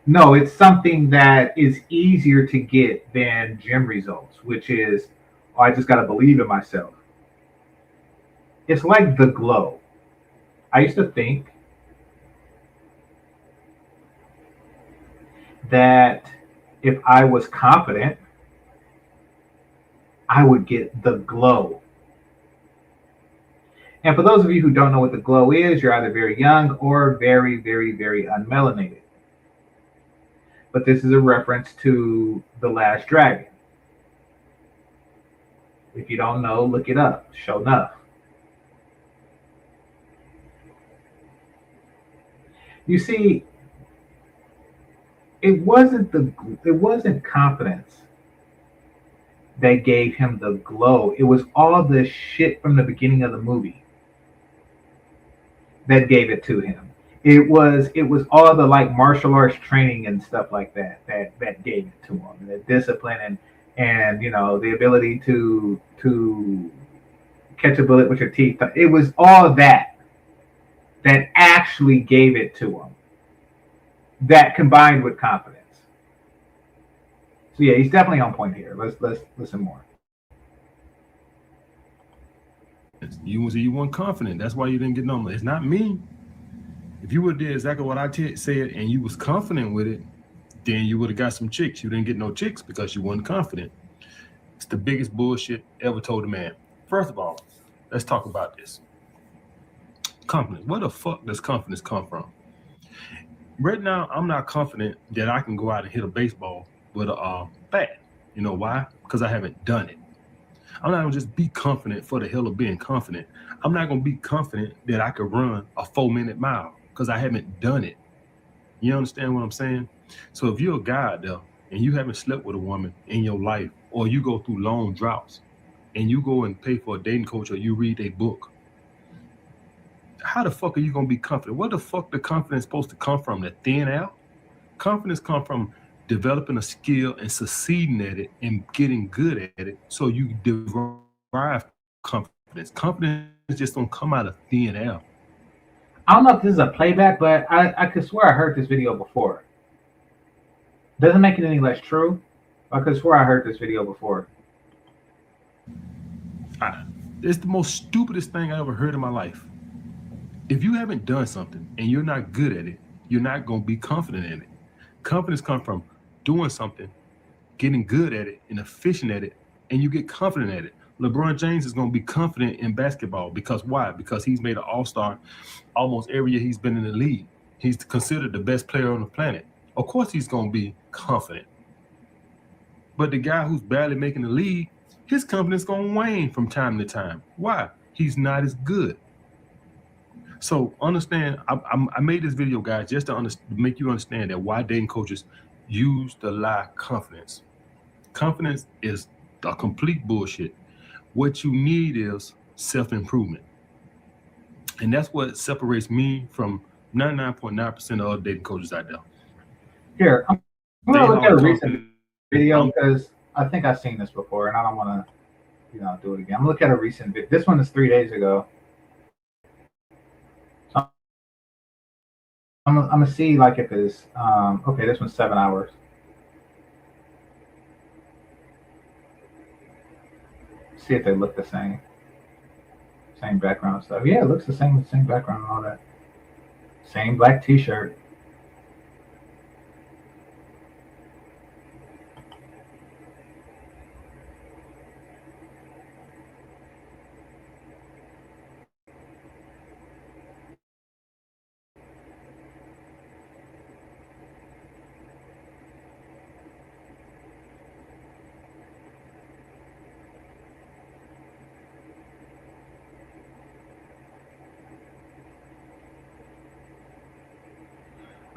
No, it's something that is easier to get than gym results, which is, oh, I just got to believe in myself. It's like the glow. I used to think that if I was confident, I would get the glow. And for those of you who don't know what the glow is, you're either very young or very, very, very unmelanated. But this is a reference to The Last Dragon. If you don't know, look it up. Sure enough. You see, it wasn't confidence that gave him the glow. It was all the shit from the beginning of the movie that gave it to him. It was all the like martial arts training and stuff like that gave it to him. The discipline and the ability to catch a bullet with your teeth. It was all that. that actually gave it to him. That combined with confidence. So yeah, he's definitely on point here. Let's listen more. You weren't confident. That's why you didn't get no money. It's not me. If you would have did exactly what I said and you was confident with it, then you would have got some chicks. You didn't get no chicks because you weren't confident. It's the biggest bullshit ever told a man. First of all, let's talk about this. Confidence. Where the fuck does confidence come from? Right now, I'm not confident that I can go out and hit a baseball with a bat. You know why? Because I haven't done it. I'm not gonna just be confident for the hell of being confident. I'm not gonna be confident that I could run a 4-minute mile because I haven't done it. You understand what I'm saying? So if you're a guy out there and you haven't slept with a woman in your life, or you go through long droughts and you go and pay for a dating coach or you read a book, how the fuck are you gonna be confident? Where the fuck the confidence supposed to come from? The thin out? Confidence come from developing a skill and succeeding at it and getting good at it, so you derive confidence. Confidence just don't come out of thin air. I don't know if this is a playback, but I could swear I heard this video before. Doesn't make it any less true. I could swear I heard this video before. It's the most stupidest thing I ever heard in my life. If you haven't done something and you're not good at it, you're not going to be confident in it. Confidence comes from doing something, getting good at it and efficient at it, and you get confident at it. LeBron James is going to be confident in basketball because why? Because he's made an all-star almost every year he's been in the league. He's considered the best player on the planet. Of course he's going to be confident. But the guy who's barely making the league, his confidence is going to wane from time to time. Why? He's not as good. So understand, I made this video, guys, just to make you understand that why dating coaches use the lie confidence. Confidence is a complete bullshit. What you need is self-improvement. And that's what separates me from 99.9% of other dating coaches out there. Here, I'm going to look at a recent video because I think I've seen this before and I don't want to, do it again. I'm going to look at a recent video. This one is 3 days ago. So I'm going to see like if it's, okay, this one's 7 hours. See if they look the same. Same background stuff. Yeah, it looks the same background and all that. Same black t-shirt.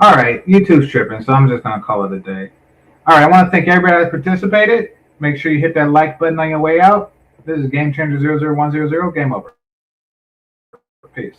All right, YouTube's tripping, so I'm just going to call it a day. All right, I want to thank everybody that participated. Make sure you hit that like button on your way out. This is GameChanger 00100. Game over. Peace.